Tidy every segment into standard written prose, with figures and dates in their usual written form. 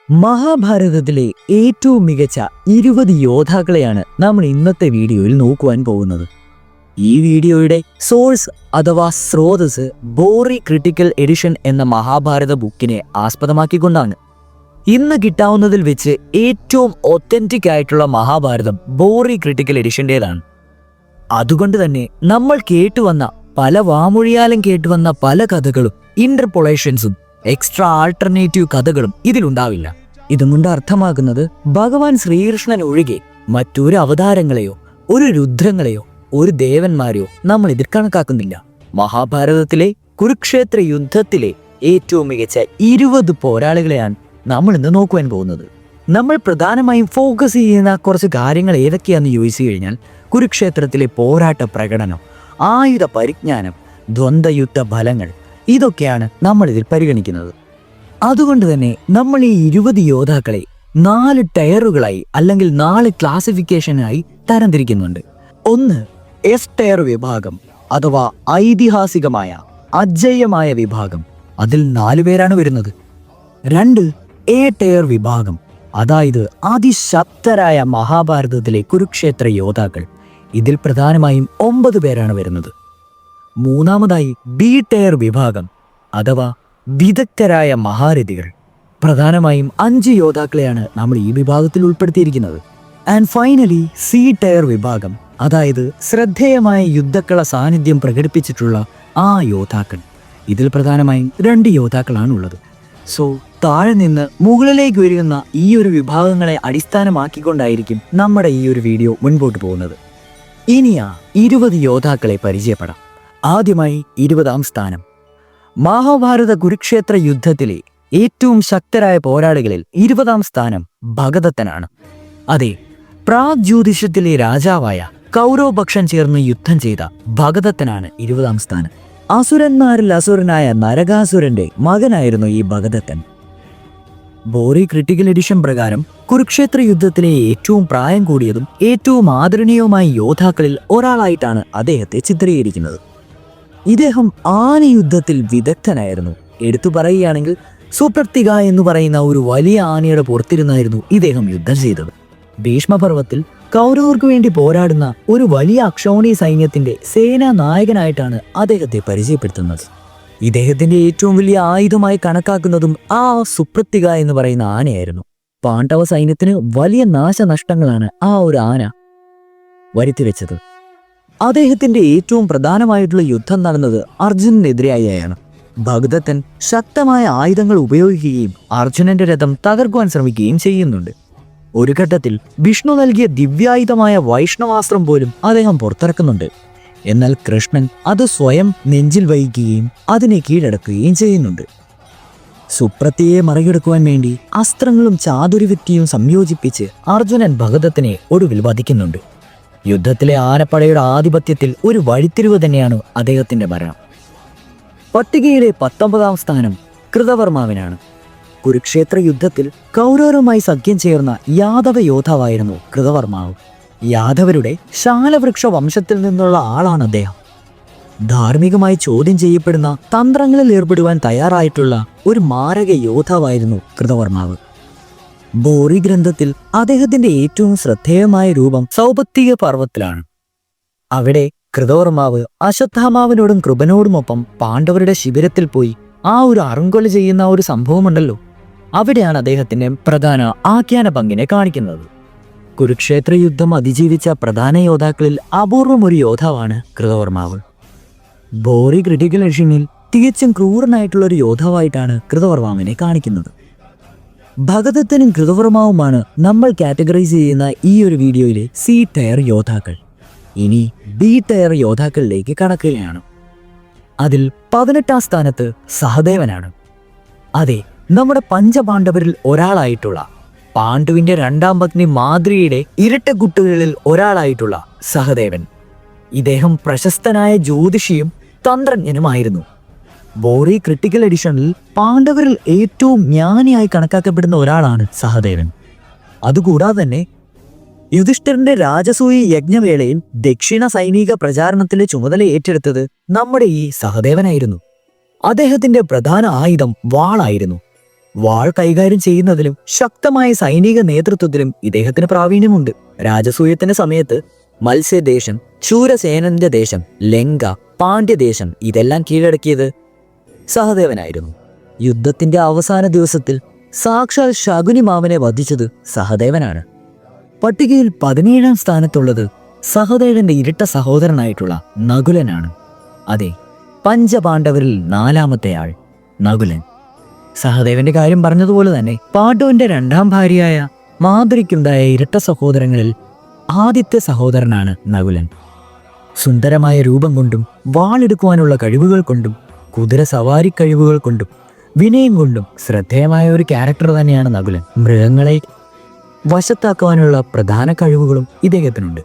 മഹാഭാരതത്തിലെ ഏറ്റവും മികച്ച 20 യോദ്ധാക്കളെയാണ് നമ്മൾ ഇന്നത്തെ വീഡിയോയിൽ നോക്കുവാൻ പോകുന്നത്. ഈ വീഡിയോയുടെ സോഴ്സ് അഥവാ സ്രോതസ് ബോറി ക്രിട്ടിക്കൽ എഡിഷൻ എന്ന മഹാഭാരത ബുക്കിനെ ആസ്പദമാക്കിക്കൊണ്ടാണ്. ഇന്ന് കിട്ടാവുന്നതിൽ വെച്ച് ഏറ്റവും ഒത്തന്റിക് ആയിട്ടുള്ള മഹാഭാരതം ബോറി ക്രിട്ടിക്കൽ എഡിഷൻ്റേതാണ്. അതുകൊണ്ട് തന്നെ നമ്മൾ കേട്ടുവന്ന പല വാമൊഴിയാലും കേട്ടുവന്ന പല കഥകളും ഇന്റർപൊളേഷൻസും എക്സ്ട്രാ ആൾട്ടർനേറ്റീവ് കഥകളും ഇതിലുണ്ടാവില്ല. ഇതുകൊണ്ട് അർത്ഥമാക്കുന്നത് ഭഗവാൻ ശ്രീകൃഷ്ണൻ ഒഴികെ മറ്റൊരു അവതാരങ്ങളെയോ ഒരു രുദ്രങ്ങളെയോ ഒരു ദേവന്മാരെയോ നമ്മൾ ഇതിൽ കണക്കാക്കുന്നില്ല. മഹാഭാരതത്തിലെ കുരുക്ഷേത്ര യുദ്ധത്തിലെ ഏറ്റവും മികച്ച 20 പോരാളികളെയാണ് നമ്മൾ ഇന്ന് നോക്കുവാൻ പോകുന്നത്. നമ്മൾ പ്രധാനമായും ഫോക്കസ് ചെയ്യുന്ന കുറച്ച് കാര്യങ്ങൾ ഏതൊക്കെയാണെന്ന് ചോദിച്ചു കഴിഞ്ഞാൽ കുരുക്ഷേത്രത്തിലെ പോരാട്ട പ്രകടനം, ആയുധ പരിജ്ഞാനം, ദ്വന്ദ്വയുദ്ധ ഫലങ്ങൾ, ഇതൊക്കെയാണ് നമ്മൾ ഇതിൽ പരിഗണിക്കുന്നത്. അതുകൊണ്ട് തന്നെ നമ്മൾ ഈ 20 യോദ്ധാക്കളെ 4 ടയറുകളായി അല്ലെങ്കിൽ 4 ക്ലാസിഫിക്കേഷനായി തരംതിരിക്കുന്നുണ്ട്. ഒന്ന്, എസ് ടയർ വിഭാഗം അഥവാ ഐതിഹാസികമായ അജയ്യമായ വിഭാഗം, അതിൽ 4 പേരാണ് വരുന്നത്. 2, എ ടയർ വിഭാഗം, അതായത് അതിശക്തരായ മഹാഭാരതത്തിലെ കുരുക്ഷേത്ര യോദ്ധാക്കൾ, ഇതിൽ പ്രധാനമായും 9 പേരാണ് വരുന്നത്. മൂന്നാമതായി ബി ടയർ വിഭാഗം അഥവാ വിദഗ്ധരായ മഹാരഥികൾ, പ്രധാനമായും 5 യോദ്ധാക്കളെയാണ് നമ്മൾ ഈ വിഭാഗത്തിൽ ഉൾപ്പെടുത്തിയിരിക്കുന്നത്. ആൻഡ് ഫൈനലി സി ടയർ വിഭാഗം, അതായത് ശ്രദ്ധേയമായ യുദ്ധക്കള സാന്നിധ്യം പ്രകടിപ്പിച്ചിട്ടുള്ള ആ യോദ്ധാക്കൾ, ഇതിൽ പ്രധാനമായും 2 യോദ്ധാക്കളാണ് ഉള്ളത്. സോ താഴെ നിന്ന് മുകളിലേക്ക് വരുന്ന ഈ ഒരു വിഭാഗങ്ങളെ അടിസ്ഥാനമാക്കിക്കൊണ്ടായിരിക്കും നമ്മുടെ ഈ ഒരു വീഡിയോ മുൻപോട്ട് പോകുന്നത്. ഇനി ആ 20 യോദ്ധാക്കളെ പരിചയപ്പെടാം. ആദ്യമായി 20ാം സ്ഥാനം. മഹാഭാരത കുരുക്ഷേത്ര യുദ്ധത്തിലെ ഏറ്റവും ശക്തരായ പോരാളികളിൽ 20ാം സ്ഥാനം ഭഗദത്തനാണ്. അതെ, പ്രാഗ് ജ്യോതിഷത്തിലെ രാജാവായ കൗരവപക്ഷം ചേർന്ന് യുദ്ധം ചെയ്ത ഭഗദത്തനാണ് 20ാം സ്ഥാനം. അസുരന്മാരിൽ അസുരനായ നരകാസുരന്റെ മകനായിരുന്നു ഈ ഭഗദത്തൻ. ബോറി ക്രിട്ടിക്കൽ എഡിഷൻ പ്രകാരം കുരുക്ഷേത്ര യുദ്ധത്തിലെ ഏറ്റവും പ്രായം കൂടിയതും ഏറ്റവും ആദരണീയവുമായ യോദ്ധാക്കളിൽ ഒരാളായിട്ടാണ് അദ്ദേഹത്തെ ചിത്രീകരിക്കുന്നത്. ഇദ്ദേഹം ആനയുദ്ധത്തിൽ വിദഗ്ധനായിരുന്നു. എടുത്തു പറയുകയാണെങ്കിൽ സുപ്രത്തിക എന്ന് പറയുന്ന ഒരു വലിയ ആനയുടെ പുറത്തിരുന്നായിരുന്നു ഇദ്ദേഹം യുദ്ധം ചെയ്തത്. ഭീഷ്മപർവത്തിൽ കൗരവർക്ക് വേണ്ടി പോരാടുന്ന ഒരു വലിയ അക്ഷൗണി സൈന്യത്തിന്റെ സേനാ നായകനായിട്ടാണ് അദ്ദേഹത്തെ പരിചയപ്പെടുത്തുന്നത്. ഇദ്ദേഹത്തിന്റെ ഏറ്റവും വലിയ ആയുധമായി കണക്കാക്കുന്നതും ആ സുപ്രത്തിക എന്ന് പറയുന്ന ആനയായിരുന്നു. പാണ്ഡവ സൈന്യത്തിന് വലിയ നാശനഷ്ടങ്ങളാണ് ആ ഒരു ആന വരുത്തിവെച്ചത്. അദ്ദേഹത്തിന്റെ ഏറ്റവും പ്രധാനമായിട്ടുള്ള യുദ്ധം നടന്നത് അർജുനനെതിരെയായാണ്. ഭഗദത്തൻ ശക്തമായ ആയുധങ്ങൾ ഉപയോഗിക്കുകയും അർജുനന്റെ രഥം തകർക്കുവാൻ ശ്രമിക്കുകയും ചെയ്യുന്നുണ്ട്. ഒരു ഘട്ടത്തിൽ വിഷ്ണു നൽകിയ ദിവ്യായുധമായ വൈഷ്ണവാസ്ത്രം പോലും അദ്ദേഹം പുറത്തിറക്കുന്നുണ്ട്. എന്നാൽ കൃഷ്ണൻ അത് സ്വയം നെഞ്ചിൽ വഹിക്കുകയും അതിനെ കീഴടക്കുകയും ചെയ്യുന്നുണ്ട്. സുപ്രത്തിയെ മറികടക്കുവാൻ വേണ്ടി അസ്ത്രങ്ങളും ചാതുര്യവിദ്യയും സംയോജിപ്പിച്ച് അർജുനൻ ഭഗദത്തനെ ഒടുവിൽ വധിക്കുന്നുണ്ട്. യുദ്ധത്തിലെ ആനപ്പടയുടെ ആധിപത്യത്തിൽ ഒരു വഴിത്തിരിവ് തന്നെയാണ് അദ്ദേഹത്തിന്റെ മരണം. പട്ടികയിലെ 19ാം സ്ഥാനം കൃതവർമാവിനാണ്. കുരുക്ഷേത്ര യുദ്ധത്തിൽ കൗരവരുമായി സഖ്യം ചേർന്ന യാദവ യോദ്ധാവായിരുന്നു കൃതവർമാവ്. യാദവരുടെ ശാലവൃക്ഷ വംശത്തിൽ നിന്നുള്ള ആളാണ് അദ്ദേഹം. ധാർമ്മികമായി ചോദ്യം ചെയ്യപ്പെടുന്ന തന്ത്രങ്ങളിൽ ഏർപ്പെടുവാൻ തയ്യാറായിട്ടുള്ള ഒരു മാരക യോദ്ധാവായിരുന്നു കൃതവർമാവ്. ബോറി ഗ്രന്ഥത്തിൽ അദ്ദേഹത്തിന്റെ ഏറ്റവും ശ്രദ്ധേയമായ രൂപം സൗപത്തിക പർവ്വത്തിലാണ്. അവിടെ കൃതവർമാവ് അശ്വത്ഥാമാവിനോടും കൃപനോടുമൊപ്പം പാണ്ഡവരുടെ ശിബിരത്തിൽ പോയി ആ ഒരു അറുങ്കൊല ചെയ്യുന്ന ഒരു സംഭവമുണ്ടല്ലോ, അവിടെയാണ് അദ്ദേഹത്തിന്റെ പ്രധാന ആഖ്യാന പങ്കിനെ കാണിക്കുന്നത്. കുരുക്ഷേത്ര യുദ്ധം അതിജീവിച്ച പ്രധാന യോദ്ധാക്കളിൽ അപൂർവം ഒരു യോദ്ധാവാണ് കൃതവർമാവ്. ബോറി ക്രിട്ടിക്കൽ എഡിഷനിൽ തികച്ചും ക്രൂരനായിട്ടുള്ള ഒരു യോദ്ധാവായിട്ടാണ് കൃതവർമാവിനെ കാണിക്കുന്നത്. ഭഗദത്തനും കൃതവർമാവുമാണ് നമ്മൾ കാറ്റഗറൈസ് ചെയ്യുന്ന ഈ ഒരു വീഡിയോയിലെ സി ടയർ യോദ്ധാക്കൾ. ഇനി ബി ടയർ യോദ്ധാക്കളിലേക്ക് കടക്കുകയാണ്. അതിൽ 18ാം സ്ഥാനത്ത് സഹദേവനാണ്. അതെ, നമ്മുടെ പഞ്ചപാണ്ഡവരിൽ ഒരാളായിട്ടുള്ള പാണ്ഡുവിന്റെ 2ാം പത്നി മാദ്രിയുടെ ഇരട്ടക്കുട്ടികളിൽ ഒരാളായിട്ടുള്ള സഹദേവൻ. ഇദ്ദേഹം പ്രശസ്തനായ ജ്യോതിഷിയും തന്ത്രജ്ഞനുമായിരുന്നു. ബോറി ക്രിട്ടിക്കൽ എഡിഷനിൽ പാണ്ഡവരിൽ ഏറ്റവും ജ്ഞാനിയായി കണക്കാക്കപ്പെടുന്ന ഒരാളാണ് സഹദേവൻ. അതുകൂടാതെ തന്നെ യുധിഷ്ഠിരന്റെ രാജസൂയ യജ്ഞവേളയിൽ ദക്ഷിണ സൈനിക പ്രചാരണത്തിലെ ചുമതല ഏറ്റെടുത്തത് നമ്മുടെ ഈ സഹദേവനായിരുന്നു. അദ്ദേഹത്തിന്റെ പ്രധാന ആയുധം വാളായിരുന്നു. വാൾ കൈകാര്യം ചെയ്യുന്നതിലും ശക്തമായ സൈനിക നേതൃത്വത്തിലും ഇദ്ദേഹത്തിന് പ്രാവീണ്യമുണ്ട്. രാജസൂയത്തിന്റെ സമയത്ത് മത്സ്യദേശം, ശൂരസേനന്റെ ദേശം, ലങ്ക, പാണ്ഡ്യദേശം ഇതെല്ലാം കീഴടക്കിയത് സഹദേവനായിരുന്നു. യുദ്ധത്തിന്റെ അവസാന ദിവസത്തിൽ സാക്ഷാൽ ശകുനി മാമനെ വധിച്ചത് സഹദേവനാണ്. പട്ടികയിൽ 17ാം സ്ഥാനത്തുള്ളത് സഹദേവന്റെ ഇരട്ട സഹോദരനായിട്ടുള്ള നകുലനാണ്. അതെ, പഞ്ചപാണ്ഡവരിൽ 4ാമത്തെ ആൾ നകുലൻ. സഹദേവന്റെ കാര്യം പറഞ്ഞതുപോലെ തന്നെ പാണ്ഡവന്റെ 2ാം ഭാര്യയായ മാദ്രിക്കുണ്ടായ ഇരട്ട സഹോദരങ്ങളിൽ ആദ്യത്തെ സഹോദരനാണ് നകുലൻ. സുന്ദരമായ രൂപം കൊണ്ടും വാളെടുക്കുവാനുള്ള കഴിവുകൾ കൊണ്ടും കുതിര സവാരി കഴിവുകൾ കൊണ്ടും വിനയം കൊണ്ടും ശ്രദ്ധേയമായ ഒരു ക്യാരക്ടർ തന്നെയാണ് നകുലൻ. മൃഗങ്ങളെ വശത്താക്കുവാനുള്ള പ്രധാന കഴിവുകളും ഇദ്ദേഹത്തിനുണ്ട്.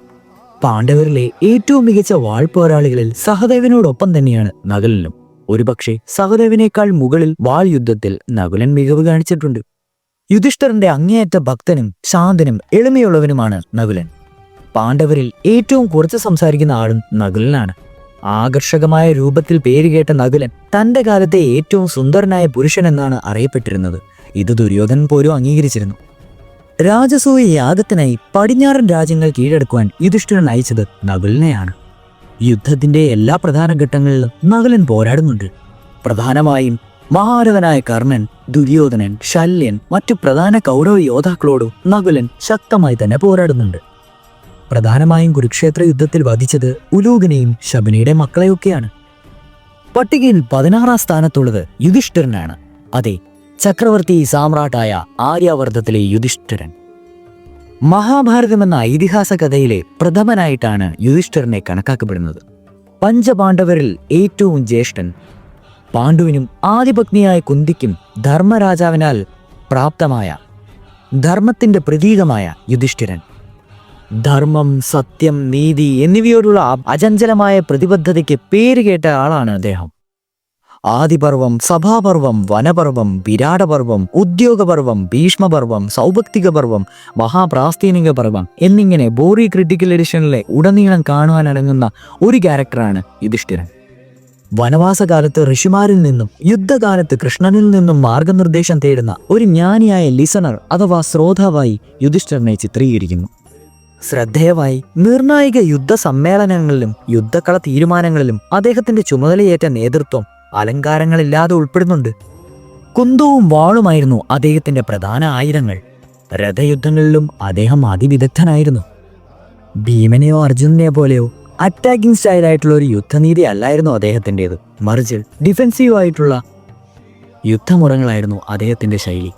പാണ്ഡവരിലെ ഏറ്റവും മികച്ച വാൾ പോരാളികളിൽ സഹദേവനോടൊപ്പം തന്നെയാണ് നകുലനും. ഒരുപക്ഷെ സഹദേവനേക്കാൾ മുകളിൽ വാൾ യുദ്ധത്തിൽ നകുലൻ മികവ് കാണിച്ചിട്ടുണ്ട്. യുധിഷ്ഠിരന്റെ അങ്ങേയറ്റ ഭക്തനും ശാന്തനും എളിമയുള്ളവനുമാണ് നകുലൻ. പാണ്ഡവരിൽ ഏറ്റവും കുറച്ച് സംസാരിക്കുന്ന ആളും നകുലനാണ്. ആകർഷകമായ രൂപത്തിൽ പേരുകേട്ട നകുലൻ തന്റെ കാലത്തെ ഏറ്റവും സുന്ദരനായ പുരുഷൻ എന്നാണ് അറിയപ്പെട്ടിരുന്നത്. ഇത് ദുര്യോധനൻ പോലും അംഗീകരിച്ചിരുന്നു. രാജസൂയ യാഗത്തിനായി പടിഞ്ഞാറൻ രാജ്യങ്ങൾ കീഴടക്കുവാൻ യുധിഷ്ഠിരൻ അയച്ചത് നകുലനെയാണ്. യുദ്ധത്തിന്റെ എല്ലാ പ്രധാന ഘട്ടങ്ങളിലും നകുലൻ പോരാടുന്നുണ്ട്. പ്രധാനമായും മഹാരഥനായ കർണൻ, ദുര്യോധനൻ, ശല്യൻ, മറ്റു പ്രധാന കൗരവ യോദ്ധാക്കളോടും നകുലൻ ശക്തമായി തന്നെ പോരാടുന്നുണ്ട്. പ്രധാനമായും കുരുക്ഷേത്ര യുദ്ധത്തിൽ വധിച്ചത് ഉലൂകനെയും ശബനിയുടെ മക്കളെയൊക്കെയാണ്. പട്ടികയിൽ 16ാം സ്ഥാനത്തുള്ളത് യുധിഷ്ഠിരനാണ്. അതെ, ചക്രവർത്തി സാമ്രാട്ടായ ആര്യാവർത്തത്തിലെ യുധിഷ്ഠിരൻ. മഹാഭാരതം എന്ന ഇതിഹാസ കഥയിലെ പ്രഥമനായിട്ടാണ് യുധിഷ്ഠിരനെ കണക്കാക്കപ്പെടുന്നത്. പഞ്ചപാണ്ഡവരിൽ ഏറ്റവും ജ്യേഷ്ഠൻ. പാണ്ഡുവിനും ആദിപത്നിയായ കുന്തിക്കും ധർമ്മരാജാവിനാൽ പ്രാപ്തമായ ധർമ്മത്തിന്റെ പ്രതീകമായ യുധിഷ്ഠിരൻ ധർമ്മം, സത്യം, നീതി എന്നിവയോടുള്ള അചഞ്ചലമായ പ്രതിബദ്ധതയ്ക്ക് പേരുകേട്ട ആളാണ് അദ്ദേഹം. ആദിപർവം, സഭാപർവം, വനപർവം, വിരാടപർവം, ഉദ്യോഗപർവം, ഭീഷ്മപർവം, സൗഭക്തിക പർവം, മഹാപ്രാസ്തീനിക പർവം എന്നിങ്ങനെ ബോറി ക്രിട്ടിക്കൽ എഡിഷനിലെ ഉടനീളം കാണുവാനടങ്ങുന്ന ഒരു ക്യാരക്ടറാണ് യുധിഷ്ഠിരൻ. വനവാസകാലത്ത് ഋഷിമാരിൽ നിന്നും യുദ്ധകാലത്ത് കൃഷ്ണനിൽ നിന്നും മാർഗനിർദ്ദേശം തേടുന്ന ഒരു ജ്ഞാനിയായ ലിസണർ അഥവാ ശ്രോതാവായി യുധിഷ്ഠിരനെ ചിത്രീകരിക്കുന്നു. ശ്രദ്ധേയമായി നിർണായക യുദ്ധ സമ്മേളനങ്ങളിലും യുദ്ധക്കള തീരുമാനങ്ങളിലും അദ്ദേഹത്തിന്റെ ചുമതലയേറ്റ നേതൃത്വം അലങ്കാരങ്ങളില്ലാതെ ഉൾപ്പെടുന്നുണ്ട്. കുന്തവും വാളുമായിരുന്നു അദ്ദേഹത്തിന്റെ പ്രധാന ആയുധങ്ങൾ. രഥയുദ്ധങ്ങളിലും അദ്ദേഹം അതിവിദഗ്ധനായിരുന്നു. ഭീമനെയോ അർജുനനെയോ പോലെയോ അറ്റാക്കിംഗ് സ്റ്റൈലായിട്ടുള്ള ഒരു യുദ്ധനീതി അല്ലായിരുന്നു അദ്ദേഹത്തിൻ്റെത്. മറിച്ച് ഡിഫെൻസീവായിട്ടുള്ള യുദ്ധമുറങ്ങളായിരുന്നു അദ്ദേഹത്തിന്റെ ശൈലി.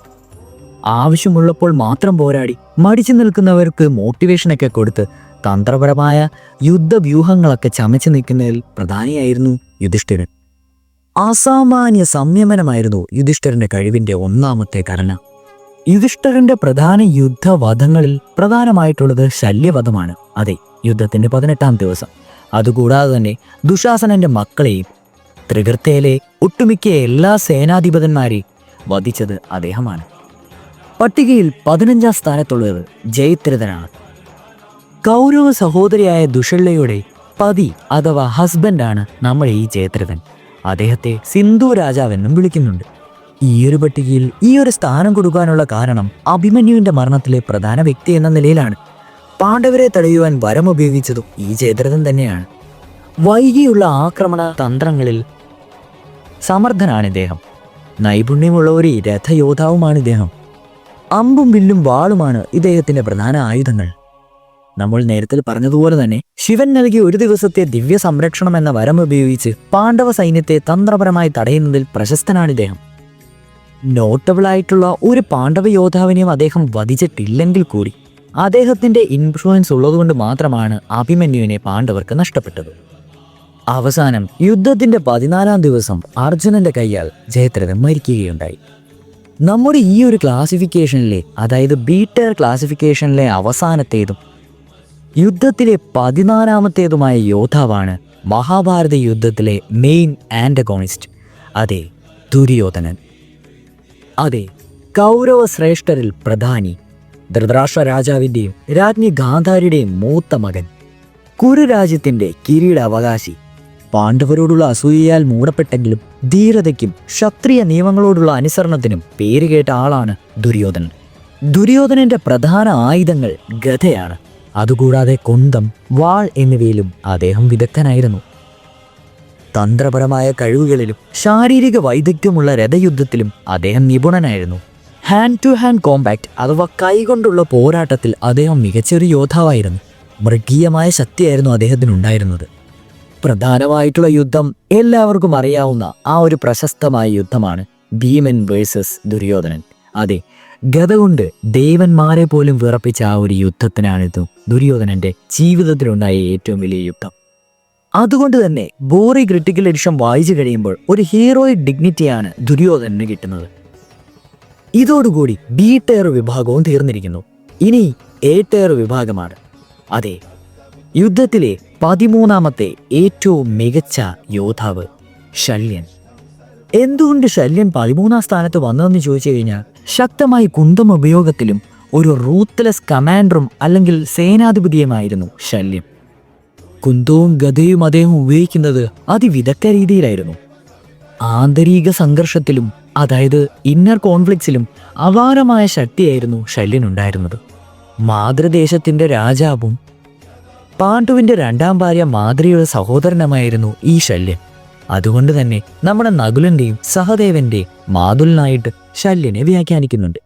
ആവശ്യമുള്ളപ്പോൾ മാത്രം പോരാടി മടിച്ചു നിൽക്കുന്നവർക്ക് മോട്ടിവേഷനൊക്കെ കൊടുത്ത് തന്ത്രപരമായ യുദ്ധവ്യൂഹങ്ങളൊക്കെ ചമച്ചു നിൽക്കുന്നതിൽ പ്രധാനിയായിരുന്നു യുധിഷ്ഠിരൻ. അസാമാന്യ സംയമനമായിരുന്നു യുധിഷ്ഠിരന്റെ കഴിവിന്റെ ഒന്നാമത്തെ ഘടന. യുധിഷ്ഠിരന്റെ പ്രധാന യുദ്ധവധങ്ങളിൽ പ്രധാനമായിട്ടുള്ളത് ശല്യവധമാണ്. അതെ, യുദ്ധത്തിന്റെ 18ാം ദിവസം. അതുകൂടാതെ തന്നെ ദുശാസനന്റെ മക്കളെയും ത്രികൃത്തയിലെ ഒട്ടുമിക്ക എല്ലാ സേനാധിപന്മാരെയും വധിച്ചത് അദ്ദേഹമാണ്. പട്ടികയിൽ 15ാം സ്ഥാനത്തുള്ളത് ജയദ്രഥനാണ്. കൗരവ സഹോദരിയായ ദുഷല്ലയുടെ പതി അഥവാ ഹസ്ബൻഡാണ് നമ്മുടെ ഈ ജയദ്രഥൻ. അദ്ദേഹത്തെ സിന്ധു രാജാവെന്നും വിളിക്കുന്നുണ്ട്. ഈ ഒരു പട്ടികയിൽ ഈ ഒരു സ്ഥാനം കൊടുക്കാനുള്ള കാരണം അഭിമന്യുവിന്റെ മരണത്തിലെ പ്രധാന വ്യക്തി എന്ന നിലയിലാണ്. പാണ്ഡവരെ തടയുവാൻ വരം ഉപയോഗിച്ചതും ഈ ജയദ്രഥൻ തന്നെയാണ്. വൈകിയുള്ള ആക്രമണ തന്ത്രങ്ങളിൽ സമർത്ഥനാണ് ഇദ്ദേഹം. നൈപുണ്യമുള്ള ഒരു രഥയോദ്ധാവുമാണ് ഇദ്ദേഹം. അമ്പും വില്ലും വാളുമാണ് ഇദ്ദേഹത്തിന്റെ പ്രധാന ആയുധങ്ങൾ. നമ്മൾ നേരത്തെ പറഞ്ഞതുപോലെ തന്നെ ശിവൻ നൽകിയ ഒരു ദിവസത്തെ ദിവ്യ സംരക്ഷണം എന്ന വരം ഉപയോഗിച്ച് പാണ്ഡവ സൈന്യത്തെ തന്ത്രപരമായി തടയുന്നതിൽ പ്രശസ്തനാണ് ഇദ്ദേഹം. നോട്ടബിളായിട്ടുള്ള ഒരു പാണ്ഡവ യോദ്ധാവിനെയും അദ്ദേഹം വധിച്ചിട്ടില്ലെങ്കിൽ കൂടി അദ്ദേഹത്തിന്റെ ഇൻഫ്ലുവൻസ് ഉള്ളതുകൊണ്ട് മാത്രമാണ് അഭിമന്യുവിനെ പാണ്ഡവർക്ക് നഷ്ടപ്പെട്ടത്. അവസാനം യുദ്ധത്തിന്റെ 14ാം ദിവസം അർജുനന്റെ കൈയാൽ ജയദ്രഥൻ മരിക്കുകയുണ്ടായി. നമ്മുടെ ഈ ഒരു ക്ലാസിഫിക്കേഷനിലെ, അതായത് ബീറ്റർ ക്ലാസിഫിക്കേഷനിലെ അവസാനത്തേതും യുദ്ധത്തിലെ 14ാമത്തേതുമായ യോദ്ധാവാണ് മഹാഭാരത യുദ്ധത്തിലെ മെയിൻ ആന്റഗോണിസ്റ്റ്. അതെ, ദുര്യോധനൻ. അതെ, കൗരവ ശ്രേഷ്ഠരിൽ പ്രധാനി, ധൃതരാഷ്ട്ര രാജാവിൻ്റെയും രാജ്ഞി ഗാന്ധാരിയുടെയും മൂത്ത മകൻ, കുരുരാജ്യത്തിൻ്റെ കിരീടാവകാശി, പാണ്ഡവരോടുള്ള അസൂയയാൽ മൂടപ്പെട്ടെങ്കിലും ധീരതയ്ക്കും ക്ഷത്രിയ നിയമങ്ങളോടുള്ള അനുസരണത്തിനും പേരുകേട്ട ആളാണ് ദുര്യോധനൻ. ദുര്യോധനന്റെ പ്രധാന ആയുധങ്ങൾ ഗദയാണ്. അതുകൂടാതെ കുന്തം, വാൾ എന്നിവയിലും അദ്ദേഹം വിദഗ്ധനായിരുന്നു. തന്ത്രപരമായ കഴിവുകളിലും ശാരീരിക വൈദഗ്ധ്യമുള്ള രഥയുദ്ധത്തിലും അദ്ദേഹം നിപുണനായിരുന്നു. ഹാൻഡ് ടു ഹാൻഡ് കോമ്പാക്ട് അഥവാ കൈകൊണ്ടുള്ള പോരാട്ടത്തിൽ അദ്ദേഹം മികച്ചൊരു യോദ്ധാവായിരുന്നു. മൃഗീയമായ ശക്തിയായിരുന്നു അദ്ദേഹത്തിനുണ്ടായിരുന്നത്. പ്രധാനമായിട്ടുള്ള യുദ്ധം എല്ലാവർക്കും അറിയാവുന്ന ആ ഒരു പ്രശസ്തമായ യുദ്ധമാണ് ഭീമൻ വേഴ്സസ് ദുര്യോധനൻ. അതെ, ഗദ കൊണ്ട് ദേവന്മാരെ പോലും വിറപ്പിച്ച ആ ഒരു യുദ്ധത്തിനാണിത് ദുര്യോധനന്റെ ജീവിതത്തിലുണ്ടായ ഏറ്റവും വലിയ യുദ്ധം. അതുകൊണ്ട് തന്നെ ബോറി ക്രിട്ടിക്കൽ എഡിഷൻ വായിച്ചു കഴിയുമ്പോൾ ഒരു ഹീറോയിക് ഡിഗ്നിറ്റിയാണ് ദുര്യോധനന് കിട്ടുന്നത്. ഇതോടുകൂടി ബി ടയർ വിഭാഗവും തീർന്നിരിക്കുന്നു. ഇനി എ ടയർ വിഭാഗമാണ്. അതെ, യുദ്ധത്തിലെ 13ാമത്തെ ഏറ്റവും മികച്ച യോദ്ധാവ് ശല്യൻ. എന്തുകൊണ്ട് ശല്യൻ 13ാം സ്ഥാനത്ത് വന്നതെന്ന് ചോദിച്ചു കഴിഞ്ഞാൽ, ശക്തമായി കുന്തം ഉപയോഗത്തിലും ഒരു റൂത്ത്ലെസ് കമാൻഡറും അല്ലെങ്കിൽ സേനാധിപതിയുമായിരുന്നു ശല്യം. കുന്തവും ഗദയും അദ്ദേഹം ഉപയോഗിക്കുന്നത് അതിവിദഗ്ധ രീതിയിലായിരുന്നു. ആന്തരിക സംഘർഷത്തിലും അതായത് ഇന്നർ കോൺഫ്ലിക്ട്സിലും അപാരമായ ശക്തിയായിരുന്നു ശല്യനുണ്ടായിരുന്നത്. മാതൃദേശത്തിന്റെ രാജാവും പാണ്ഡുവിന്റെ 2ാം ഭാര്യ മാതൃയുടെ സഹോദരനുമായിരുന്നു ഈ ശല്യൻ. അതുകൊണ്ട് തന്നെ നമ്മുടെ നകുലന്റെയും സഹദേവന്റെയും മാതുലനായിട്ട് ശല്യനെ വ്യാഖ്യാനിക്കുന്നുണ്ട്.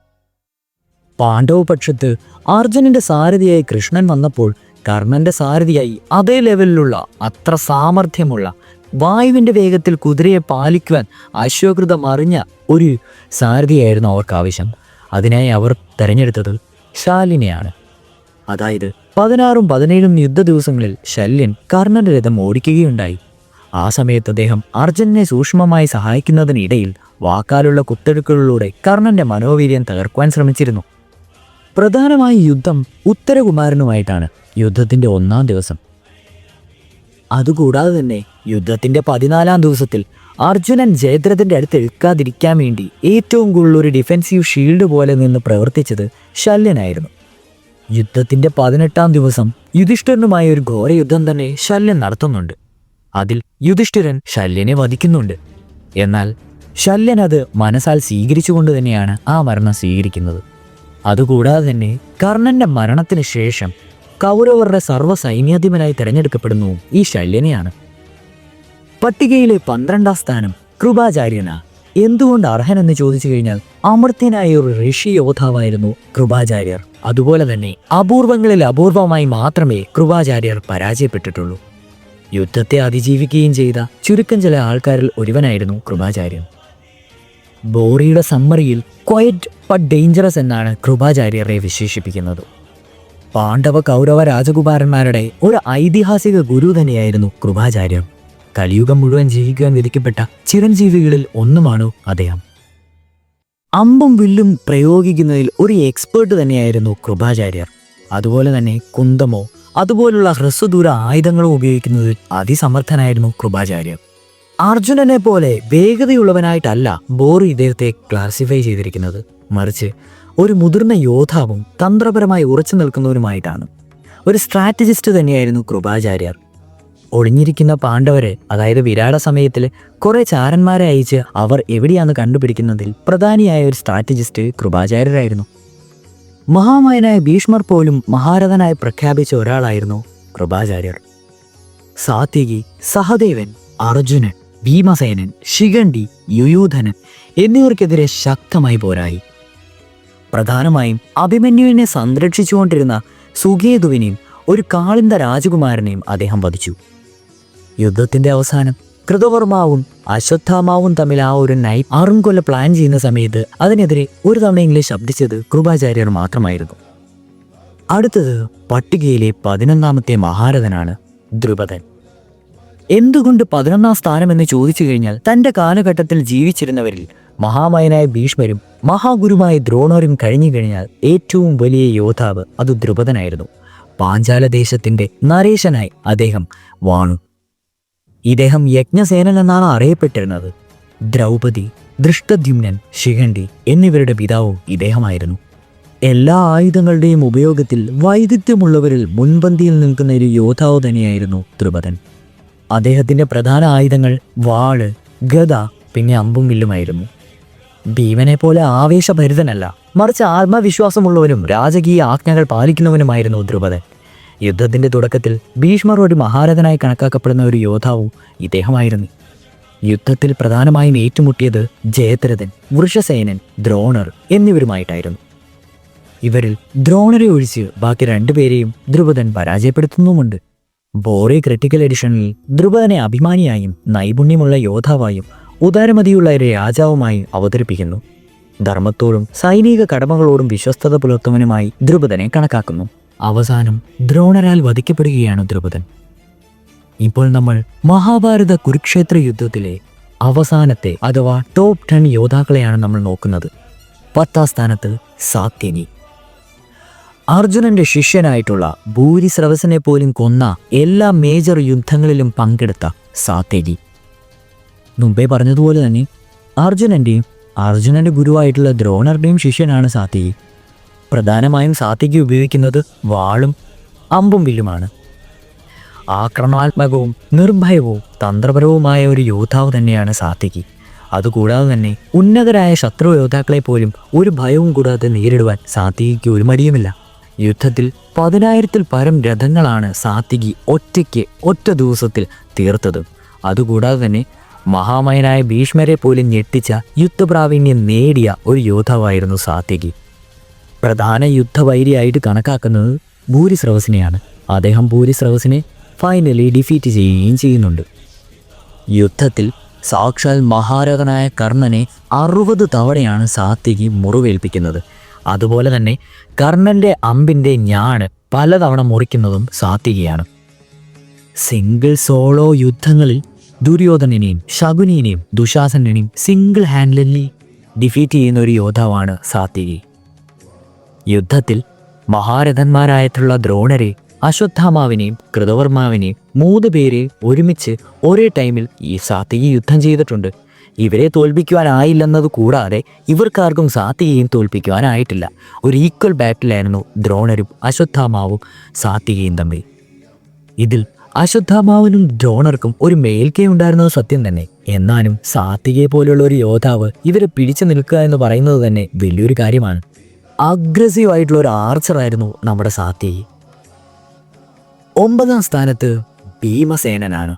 പാണ്ഡവ പക്ഷത്ത് അർജുനന്റെ സാരഥിയായി കൃഷ്ണൻ വന്നപ്പോൾ കർണന്റെ സാരഥിയായി അതേ ലെവലിലുള്ള അത്ര സാമർഥ്യമുള്ള വായുവിന്റെ വേഗത്തിൽ കുതിരയെ പാലിക്കുവാൻ അശ്വകൃതം അറിഞ്ഞ ഒരു സാരഥിയായിരുന്നു അവർക്ക് ആവശ്യം. അതിനായി അവർ തെരഞ്ഞെടുത്തത് ശാലിനെയാണ്. അതായത് 16ഉം 17ഉം യുദ്ധ ദിവസങ്ങളിൽ ശല്യൻ കർണന്റെ രഥം ഓടിക്കുകയുണ്ടായി. ആ സമയത്ത് അദ്ദേഹം അർജുനനെ സൂക്ഷ്മമായി സഹായിക്കുന്നതിനിടയിൽ വാക്കാലുള്ള കുത്തെടുക്കുകളിലൂടെ കർണന്റെ മനോവീര്യം തകർക്കുവാൻ ശ്രമിച്ചിരുന്നു. പ്രധാനമായി യുദ്ധം ഉത്തരകുമാരനുമായിട്ടാണ് യുദ്ധത്തിന്റെ 1ാം ദിവസം. അതുകൂടാതെ തന്നെ യുദ്ധത്തിന്റെ 14ാം ദിവസത്തിൽ അർജുനൻ ജയദ്രഥന്റെ അടുത്ത് എടുക്കാതിരിക്കാൻ വേണ്ടി ഏറ്റവും കൂടുതൽ ഒരു ഡിഫെൻസീവ് ഷീൽഡ് പോലെ നിന്ന് പ്രവർത്തിച്ചത് ശല്യനായിരുന്നു. യുദ്ധത്തിന്റെ 18ാം ദിവസം യുധിഷ്ഠിരനുമായ ഒരു ഘോര യുദ്ധം തന്നെ ശല്യൻ നടത്തുന്നുണ്ട്. അതിൽ യുധിഷ്ഠിരൻ ശല്യനെ വധിക്കുന്നുണ്ട്. എന്നാൽ ശല്യൻ അത് മനസ്സാൽ സ്വീകരിച്ചുകൊണ്ട് തന്നെയാണ് ആ മരണം സ്വീകരിക്കുന്നത്. അതുകൂടാതെ തന്നെ കർണന്റെ മരണത്തിന് ശേഷം കൗരവരുടെ സർവ്വസൈന്യാധിപനായി തിരഞ്ഞെടുക്കപ്പെടുന്നു ഈ ശല്യനെയാണ്. പട്ടികയിലെ 12ാം സ്ഥാനം കൃപാചാര്യനാ. എന്തുകൊണ്ട് അർഹനെന്ന് ചോദിച്ചു കഴിഞ്ഞാൽ, അമർത്യനായ ഒരു ഋഷി യോദ്ധാവായിരുന്നു കൃപാചാര്യർ. അതുപോലെ തന്നെ അപൂർവങ്ങളിൽ അപൂർവമായി മാത്രമേ കൃപാചാര്യർ പരാജയപ്പെട്ടിട്ടുള്ളൂ. യുദ്ധത്തെ അതിജീവിക്കുകയും ചെയ്ത ചുരുക്കം ചില ആൾക്കാരിൽ ഒരുവനായിരുന്നു കൃപാചാര്യൻ. ബോറിയുടെ സമ്മറിയിൽ ക്വയറ്റ് ബട്ട് ഡേഞ്ചറസ് എന്നാണ് കൃപാചാര്യരെ വിശേഷിപ്പിക്കുന്നത്. പാണ്ഡവ കൗരവ രാജകുമാരന്മാരുടെ ഒരു ഐതിഹാസിക ഗുരു തന്നെയായിരുന്നു കൃപാചാര്യർ. കലിയുഗം മുഴുവൻ ജീവിക്കുവാൻ വിധിക്കപ്പെട്ട ചിരഞ്ജീവികളിൽ ഒന്നുമാണ് അദ്ദേഹം. അമ്പും വില്ലും പ്രയോഗിക്കുന്നതിൽ ഒരു എക്സ്പേർട്ട് തന്നെയായിരുന്നു കൃപാചാര്യർ. അതുപോലെ തന്നെ കുന്തമോ അതുപോലുള്ള ഹ്രസ്വദൂര ആയുധങ്ങളും ഉപയോഗിക്കുന്നതിൽ അതിസമർത്ഥനായിരുന്നു കൃപാചാര്യർ. അർജുനനെ പോലെ വേഗതയുള്ളവനായിട്ടല്ല ബോറി ഇദ്ദേഹത്തെ ക്ലാസിഫൈ ചെയ്തിരിക്കുന്നത്, മറിച്ച് ഒരു മുതിർന്ന യോദ്ധാവും തന്ത്രപരമായി ഉറച്ചു നിൽക്കുന്നവനുമായിട്ടാണ്. ഒരു സ്ട്രാറ്റജിസ്റ്റ് തന്നെയായിരുന്നു കൃപാചാര്യർ. ഒളിഞ്ഞിരിക്കുന്ന പാണ്ഡവരെ, അതായത് വിരാട സമയത്തിൽ കുറെ ചാരന്മാരെ അയച്ച് അവർ എവിടെയാണെന്ന് കണ്ടുപിടിക്കുന്നതിൽ പ്രധാനിയായ ഒരു സ്ട്രാറ്റജിസ്റ്റ് കൃപാചാര്യരായിരുന്നു. മഹാമയനായ ഭീഷ്മർ പോലും മഹാരഥനായി പ്രഖ്യാപിച്ച ഒരാളായിരുന്നു കൃപാചാര്യർ. സാത്യകി, സഹദേവൻ, അർജുനൻ, ഭീമസേനൻ, ശിഖണ്ഡി, യുയൂധനൻ എന്നിവർക്കെതിരെ ശക്തമായി പോരായി. പ്രധാനമായും അഭിമന്യുവിനെ സംരക്ഷിച്ചുകൊണ്ടിരുന്ന സുകേതുവിനെയും ഒരു കാളിന്ദ രാജകുമാരനെയും അദ്ദേഹം വധിച്ചു. യുദ്ധത്തിന്റെ അവസാനം കൃതവർമാവും അശ്വത്ഥാമാവും തമ്മിൽ ആ ഒരു നൈറ്റ് അറുംകൊല്ല പ്ലാൻ ചെയ്യുന്ന സമയത്ത് അതിനെതിരെ ഒരു തവണയെങ്കിലും ശബ്ദിച്ചത് കൃപാചാര്യർ മാത്രമായിരുന്നു. അടുത്തത് പട്ടികയിലെ 11ാമത്തെ മഹാരഥനാണ് ദ്രുപദൻ. എന്തുകൊണ്ട് 11ാം സ്ഥാനം എന്ന് ചോദിച്ചു കഴിഞ്ഞാൽ, തന്റെ കാലഘട്ടത്തിൽ ജീവിച്ചിരുന്നവരിൽ മഹാമയനായ ഭീഷ്മരും മഹാഗുരുമായ ദ്രോണരും കഴിഞ്ഞു കഴിഞ്ഞാൽ ഏറ്റവും വലിയ യോദ്ധാവ് അത് ദ്രുപദനായിരുന്നു. പാഞ്ചാല ദേശത്തിന്റെ നരേശനായി അദ്ദേഹം വാണു. ഇദ്ദേഹം യജ്ഞസേനൻ എന്നാണ് അറിയപ്പെട്ടിരുന്നത്. ദ്രൗപദി, ദൃഷ്ടദ്യുമ്നൻ, ശിഖണ്ഡി എന്നിവരുടെ പിതാവും ഇദ്ദേഹമായിരുന്നു. എല്ലാ ആയുധങ്ങളുടെയും ഉപയോഗത്തിൽ വൈദഗ്ധ്യമുള്ളവരിൽ മുൻപന്തിയിൽ നിൽക്കുന്ന ഒരു യോദ്ധാവ് തന്നെയായിരുന്നു ദ്രുപദൻ. അദ്ദേഹത്തിൻ്റെ പ്രധാന ആയുധങ്ങൾ വാള്, ഗദ, പിന്നെ അമ്പും വില്ലുമായിരുന്നു. ഭീമനെ പോലെ ആവേശഭരിതനല്ല, മറിച്ച് ആത്മവിശ്വാസമുള്ളവനും രാജകീയ ആജ്ഞകൾ പാലിക്കുന്നവനുമായിരുന്നു ദ്രുപദൻ. യുദ്ധത്തിൻ്റെ തുടക്കത്തിൽ ഭീഷ്മർ ഒരു മഹാരഥനായി കണക്കാക്കപ്പെടുന്ന ഒരു യോദ്ധാവും ഇദ്ദേഹമായിരുന്നു. യുദ്ധത്തിൽ പ്രധാനമായും ഏറ്റുമുട്ടിയത് ജയദ്രഥൻ, വൃഷസേനൻ, ദ്രോണർ എന്നിവരുമായിട്ടായിരുന്നു. ഇവരിൽ ദ്രോണരെ ഒഴിച്ച് ബാക്കി രണ്ടുപേരെയും ദ്രുപദൻ പരാജയപ്പെടുത്തുന്നുമുണ്ട്. ബോറി ക്രിട്ടിക്കൽ എഡിഷനിൽ ദ്രുപദനെ അഭിമാനിയായും നൈപുണ്യമുള്ള യോദ്ധാവായും ഉദാരമതിയുള്ള ഒരു രാജാവുമായി അവതരിപ്പിക്കുന്നു. ധർമ്മത്തോടും സൈനിക കടമകളോടും വിശ്വസ്തത പുലർത്തുന്നവനുമായി ദ്രുപദനെ കണക്കാക്കുന്നു. അവസാനം ദ്രോണരാൽ വധിക്കപ്പെടുകയാണ് ദ്രുപദൻ. ഇപ്പോൾ നമ്മൾ മഹാഭാരത കുരുക്ഷേത്ര യുദ്ധത്തിലെ അവസാനത്തെ അഥവാ ടോപ്പ് 10 യോദ്ധാക്കളെയാണ് നമ്മൾ നോക്കുന്നത്. 10ാം സ്ഥാനത്ത് സാത്യനി. അർജുനന്റെ ശിഷ്യനായിട്ടുള്ള ഭൂരിശ്രവസിനെ പോലും കൊന്ന എല്ലാ മേജർ യുദ്ധങ്ങളിലും പങ്കെടുത്ത സാത്യനി. മുമ്പേ പറഞ്ഞതുപോലെ തന്നെ അർജുനന്റെ ഗുരുവായിട്ടുള്ള ദ്രോണറുടെയും ശിഷ്യനാണ് സാത്യകി. പ്രധാനമായും സാത്യകി ഉപയോഗിക്കുന്നത് വാളും അമ്പും വില്ലുമാണ്. ആക്രമണാത്മകവും നിർഭയവും തന്ത്രപരവുമായ ഒരു യോദ്ധാവ് തന്നെയാണ് സാത്യകി. അതുകൂടാതെ തന്നെ ഉന്നതരായ ശത്രു യോദ്ധാക്കളെ പോലും ഒരു ഭയവും കൂടാതെ നേരിടുവാൻ സാത്യകിക്ക് ഒരു മടിയുമില്ല. യുദ്ധത്തിൽ 10,000-ൽ പരം രഥങ്ങളാണ് സാത്യകി ഒറ്റ ദിവസത്തിൽ തീർത്തത്. അതുകൂടാതെ തന്നെ മഹാമയനായ ഭീഷ്മരെ പോലും ഞെട്ടിച്ച യുദ്ധപ്രാവീണ്യം നേടിയ ഒരു യോദ്ധാവായിരുന്നു സാത്യകി. പ്രധാന യുദ്ധവൈരിയായിട്ട് കണക്കാക്കുന്നത് ഭൂരിശ്രവസിനെയാണ്. അദ്ദേഹം ഭൂരിശ്രവസിനെ ഫൈനലി ഡിഫീറ്റ് ചെയ്യുകയും ചെയ്യുന്നുണ്ട്. യുദ്ധത്തിൽ സാക്ഷാൽ മഹാരഥനായ കർണനെ 60 തവണയാണ് സാത്യകി മുറിവേൽപ്പിക്കുന്നത്. അതുപോലെ തന്നെ കർണന്റെ അമ്പിൻ്റെ ഞാണ് പലതവണ മുറിക്കുന്നതും സാത്യകിയാണ്. സിംഗിൾ സോളോ യുദ്ധങ്ങളിൽ ദുര്യോധനനെയും ശകുനിയെയും ദുശാസനെയും സിംഗിൾ ഹാൻഡ്ലി ഡിഫീറ്റ് ചെയ്യുന്ന ഒരു യോദ്ധാവാണ് സാത്യകി. യുദ്ധത്തിൽ മഹാരഥന്മാരായിട്ടുള്ള ദ്രോണരെ, അശ്വത്ഥാമാവിനെയും കൃതവർമാവിനെയും 3 പേരെ ഒരുമിച്ച് ഒരേ ടൈമിൽ ഈ സാത്യകി യുദ്ധം ചെയ്തിട്ടുണ്ട്. ഇവരെ തോൽപ്പിക്കുവാനായില്ലെന്നത് കൂടാതെ ഇവർക്കാർക്കും സാത്യകിയും തോൽപ്പിക്കുവാനായിട്ടില്ല. ഒരു ഈക്വൽ ബാറ്റിലായിരുന്നു ദ്രോണരും അശ്വത്ഥാമാവും സാത്യകിയും തമ്മിൽ. ഇതിൽ അശ്വത്ഥാമാവിനും ദ്രോണർക്കും ഒരു മേൽക്കൈ ഉണ്ടായിരുന്നത് സത്യം തന്നെ. എന്നാലും സാത്യകിയെ പോലുള്ള ഒരു യോദ്ധാവ് ഇവരെ പിടിച്ചു നിൽക്കുക എന്ന് പറയുന്നത് തന്നെ വലിയൊരു കാര്യമാണ്. അഗ്രസീവ് ആയിട്ടുള്ള ഒരു ആർച്ചറായിരുന്നു നമ്മുടെ സാത്യകി. 9ാം സ്ഥാനത്ത് ഭീമസേനനാണ്.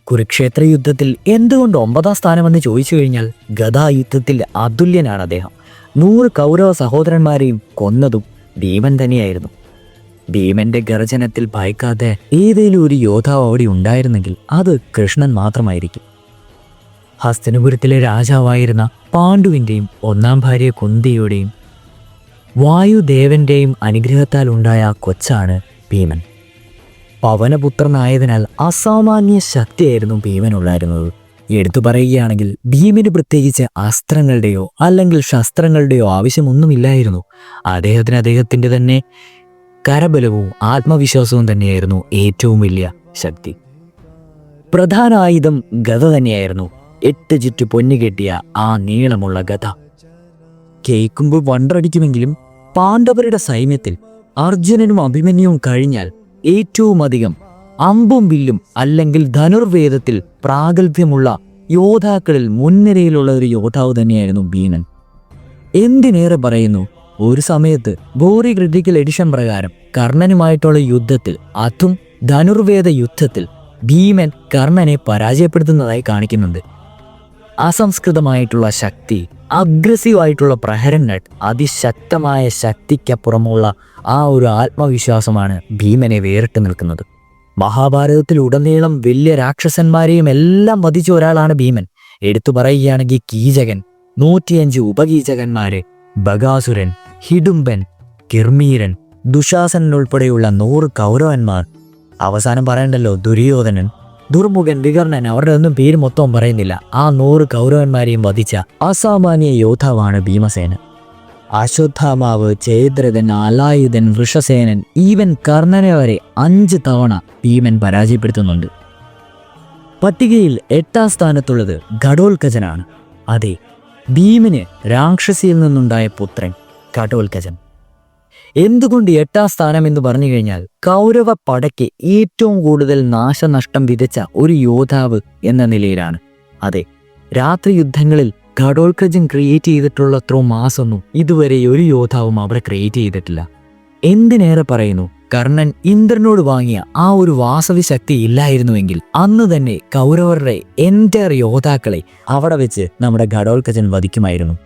കുരുക്ഷേത്ര യുദ്ധത്തിൽ എന്തുകൊണ്ട് 9ാം സ്ഥാനമെന്ന് ചോദിച്ചു കഴിഞ്ഞാൽ ഗദായുദ്ധത്തിൽ അതുല്യനാണ് അദ്ദേഹം. 100 കൗരവ സഹോദരന്മാരെയും കൊന്നതും ഭീമൻ തന്നെയായിരുന്നു. ഭീമന്റെ ഗർജനത്തിൽ ഭയക്കാതെ ഏതെങ്കിലും ഒരു യോദ്ധാവ് അവിടെ ഉണ്ടായിരുന്നെങ്കിൽ അത് കൃഷ്ണൻ മാത്രമായിരിക്കും. ഹസ്തനപുരത്തിലെ രാജാവായിരുന്ന പാണ്ഡുവിൻ്റെയും 1ാം ഭാര്യ കുന്തിയുടെയും വായുദേവന്റെയും അനുഗ്രഹത്താൽ ഉണ്ടായ കൊച്ചാണ് ഭീമൻ. പവനപുത്രനായതിനാൽ അസാമാന്യ ശക്തിയായിരുന്നു ഭീമനുണ്ടായിരുന്നത്. എടുത്തു പറയുകയാണെങ്കിൽ ഭീമന് പ്രത്യേകിച്ച് അസ്ത്രങ്ങളുടെയോ അല്ലെങ്കിൽ ശസ്ത്രങ്ങളുടെയോ ആവശ്യമൊന്നുമില്ലായിരുന്നു. അദ്ദേഹത്തിൻ്റെ തന്നെ കരബലവും ആത്മവിശ്വാസവും തന്നെയായിരുന്നു ഏറ്റവും വലിയ ശക്തി. പ്രധാന ആയുധം ഗദ തന്നെയായിരുന്നു. 8 ചുറ്റു പൊന്നു കെട്ടിയ ആ നീളമുള്ള ഗദ. കേൾക്കുമ്പോൾ വണ്ടടിക്കുമെങ്കിലും പാണ്ഡവരുടെ സൈന്യത്തിൽ അർജുനനും അഭിമന്യുവും കഴിഞ്ഞാൽ ഏറ്റവും അധികം അമ്പും വില്ലും അല്ലെങ്കിൽ ധനുർവേദത്തിൽ പ്രാഗൽഭ്യമുള്ള യോദ്ധാക്കളിൽ മുൻനിരയിലുള്ള ഒരു യോദ്ധാവ് തന്നെയായിരുന്നു ഭീമൻ. എന്തിനേറെ പറയുന്നു, ഒരു സമയത്ത് ബോറി ക്രിട്ടിക്കൽ എഡിഷൻ പ്രകാരം കർണനുമായിട്ടുള്ള യുദ്ധത്തിൽ, അതും ധനുർവേദ യുദ്ധത്തിൽ, ഭീമൻ കർണനെ പരാജയപ്പെടുത്തുന്നതായി കാണിക്കുന്നുണ്ട്. അസംസ്കൃതമായിട്ടുള്ള ശക്തി, അഗ്രസീവായിട്ടുള്ള പ്രഹരങ്ങൾ, അതിശക്തമായ ശക്തിക്കപ്പുറമുള്ള ആ ഒരു ആത്മവിശ്വാസമാണ് ഭീമനെ വേറിട്ട് നിൽക്കുന്നത്. മഹാഭാരതത്തിലുടനീളം വലിയ രാക്ഷസന്മാരെയും എല്ലാം വധിച്ച ഒരാളാണ് ഭീമൻ. എടുത്തു പറയുകയാണെങ്കിൽ കീചകൻ, 105 ഉപകീചകന്മാര്, ബകാസുരൻ, ഹിഡുംബൻ, കിർമീരൻ, ദുശാസനൻ ഉൾപ്പെടെയുള്ള 100 കൗരവന്മാർ. അവസാനം പറയണ്ടല്ലോ ദുര്യോധനൻ, ദുർമുഖൻ, വികർണൻ, അവരുടെ ഒന്നും പേര് മൊത്തം പറയുന്നില്ല. ആ 100 കൗരവന്മാരെയും വധിച്ച അസാമാന്യ യോദ്ധാവാണ് ഭീമസേന. അശ്വത്ഥാമാവ്, ജയദ്രഥൻ, അലായുധൻ, വൃഷസേനൻ, ഈവൻ കർണനെ വരെ 5 തവണ ഭീമൻ പരാജയപ്പെടുത്തുന്നുണ്ട്. പട്ടികയിൽ 8ാം സ്ഥാനത്തുള്ളത് ഘടോൽക്കജനാണ്. അതെ, ഭീമന് രാക്ഷസിയിൽ നിന്നുണ്ടായ പുത്രൻ ഘടോൽക്കജൻ. എന്തുകൊണ്ട് 8ാം സ്ഥാനം എന്ന് പറഞ്ഞു കഴിഞ്ഞാൽ കൗരവ പടയ്ക്ക് ഏറ്റവും കൂടുതൽ നാശനഷ്ടം വിതച്ച ഒരു യോദ്ധാവ് എന്ന നിലയിലാണ്. അതെ, രാത്രി യുദ്ധങ്ങളിൽ ഘടോൽക്കജൻ ക്രിയേറ്റ് ചെയ്തിട്ടുള്ളത്രോ മാസൊന്നും ഇതുവരെ ഒരു യോദ്ധാവും അവിടെ ക്രിയേറ്റ് ചെയ്തിട്ടില്ല. എന്തിനേറെ പറയുന്നു, കർണൻ ഇന്ദ്രനോട് വാങ്ങിയ ആ ഒരു വാസവി ശക്തി ഇല്ലായിരുന്നുവെങ്കിൽ അന്ന് തന്നെ കൗരവരുടെ എൻ്റയർ യോദ്ധാക്കളെ അവിടെ വെച്ച് നമ്മുടെ ഘടോൽക്കജൻ വധിക്കുമായിരുന്നു.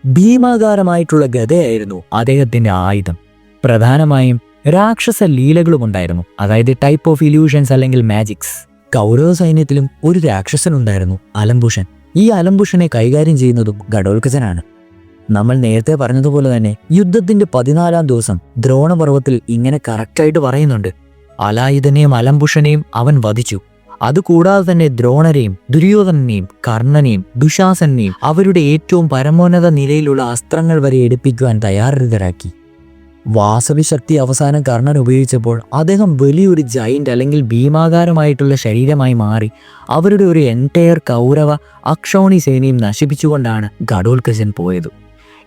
ഭീമാകാരമായിട്ടുള്ള ഗദയായിരുന്നു അദ്ദേഹത്തിന്റെ ആയുധം. പ്രധാനമായും രാക്ഷസ ലീലകളും ഉണ്ടായിരുന്നു, അതായത് ടൈപ്പ് ഓഫ് ഇല്യൂഷൻസ് അല്ലെങ്കിൽ മാജിക്സ്. കൗരവ സൈന്യത്തിലും ഒരു രാക്ഷസനുണ്ടായിരുന്നു, അലംബുഷൻ. ഈ അലംബുഷനെ കൈകാര്യം ചെയ്യുന്നതും ഘടോൽക്കജനാണ്. നമ്മൾ നേരത്തെ പറഞ്ഞതുപോലെ തന്നെ യുദ്ധത്തിന്റെ 14ാം ദിവസം ദ്രോണപർവ്വത്തിൽ ഇങ്ങനെ കറക്റ്റായിട്ട് പറയുന്നുണ്ട്, അലായുധനെയും അലംബുഷനെയും അവൻ വധിച്ചു. അതുകൂടാതെ തന്നെ ദ്രോണരെയും ദുര്യോധനനെയും കർണനെയും ദുശാസനെയും അവരുടെ ഏറ്റവും പരമോന്നത നിലയിലുള്ള അസ്ത്രങ്ങൾ വരെ എടുപ്പിക്കുവാൻ തയ്യാറെടുത്തരാക്കി. വാസവി ശക്തി അവസാനം കർണൻ ഉപയോഗിച്ചപ്പോൾ അദ്ദേഹം വലിയൊരു ജൈന്റ് അല്ലെങ്കിൽ ഭീമാകാരമായിട്ടുള്ള ശരീരമായി മാറി അവരുടെ ഒരു എൻറ്റയർ കൗരവ അക്ഷൗണി സേനയും നശിപ്പിച്ചുകൊണ്ടാണ് ഘടോൽക്കജൻ പോയത്.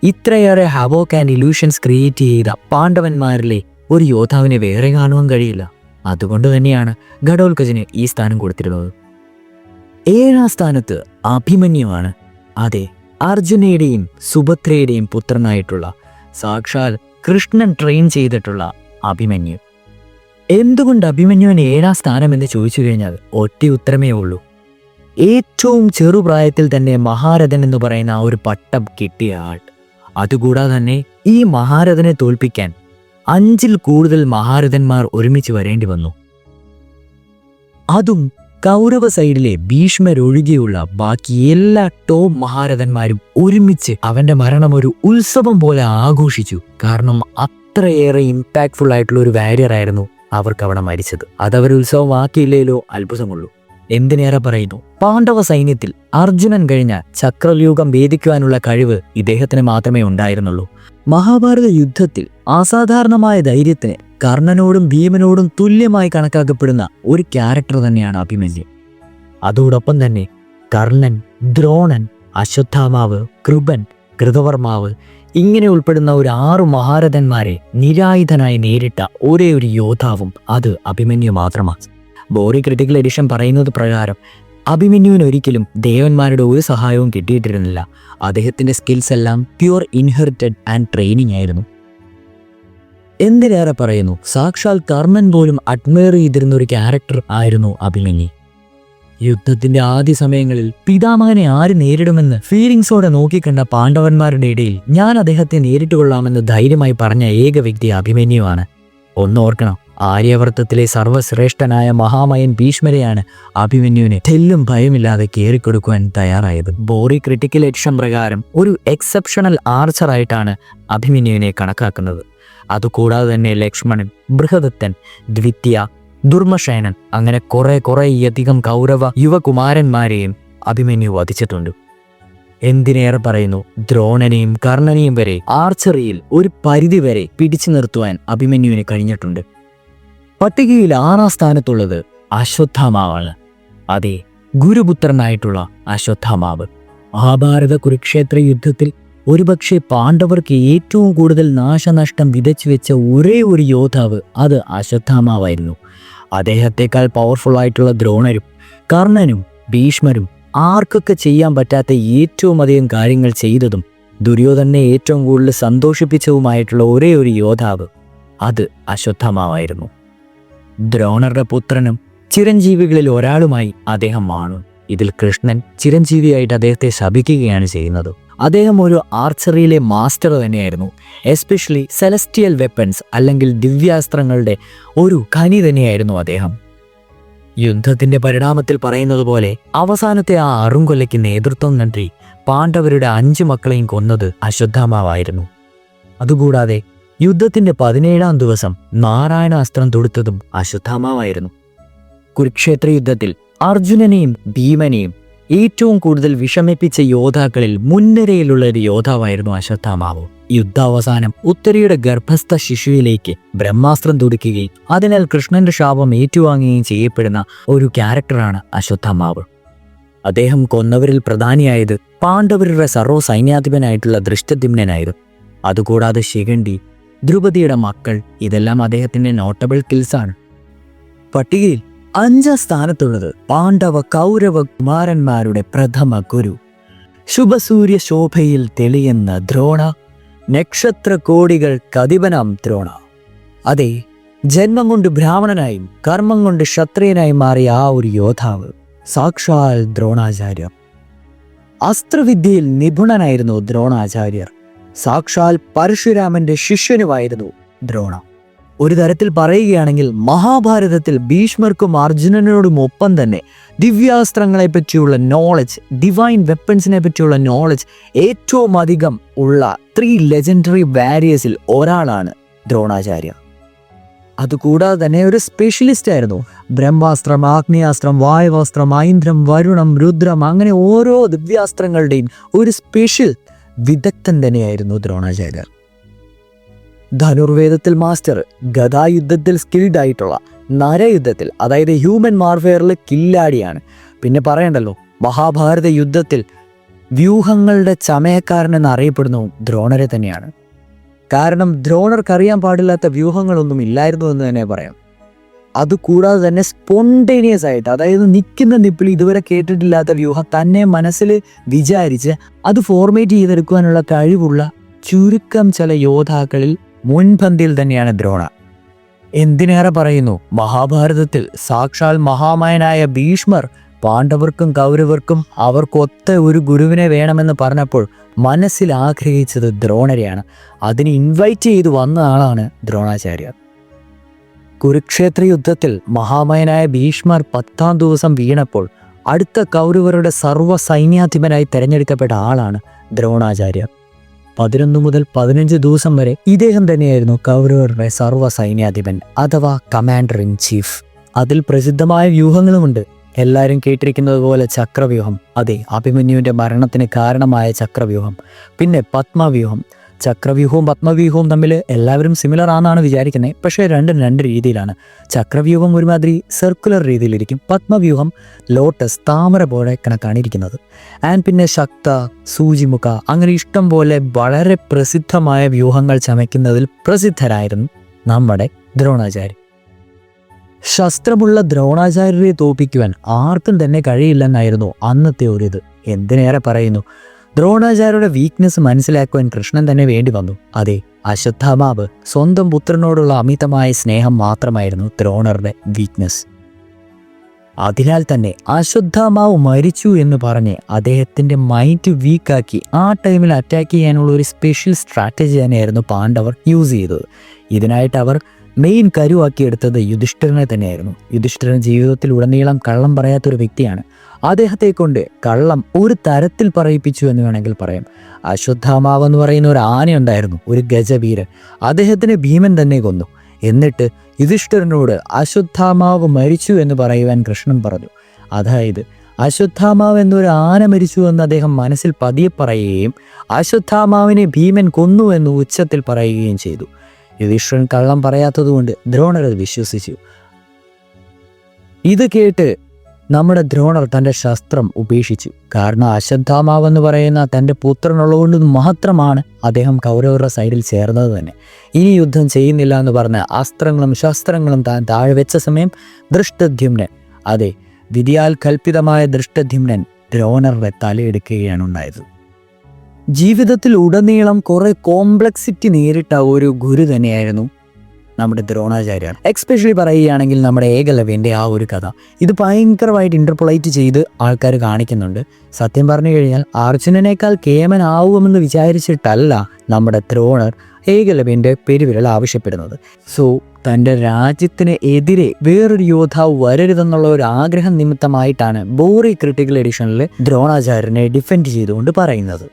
ഇത്രയേറെ ഹവോക്ക് ആൻഡ് ഇല്യൂഷൻസ് ക്രിയേറ്റ് ചെയ്ത പാണ്ഡവന്മാരിലെ ഒരു യോദ്ധാവിനെ വേറെ കാണുവാൻ കഴിയില്ല. അതുകൊണ്ട് തന്നെയാണ് ഘടോൽക്കജന് ഈ സ്ഥാനം കൊടുത്തിരുന്നത്. 7ാം സ്ഥാനത്ത് അഭിമന്യുവാണ്. അതെ, അർജുനയുടെയും സുഭദ്രയുടെയും പുത്രനായിട്ടുള്ള സാക്ഷാൽ കൃഷ്ണൻ ട്രെയിൻ ചെയ്തിട്ടുള്ള അഭിമന്യു. എന്തുകൊണ്ട് അഭിമന്യുവിന് 7ാം സ്ഥാനം എന്ന് ചോദിച്ചു കഴിഞ്ഞാൽ ഒറ്റ ഉത്തരമേ ഉള്ളൂ. ഏറ്റവും ചെറുപ്രായത്തിൽ തന്നെ മഹാരഥൻ എന്ന് പറയുന്ന ആ ഒരു പട്ടം കിട്ടിയ ആൾ. അതുകൂടാതെ തന്നെ ഈ മഹാരഥനെ തോൽപ്പിക്കാൻ 5ൽ കൂടുതൽ മഹാരഥന്മാർ ഒരുമിച്ച് വരേണ്ടി വന്നു. അതും കൗരവ സൈഡിലെ ഭീഷ്മരൊഴികെയുള്ള ബാക്കി എല്ലാ ടോപ്പ് മഹാരഥന്മാരും ഒരുമിച്ച് അവന്റെ മരണം ഒരു ഉത്സവം പോലെ ആഘോഷിച്ചു. കാരണം അത്രയേറെ ഇമ്പാക്ട്ഫുൾ ആയിട്ടുള്ള ഒരു വാരിയർ ആയിരുന്നു അവർക്ക് അവിടെ മരിച്ചത്. അതവർ ഉത്സവമാക്കിയില്ലേലോ അത്ഭുതമുള്ളൂ. എന്തിനേറെ പറയുന്നു, പാണ്ഡവ സൈന്യത്തിൽ അർജുനൻ കഴിഞ്ഞ ചക്രവ്യൂഹം ഭേദിക്കുവാനുള്ള കഴിവ് ഇദ്ദേഹത്തിന് മാത്രമേ ഉണ്ടായിരുന്നുള്ളൂ. മഹാഭാരത യുദ്ധത്തിൽ അസാധാരണമായ ധൈര്യത്തിന് കർണനോടും ഭീമനോടും തുല്യമായി കണക്കാക്കപ്പെടുന്ന ഒരു ക്യാരക്ടർ തന്നെയാണ് അഭിമന്യു. അതോടൊപ്പം തന്നെ കർണൻ, ദ്രോണൻ, അശ്വത്ഥാമാവ്, കൃപൻ, കൃതവർമാവ് ഇങ്ങനെ ഉൾപ്പെടുന്ന ഒരു 6 മഹാരഥന്മാരെ നിരായുധനായി നേരിട്ട ഒരേ ഒരു യോദ്ധാവും അത് അഭിമന്യു മാത്രമാണ്. ബോറി ക്രിട്ടിക്കൽ എഡിഷൻ പറയുന്നത് പ്രകാരം അഭിമന്യുവിന് ഒരിക്കലും ദേവന്മാരുടെ ഒരു സഹായവും കിട്ടിയിട്ടിരുന്നില്ല. അദ്ദേഹത്തിന്റെ സ്കിൽസ് എല്ലാം പ്യുവർ ഇൻഹെറിറ്റഡ് ആൻഡ് ട്രെയിനിങ് ആയിരുന്നു. എന്തിനേറെ പറയുന്നു, സാക്ഷാൽ കർണൻ പോലും അഡ്മയർ ചെയ്തിരുന്ന ഒരു ക്യാരക്ടർ ആയിരുന്നു അഭിമന്യു. യുദ്ധത്തിന്റെ ആദ്യ സമയങ്ങളിൽ പിതാമഹനെ ആര് നേരിടുമെന്ന് ഫീലിങ്സോടെ നോക്കിക്കണ്ട പാണ്ഡവന്മാരുടെ ഇടയിൽ ഞാൻ അദ്ദേഹത്തെ നേരിട്ട് കൊള്ളാമെന്ന് ധൈര്യമായി പറഞ്ഞ ഏക വ്യക്തി അഭിമന്യുവാണ്. ഒന്നോർക്കണം, ആര്യവർത്തത്തിലെ സർവ്വശ്രേഷ്ഠനായ മഹാമയൻ ഭീഷ്മരെയാണ് അഭിമന്യുവിനെ തെല്ലും ഭയമില്ലാതെ കയറിക്കൊടുക്കുവാൻ തയ്യാറായത്. ബോറി ക്രിട്ടിക്കൽ എഡിഷൻ പ്രകാരം ഒരു എക്സെപ്ഷണൽ ആർച്ചറായിട്ടാണ് അഭിമന്യുവിനെ കണക്കാക്കുന്നത്. അതുകൂടാതെ തന്നെ ലക്ഷ്മണൻ, ബൃഹദത്തൻ, ദ്വിത്യ, ദുർമശയനൻ അങ്ങനെ കുറേയധികം കൗരവ യുവകുമാരന്മാരെയും അഭിമന്യു വധിച്ചിട്ടുണ്ട്. എന്തിനേറെ പറയുന്നു, ദ്രോണനെയും കർണനെയും വരെ ആർച്ചറിയിൽ ഒരു പരിധിവരെ പിടിച്ചു നിർത്തുവാൻ അഭിമന്യുവിന് കഴിഞ്ഞിട്ടുണ്ട്. പട്ടികയിൽ 6ാം സ്ഥാനത്തുള്ളത് അശ്വത്ഥാമാവാണ്. അതെ, ഗുരുപുത്രനായിട്ടുള്ള അശ്വത്ഥാമാവ്. മഹാഭാരത കുരുക്ഷേത്ര യുദ്ധത്തിൽ ഒരുപക്ഷെ പാണ്ഡവർക്ക് ഏറ്റവും കൂടുതൽ നാശനഷ്ടം വിതച്ചു വെച്ച ഒരേ ഒരു യോദ്ധാവ് അത് അശ്വത്ഥാമാവായിരുന്നു. അദ്ദേഹത്തെക്കാൾ പവർഫുൾ ആയിട്ടുള്ള ദ്രോണരും കർണനും ഭീഷ്മരും ആർക്കൊക്കെ ചെയ്യാൻ പറ്റാത്ത ഏറ്റവും അധികം കാര്യങ്ങൾ ചെയ്തതും ദുര്യോധനെ ഏറ്റവും കൂടുതൽ സന്തോഷിപ്പിച്ചതുമായിട്ടുള്ള ഒരേ ഒരു യോദ്ധാവ് അത് അശ്വത്ഥാമാവായിരുന്നു. ദ്രോണരുടെ പുത്രനും ചിരഞ്ജീവികളിൽ ഒരാളുമായി അദ്ദേഹം വാണു. ഇതിൽ കൃഷ്ണൻ ചിരഞ്ജീവിയായിട്ട് അദ്ദേഹത്തെ ശപിക്കുകയാണ് ചെയ്യുന്നത്. അദ്ദേഹം ഒരു ആർച്ചറിയിലെ മാസ്റ്റർ തന്നെയായിരുന്നു. എസ്പെഷ്യലി സെലസ്റ്റിയൽ വെപ്പൺസ് അല്ലെങ്കിൽ ദിവ്യാസ്ത്രങ്ങളുടെ ഒരു ഖനി തന്നെയായിരുന്നു അദ്ദേഹം. യുദ്ധത്തിന്റെ പരിണാമത്തിൽ പറയുന്നത് പോലെ അവസാനത്തെ ആ അറുംകൊലയ്ക്ക് നേതൃത്വം നൽകി പാണ്ഡവരുടെ 5 മക്കളെയും കൊന്നത് അശ്വത്ഥാമാവായിരുന്നു. അതുകൂടാതെ യുദ്ധത്തിന്റെ 17ാം ദിവസം നാരായണാസ്ത്രം തൊടുത്തതും അശ്വത്ഥാമാവായിരുന്നു. കുരുക്ഷേത്ര യുദ്ധത്തിൽ അർജുനനെയും ഭീമനെയും ഏറ്റവും കൂടുതൽ വിഷമിപ്പിച്ച യോദ്ധാക്കളിൽ മുൻനിരയിലുള്ള ഒരു യോദ്ധാവായിരുന്നു അശ്വത്ഥാമാവ്. യുദ്ധാവസാനം ഉത്തരയുടെ ഗർഭസ്ഥ ശിശുവിലേക്ക് ബ്രഹ്മാസ്ത്രം തൊടുക്കുകയും അതിനാൽ കൃഷ്ണന്റെ ശാപം ഏറ്റുവാങ്ങുകയും ചെയ്യപ്പെടുന്ന ഒരു ക്യാരക്ടറാണ് അശ്വത്ഥാമാവ്. അദ്ദേഹം കൊന്നവരിൽ പ്രധാനിയായത് പാണ്ഡവരുടെ സർവ്വ സൈന്യാധിപനായിട്ടുള്ള ദൃഷ്ടദ്യുമ്നനായിരുന്നു. അതുകൂടാതെ ശിഖണ്ഡി, ദ്രുപദിയുടെ മക്കൾ, ഇതെല്ലാം അദ്ദേഹത്തിന്റെ നോട്ടബിൾ കിൽസാണ്. പട്ടികയിൽ 5ാം സ്ഥാനത്തുള്ളത് പാണ്ഡവ കൗരവ കുമാരന്മാരുടെ പ്രഥമ ഗുരു, ശുഭസൂര്യ ശോഭയിൽ തെളിയുന്ന ദ്രോണ, നക്ഷത്ര കോടികൾ കതിപനാം ദ്രോണ. അതെ, ജന്മം കൊണ്ട് ബ്രാഹ്മണനായും കർമ്മം കൊണ്ട് ക്ഷത്രിയനായും മാറിയ ആ ഒരു യോദ്ധാവ് സാക്ഷാൽ ദ്രോണാചാര്യർ. അസ്ത്രവിദ്യയിൽ നിപുണനായിരുന്നു ദ്രോണാചാര്യർ. സാക്ഷാൽ പരശുരാമന്റെ ശിഷ്യനുമായിരുന്നു ദ്രോണ. ഒരു തരത്തിൽ പറയുകയാണെങ്കിൽ മഹാഭാരതത്തിൽ ഭീഷ്മർക്കും അർജുനനോടും ഒപ്പം തന്നെ ദിവ്യാസ്ത്രങ്ങളെ പറ്റിയുള്ള നോളജ്, ഡിവൈൻ വെപ്പൺസിനെ പറ്റിയുള്ള നോളജ് ഏറ്റവും അധികം ഉള്ള 3 ലെജൻഡറി വാരിയേഴ്സിൽ ഒരാളാണ് ദ്രോണാചാര്യ. അതുകൂടാതെ തന്നെ ഒരു സ്പെഷ്യലിസ്റ്റ് ആയിരുന്നു. ബ്രഹ്മാസ്ത്രം, ആഗ്നേയാസ്ത്രം, വായുവാസ്ത്രം, ഐന്ദ്രം, വരുണം, രുദ്രം, അങ്ങനെ ഓരോ ദിവ്യാസ്ത്രങ്ങളുടെയും ഒരു സ്പെഷ്യൽ വിദഗ്ധൻ തന്നെയായിരുന്നു ദ്രോണാചാര്യർ. ധനുർവേദത്തിൽ മാസ്റ്റർ, ഗദായുദ്ധത്തിൽ സ്കിൽഡ് ആയിട്ടുള്ള, നരയുദ്ധത്തിൽ അതായത് ഹ്യൂമൻ വാർഫെയറിൽ കില്ലാടിയാണ്. പിന്നെ പറയണ്ടല്ലോ, മഹാഭാരത യുദ്ധത്തിൽ വ്യൂഹങ്ങളുടെ ചമയക്കാരൻ എന്നറിയപ്പെടുന്നു ദ്രോണരെ തന്നെയാണ്. കാരണം ദ്രോണർക്കറിയാൻ പാടില്ലാത്ത വ്യൂഹങ്ങളൊന്നും ഇല്ലായിരുന്നു എന്ന് തന്നെ പറയാം. അതുകൂടാതെ തന്നെ സ്പോണ്ടേനിയസ് ആയിട്ട്, അതായത് നിൽക്കുന്ന നിപ്പിൽ ഇതുവരെ കേട്ടിട്ടില്ലാത്ത വ്യൂഹം തന്നെ മനസ്സിൽ വിചാരിച്ച് അത് ഫോർമേറ്റ് ചെയ്തെടുക്കുവാനുള്ള കഴിവുള്ള ചുരുക്കം ചില യോദ്ധാക്കളിൽ മുൻപന്തിയിൽ തന്നെയാണ് ദ്രോണ. എന്തിനേറെ പറയുന്നു, മഹാഭാരതത്തിൽ സാക്ഷാൽ മഹാമയനായ ഭീഷ്മർ പാണ്ഡവർക്കും കൗരവർക്കും അവർക്കൊത്ത ഒരു ഗുരുവിനെ വേണമെന്ന് പറഞ്ഞപ്പോൾ മനസ്സിൽ ആഗ്രഹിച്ചത് ദ്രോണരെയാണ്. അതിന് ഇൻവൈറ്റ് ചെയ്തു വന്ന ആളാണ് ദ്രോണാചാര്യർ. കുരുക്ഷേത്ര യുദ്ധത്തിൽ മഹാമയനായ ഭീഷ്മർ 10ാം ദിവസം വീണപ്പോൾ അടുത്ത കൗരവരുടെ സർവ്വ സൈന്യാധിപനായി തെരഞ്ഞെടുക്കപ്പെട്ട ആളാണ് ദ്രോണാചാര്യർ. 11 മുതൽ 15 ദിവസം വരെ ഇദ്ദേഹം തന്നെയായിരുന്നു കൗരവരുടെ സർവ്വ സൈന്യാധിപൻ അഥവാ കമാൻഡർ ഇൻ ചീഫ്. അതിൽ പ്രസിദ്ധമായ വ്യൂഹങ്ങളുമുണ്ട്. എല്ലാവരും കേട്ടിരിക്കുന്നത് പോലെ ചക്രവ്യൂഹം, അതെ, അഭിമന്യുവിൻ്റെ മരണത്തിന് കാരണമായ ചക്രവ്യൂഹം. പിന്നെ പത്മവ്യൂഹം. ചക്രവ്യൂഹവും പത്മവ്യൂഹവും തമ്മിൽ എല്ലാവരും സിമിലർ ആണെന്നാണ് വിചാരിക്കുന്നത്. പക്ഷേ രണ്ടും 2 രീതിയിലാണ്. ചക്രവ്യൂഹം ഒരുമാതിരി സർക്കുലർ രീതിയിലിരിക്കും, പത്മവ്യൂഹം ലോട്ടസ്, താമര പോലെ കണക്കാണ് ഇരിക്കുന്നത്. ആൻഡ് പിന്നെ ശക്ത, സൂചിമുഖ, അങ്ങനെ ഇഷ്ടം പോലെ വളരെ പ്രസിദ്ധമായ വ്യൂഹങ്ങൾ ചമയ്ക്കുന്നതിൽ പ്രസിദ്ധരായിരുന്നു നമ്മുടെ ദ്രോണാചാര്യർ. ശസ്ത്രമുള്ള ദ്രോണാചാര്യരെ തോൽപ്പിക്കുവാൻ ആർക്കും തന്നെ കഴിയില്ലെന്നായിരുന്നു അന്നത്തെ ഒരിത്. എന്തിനേറെ പറയുന്നു, ദ്രോണാചാര്യരുടെ വീക്ക്നെസ് മനസ്സിലാക്കുവാൻ കൃഷ്ണൻ തന്നെ വേണ്ടി വന്നു. അതെ, അശ്വത്ഥാമാവ്, സ്വന്തം പുത്രനോടുള്ള അമിതമായ സ്നേഹം മാത്രമായിരുന്നു ദ്രോണറുടെ വീക്ക്നെസ്. അതിനാൽ തന്നെ അശ്വത്ഥാമാവ് മരിച്ചു എന്ന് പറഞ്ഞ് അദ്ദേഹത്തിൻ്റെ മൈൻഡ് വീക്കാക്കി ആ ടൈമിൽ അറ്റാക്ക് ചെയ്യാനുള്ള ഒരു സ്പെഷ്യൽ സ്ട്രാറ്റജി തന്നെയായിരുന്നു പാണ്ഡവർ യൂസ് ചെയ്തത്. ഇതിനായിട്ട് അവർ മെയിൻ കരുവാക്കിയെടുത്തത് യുധിഷ്ഠിരനെ തന്നെയായിരുന്നു. യുധിഷ്ഠിരൻ ജീവിതത്തിൽ ഉടനീളം കള്ളം പറയാത്തൊരു വ്യക്തിയാണ്. അദ്ദേഹത്തെ കൊണ്ട് കള്ളം ഒരു തരത്തിൽ പറയിപ്പിച്ചു എന്ന് വേണമെങ്കിൽ പറയാം. അശ്വത്ഥാമാവ് എന്ന് പറയുന്ന ഒരു ആനയുണ്ടായിരുന്നു, ഒരു ഗജവീരൻ. അദ്ദേഹത്തിന് ഭീമൻ തന്നെ കൊന്നു. എന്നിട്ട് യുധിഷ്ഠിരനോട് അശ്വത്ഥാമാവ് മരിച്ചു എന്ന് പറയുവാൻ കൃഷ്ണൻ പറഞ്ഞു. അതായത് അശ്വത്ഥാമാവ് എന്നൊരു ആന മരിച്ചു എന്ന് അദ്ദേഹം മനസ്സിൽ പതിയെ പറയുകയും അശ്വത്ഥാമാവിനെ ഭീമൻ കൊന്നു എന്ന് ഉച്ചത്തിൽ പറയുകയും ചെയ്തു. യുധിഷ്ഠിരൻ കള്ളം പറയാത്തതുകൊണ്ട് ദ്രോണർ അത് വിശ്വസിച്ചു. ഇത് കേട്ട് നമ്മുടെ ദ്രോണർ തൻ്റെ ശസ്ത്രം ഉപേക്ഷിച്ചു. കാരണം അശ്വത്ഥാമാവ് എന്ന് പറയുന്ന തൻ്റെ പുത്രനുള്ളതുകൊണ്ട് മാത്രമാണ് അദ്ദേഹം കൗരവരുടെ സൈഡിൽ ചേർന്നത് തന്നെ. ഇനി യുദ്ധം ചെയ്യുന്നില്ല എന്ന് പറഞ്ഞ് അസ്ത്രങ്ങളും ശസ്ത്രങ്ങളും താൻ താഴെ വെച്ച സമയം ദൃഷ്ടദ്യുമ്നൻ, അതെ, വിധിയാൽ കൽപ്പിതമായ ദൃഷ്ടദ്യുമ്നൻ ദ്രോണറുടെ തലയെടുക്കുകയാണ് ഉണ്ടായത്. ജീവിതത്തിൽ ഉടനീളം കുറെ കോംപ്ലക്സിറ്റി നേരിട്ട ഒരു ഗുരു തന്നെയായിരുന്നു നമ്മുടെ ദ്രോണാചാര്യർ. എക്സ്പെഷ്യലി പറയുകയാണെങ്കിൽ നമ്മുടെ ഏകലവ്യൻ്റെ ആ ഒരു കഥ, ഇത് ഭയങ്കരമായിട്ട് ഇൻ്റർപൊളൈറ്റ് ചെയ്ത് ആൾക്കാർ കാണിക്കുന്നുണ്ട്. സത്യം പറഞ്ഞു കഴിഞ്ഞാൽ അർജുനനേക്കാൾ കേമനാവുമെന്ന് വിചാരിച്ചിട്ടല്ല നമ്മുടെ ദ്രോണർ ഏകലവ്യൻ്റെ പെരുവിരൽ ആവശ്യപ്പെടുന്നത്. സോ തൻ്റെ രാജ്യത്തിന് എതിരെ വേറൊരു യോദ്ധാവ് വരരുതെന്നുള്ള ഒരു ആഗ്രഹം നിമിത്തമായിട്ടാണ് ബോറി ക്രിട്ടിക്കൽ എഡിഷനിൽ ദ്രോണാചാര്യനെ ഡിഫെൻഡ് ചെയ്തുകൊണ്ട് പറയുന്നത്.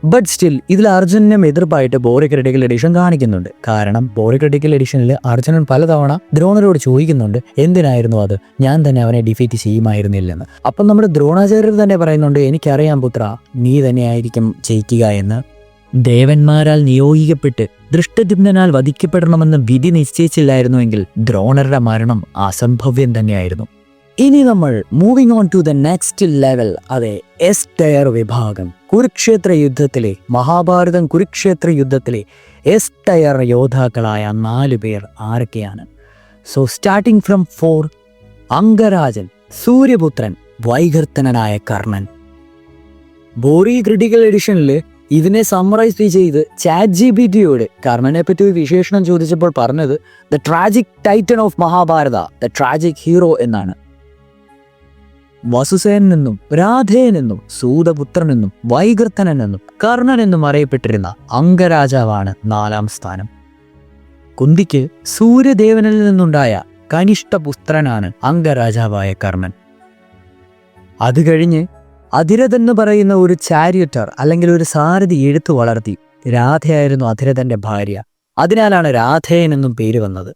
ബട്ട് സ്റ്റിൽ ഇതിൽ അർജുനും എതിർപ്പായിട്ട് ബോറി ക്രിട്ടിക്കൽ എഡിഷൻ കാണിക്കുന്നുണ്ട്. കാരണം ബോറി ക്രിട്ടിക്കൽ എഡിഷനിൽ അർജുനൻ പലതവണ ദ്രോണരോട് ചോദിക്കുന്നുണ്ട്, എന്തിനായിരുന്നു അത്, ഞാൻ തന്നെ അവനെ ഡിഫീറ്റ് ചെയ്യുമായിരുന്നില്ലെന്ന്. അപ്പം നമ്മുടെ ദ്രോണാചാര്യർ തന്നെ പറയുന്നുണ്ട്, എനിക്കറിയാം പുത്ര, നീ തന്നെയായിരിക്കും ജയിക്കുക എന്ന്. ദേവന്മാരാൽ നിയോഗിക്കപ്പെട്ട് ദൃഷ്ടദ്യുമ്നനാൽ വധിക്കപ്പെടണമെന്ന് വിധി നിശ്ചയിച്ചില്ലായിരുന്നുവെങ്കിൽ ദ്രോണരുടെ മരണം അസംഭവ്യം തന്നെയായിരുന്നു. ഇനി നമ്മൾ moving on to the next level. അതെ, എസ് ടയർ വിഭാഗം. കുരുക്ഷേത്ര യുദ്ധത്തിലെ മഹാഭാരതം കുരുക്ഷേത്ര യുദ്ധത്തിലെ എസ് ടയർ യോദ്ധാക്കളായ 4 പേർ ആരൊക്കെയാണ്? സോ സ്റ്റാർട്ടിങ് ഫ്രം 4, അംഗരാജൻ, സൂര്യപുത്രൻ, വൈകർത്തനായ കർണൻ. ബോറി ക്രിട്ടിക്കൽ എഡിഷനിൽ ഇതിനെ സമ്മറൈസ് ചെയ്ത് ChatGPTയോട് കർണനെ പറ്റി ഒരു വിശേഷണം ചോദിച്ചപ്പോൾ പറഞ്ഞത് the tragic Titan of Mahabharata, the tragic hero എന്നാണ്. വസുസേനെന്നും രാധേനെന്നും സൂതപുത്രനെന്നും വൈകർത്തനെന്നും കർണൻ എന്നും അറിയപ്പെട്ടിരുന്ന അംഗരാജാവാണ് 4ാം സ്ഥാനം. കുന്തിക്ക് സൂര്യദേവനിൽ നിന്നുണ്ടായ കനിഷ്ഠപുത്രനാണ് അംഗരാജാവായ കർണൻ. അത് കഴിഞ്ഞ് അധിരഥൻ പറയുന്ന ഒരു ചാരിയറ്റർ അല്ലെങ്കിൽ ഒരു സാരഥി എടുത്തു വളർത്തി. രാധയായിരുന്നു അധിരഥന്റെ ഭാര്യ. അതിനാലാണ് രാധേയൻ എന്നും പേര് വന്നത്.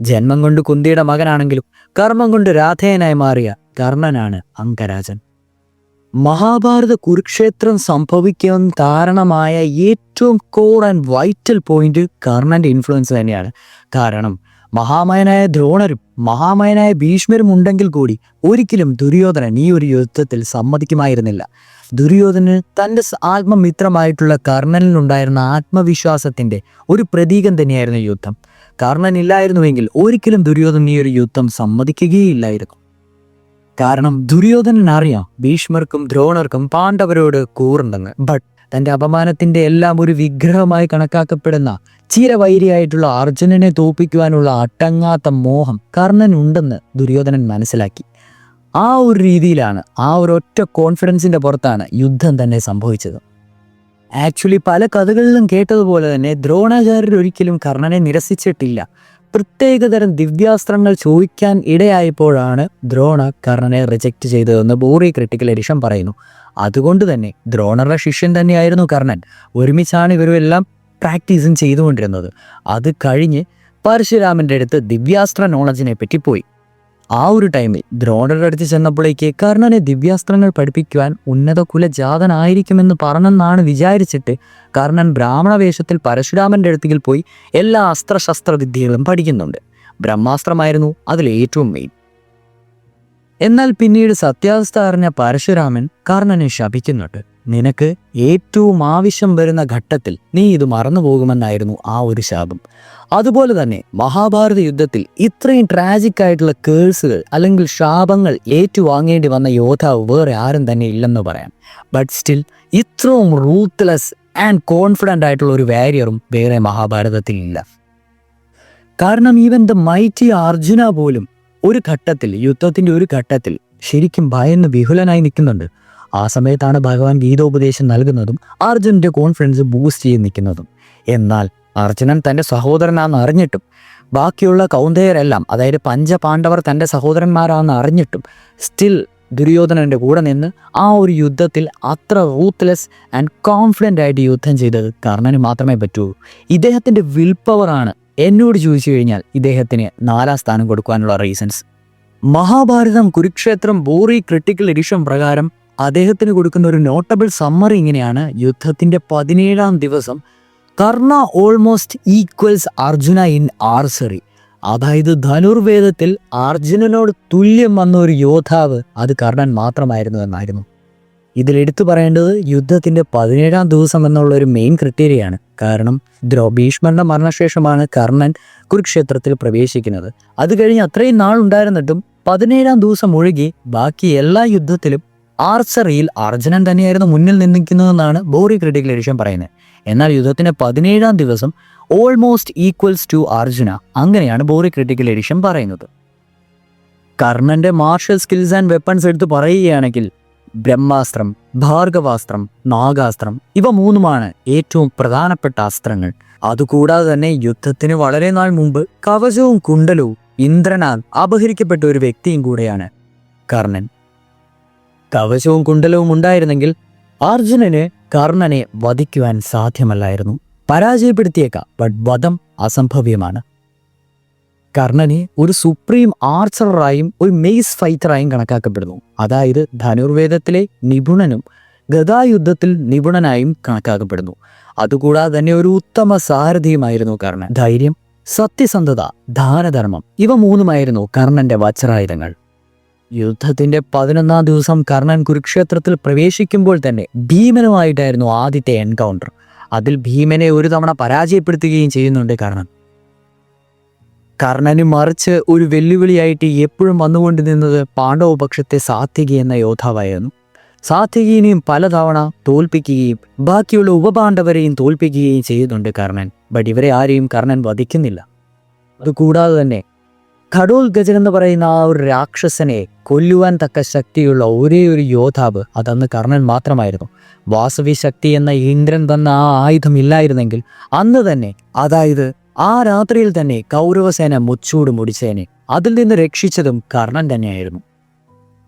ജന്മം കൊണ്ട് കുന്തിയുടെ മകനാണെങ്കിലും കർമ്മം കൊണ്ട് രാധേയനായി മാറിയ കർണനാണ് അംഗരാജൻ. മഹാഭാരത കുരുക്ഷേത്രം സംഭവിക്കാൻ കാരണമായ ഏറ്റവും കോർ ആൻഡ് വൈറ്റൽ പോയിന്റ് കർണന്റെ ഇൻഫ്ലുവൻസ് തന്നെയാണ്. കാരണം മഹാമയനായ ദ്രോണരും മഹാമയനായ ഭീഷ്മരും ഉണ്ടെങ്കിൽ കൂടി ഒരിക്കലും ദുര്യോധനൻ ഈ ഒരു യുദ്ധത്തിൽ സമ്മതിക്കുമായിരുന്നില്ല. ദുര്യോധനന് തൻ്റെ ആത്മമിത്രമായിട്ടുള്ള കർണനിലുണ്ടായിരുന്ന ആത്മവിശ്വാസത്തിൻ്റെ ഒരു പ്രതീകം തന്നെയായിരുന്നു യുദ്ധം. കർണൻ ഇല്ലായിരുന്നുവെങ്കിൽ ഒരിക്കലും ദുര്യോധനൻ ഈ ഒരു യുദ്ധം സമ്മതിക്കുകയില്ലായിരുന്നു. കാരണം ദുര്യോധനൻ അറിയാം ഭീഷ്മർക്കും ദ്രോണർക്കും പാണ്ഡവരോട് കൂറുണ്ടെന്ന്. ബട്ട് തൻ്റെ അപമാനത്തിൻ്റെ എല്ലാം ഒരു വിഗ്രഹമായി കണക്കാക്കപ്പെടുന്ന ചിരവൈരിയായിട്ടുള്ള അർജുനനെ തോൽപ്പിക്കുവാനുള്ള അടങ്ങാത്ത മോഹം കർണനുണ്ടെന്ന് ദുര്യോധനൻ മനസ്സിലാക്കി. ആ ഒരു രീതിയിലാണ്, ആ ഒരൊറ്റ കോൺഫിഡൻസിൻ്റെ പുറത്താണ് യുദ്ധം തന്നെ സംഭവിച്ചത്. ആക്ച്വലി പല കഥകളിലും കേട്ടതുപോലെ തന്നെ ദ്രോണാചാര്യർ ഒരിക്കലും കർണനെ നിരസിച്ചിട്ടില്ല. പ്രത്യേകതരം ദിവ്യാസ്ത്രങ്ങൾ ചോദിക്കാൻ ഇടയായപ്പോഴാണ് ദ്രോണ കർണനെ റിജക്റ്റ് ചെയ്തതെന്ന് ബോറി ക്രിട്ടിക്കൽ എഡിഷൻ പറയുന്നു. അതുകൊണ്ട് തന്നെ ദ്രോണറുടെ ശിഷ്യൻ തന്നെയായിരുന്നു കർണൻ. ഒരുമിച്ചാണ് ഇവരെല്ലാം പ്രാക്ടീസും ചെയ്തുകൊണ്ടിരുന്നത്. അത് കഴിഞ്ഞ് പരശുരാമൻ്റെ അടുത്ത് ദിവ്യാസ്ത്ര നോളജിനെ പറ്റി പോയി. ആ ഒരു ടൈമിൽ ദ്രോണരുടെ അടുത്ത് ചെന്നപ്പോഴേക്ക് കർണനെ ദിവ്യാസ്ത്രങ്ങൾ പഠിപ്പിക്കുവാൻ ഉന്നത കുലജാതനായിരിക്കുമെന്ന് പറഞ്ഞെന്നാണ് വിചാരിച്ചിട്ട് കർണൻ ബ്രാഹ്മണ വേഷത്തിൽ പരശുരാമൻ്റെ അടുത്തേക്ക് പോയി എല്ലാ അസ്ത്രശസ്ത്ര വിദ്യകളും പഠിക്കുന്നുണ്ട്. ബ്രഹ്മാസ്ത്രമായിരുന്നു അതിൽ ഏറ്റവും മെയിൻ. എന്നാൽ പിന്നീട് സത്യാവസ്ഥ അറിഞ്ഞ പരശുരാമൻ കർണനെ ശപിക്കുന്നുണ്ട്. നിനക്ക് ഏറ്റവും ആവശ്യം വരുന്ന ഘട്ടത്തിൽ നീ ഇത് മറന്നു പോകുമെന്നായിരുന്നു ആ ഒരു ശാപം. അതുപോലെ തന്നെ മഹാഭാരത യുദ്ധത്തിൽ ഇത്രയും ട്രാജിക് ആയിട്ടുള്ള കേഴ്സുകൾ അല്ലെങ്കിൽ ശാപങ്ങൾ ഏറ്റുവാങ്ങേണ്ടി വന്ന യോദ്ധാവ് വേറെ ആരും തന്നെ ഇല്ലെന്ന് പറയാം. ബട്ട് സ്റ്റിൽ ഇത്രയും റൂത്ത്ലെസ് ആൻഡ് കോൺഫിഡൻ്റ് ആയിട്ടുള്ള ഒരു വാരിയറും വേറെ മഹാഭാരതത്തിൽ ഇല്ല. കാരണം ഈവൻ ദ മൈറ്റി അർജുന പോലും ഒരു ഘട്ടത്തിൽ, യുദ്ധത്തിൻ്റെ ഒരു ഘട്ടത്തിൽ ശരിക്കും ഭയന്ന് വിഹുലനായി നിൽക്കുന്നുണ്ട്. ആ സമയത്താണ് ഭഗവാൻ ഗീതോപദേശം നൽകുന്നതും അർജുനൻ്റെ കോൺഫിഡൻസ് ബൂസ്റ്റ് ചെയ്ത് നിൽക്കുന്നതും. എന്നാൽ അർജുനൻ തൻ്റെ സഹോദരനാണെന്ന് അറിഞ്ഞിട്ടും ബാക്കിയുള്ള കൗന്ദയരെല്ലാം, അതായത് പഞ്ചപാണ്ഡവർ തൻ്റെ സഹോദരന്മാരാണെന്ന് അറിഞ്ഞിട്ടും സ്റ്റിൽ ദുര്യോധനൻ്റെ കൂടെ നിന്ന് ആ ഒരു യുദ്ധത്തിൽ അത്ര റൂത്ത്ലെസ് ആൻഡ് കോൺഫിഡൻ്റ് ആയിട്ട് യുദ്ധം ചെയ്തത് കർണന് മാത്രമേ പറ്റൂ. ഇദ്ദേഹത്തിൻ്റെ വിൽ പവറാണ് എന്നോട് ചോദിച്ചു കഴിഞ്ഞാൽ ഇദ്ദേഹത്തിന് 4ാം സ്ഥാനം കൊടുക്കാനുള്ള reasons. Mahabharatam Kurukshetram BORI critical edition പ്രകാരം അദ്ദേഹത്തിന് കൊടുക്കുന്ന ഒരു നോട്ടബിൾ സമ്മറി ഇങ്ങനെയാണ്. യുദ്ധത്തിൻ്റെ 17ാം ദിവസം Karna almost equals Arjuna in archery. അതായത് ധനുർവേദത്തിൽ അർജുനനോട് തുല്യം വന്ന ഒരു യോദ്ധാവ് അത് കർണൻ മാത്രമായിരുന്നു എന്നായിരുന്നു. ഇതിലെടുത്തു പറയേണ്ടത് യുദ്ധത്തിൻ്റെ 17ാം ദിവസം എന്നുള്ള ഒരു മെയിൻ ക്രിറ്റീരിയയാണ്. കാരണം ഭീഷ്മരുടെ മരണശേഷമാണ് കർണൻ കുരുക്ഷേത്രത്തിൽ പ്രവേശിക്കുന്നത്. അത് കഴിഞ്ഞ് അത്രയും നാളുണ്ടായിരുന്നിട്ടും 17ാം ദിവസം ഒഴികെ ബാക്കി എല്ലാ യുദ്ധത്തിലും ആർച്ചറിയിൽ അർജുനൻ തന്നെയായിരുന്നു മുന്നിൽ നിൽക്കുന്നതെന്നാണ് ബോറി ക്രിട്ടിക്കൽ എഡിഷൻ പറയുന്നത്. എന്നാൽ യുദ്ധത്തിൻ്റെ 17ാം ദിവസം ഓൾമോസ്റ്റ് ഈക്വൽസ് ടു അർജുന, അങ്ങനെയാണ് ബോറി ക്രിട്ടിക്കൽ എഡിഷൻ പറയുന്നത്. കർണന്റെ മാർഷൽ സ്കിൽസ് ആൻഡ് വെപ്പൺസ് എടുത്ത് പറയുകയാണെങ്കിൽ ബ്രഹ്മാസ്ത്രം, ഭാർഗവാസ്ത്രം, നാഗാസ്ത്രം ഇവ 3മാണ് ഏറ്റവും പ്രധാനപ്പെട്ട അസ്ത്രങ്ങൾ. അതുകൂടാതെ തന്നെ യുദ്ധത്തിന് വളരെ നാൾ മുമ്പ് കവചവും കുണ്ടലവും ഇന്ദ്രനാൽ അപഹരിക്കപ്പെട്ട ഒരു വ്യക്തിയും കൂടെയാണ് കർണൻ. കവചവും കുണ്ടലവും ഉണ്ടായിരുന്നെങ്കിൽ അർജുനന് കർണനെ വധിക്കുവാൻ സാധ്യമല്ലായിരുന്നു. പരാജയപ്പെടുത്തിയേക്കാം, ബട്ട് വധം അസംഭവ്യമാണ്. കർണനെ ഒരു സുപ്രീം ആർച്ചറായും ഒരു മെയ്സ് ഫൈറ്ററായും കണക്കാക്കപ്പെടുന്നു. അതായത് ധനുർവേദത്തിലെ നിപുണനും ഗദായുദ്ധത്തിൽ നിപുണനായും കണക്കാക്കപ്പെടുന്നു. അതുകൂടാതെ തന്നെ ഒരു ഉത്തമ സാരഥിയുമായിരുന്നു കർണൻ. ധൈര്യം, സത്യസന്ധത, ദാനധർമ്മം ഇവ 3മായിരുന്നു കർണന്റെ വജ്രായുധങ്ങൾ. യുദ്ധത്തിന്റെ 11ാം ദിവസം കർണൻ കുരുക്ഷേത്രത്തിൽ പ്രവേശിക്കുമ്പോൾ തന്നെ ഭീമനുമായിട്ടായിരുന്നു ആദ്യത്തെ എൻകൗണ്ടർ. അതിൽ ഭീമനെ ഒരു തവണ പരാജയപ്പെടുത്തുകയും ചെയ്യുന്നുണ്ട് കർണന് മറിച്ച് ഒരു വെല്ലുവിളിയായിട്ട് എപ്പോഴും വന്നുകൊണ്ട് നിന്നത് പാണ്ഡവപക്ഷത്തെ സാത്യകി എന്ന യോദ്ധാവായിരുന്നു. സാത്യകീനെയും പലതവണ തോൽപ്പിക്കുകയും ബാക്കിയുള്ള ഉപപാണ്ഡവരെയും തോൽപ്പിക്കുകയും ചെയ്യുന്നുണ്ട് കർണൻ. ബട്ട് ഇവരെ ആരെയും കർണൻ വധിക്കുന്നില്ല. അതുകൂടാതെ തന്നെ ഘടോത്കചൻ എന്ന് പറയുന്ന ആ ഒരു രാക്ഷസനെ കൊല്ലുവാൻ തക്ക ശക്തിയുള്ള ഒരേ ഒരു യോദ്ധാവ് അതന്ന് കർണൻ മാത്രമായിരുന്നു. വാസവി ശക്തി എന്ന ഇന്ദ്രൻ തന്ന ആ ആയുധം ഇല്ലായിരുന്നെങ്കിൽ അന്ന് തന്നെ, അതായത് ആ രാത്രിയിൽ തന്നെ കൗരവസേന മുച്ചൂട് മുടിച്ചേനെ. അതിൽ നിന്ന് രക്ഷിച്ചതും കർണൻ തന്നെയായിരുന്നു.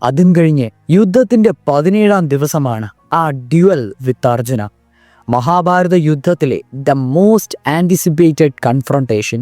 അതും കഴിഞ്ഞ് യുദ്ധത്തിന്റെ 17ാം ദിവസമാണ് ആ ഡ്യുവൽ വിത്ത് അർജുന. മഹാഭാരത യുദ്ധത്തിലെ ദ മോസ്റ്റ് ആൻറ്റിസിപ്പേറ്റഡ് കൺഫ്രണ്ടേഷൻ.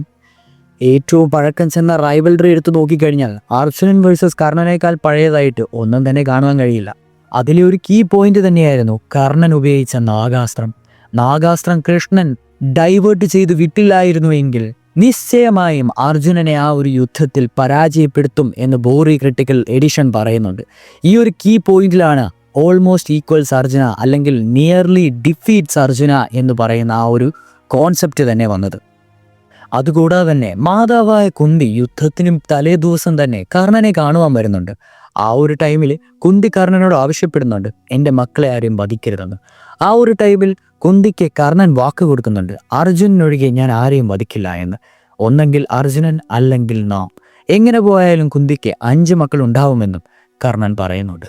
ഏറ്റവും പഴക്കം ചെന്ന റൈവൽറി എടുത്തു നോക്കിക്കഴിഞ്ഞാൽ അർജുനൻ വേഴ്സസ് കർണനേക്കാൾ പഴയതായിട്ട് ഒന്നും തന്നെ കാണുവാൻ കഴിയില്ല. അതിലെ ഒരു കീ പോയിന്റ് തന്നെയായിരുന്നു കർണൻ ഉപയോഗിച്ച നാഗാസ്ത്രം. നാഗാസ്ത്രം കൃഷ്ണൻ ഡൈവേർട്ട് ചെയ്ത് വിട്ടില്ലായിരുന്നുവെങ്കിൽ നിശ്ചയമായും അർജുനനെ ആ ഒരു യുദ്ധത്തിൽ പരാജയപ്പെടുത്തും എന്ന് ബോറി ക്രിട്ടിക്കൽ എഡിഷൻ പറയുന്നുണ്ട്. ഈ ഒരു കീ പോയിന്റിലാണ് ഓൾമോസ്റ്റ് ഈക്വൽസ് അർജുന അല്ലെങ്കിൽ നിയർലി ഡിഫീറ്റ്സ് അർജുന എന്ന് പറയുന്ന ആ ഒരു കോൺസെപ്റ്റ് തന്നെ വന്നത്. അതുകൂടാതെ തന്നെ മാതാവായ കുന്തി യുദ്ധത്തിനും തലേ ദിവസം തന്നെ കർണനെ കാണുവാൻ വരുന്നുണ്ട്. ആ ഒരു ടൈമിൽ കുന്തി കർണനോട് ആവശ്യപ്പെടുന്നുണ്ട്, എൻ്റെ മക്കളെ ആരെയും വധിക്കരുതെന്ന്. ആ ഒരു ടൈമിൽ കുന്തിക്ക് കർണൻ വാക്ക് കൊടുക്കുന്നുണ്ട്, അർജുനനൊഴികെ ഞാൻ ആരെയും വധിക്കില്ല എന്ന്. ഒന്നെങ്കിൽ അർജുനൻ അല്ലെങ്കിൽ നാം. എങ്ങനെ പോയാലും കുന്തിക്ക് 5 മക്കൾ ഉണ്ടാവുമെന്നും കർണൻ പറയുന്നുണ്ട്.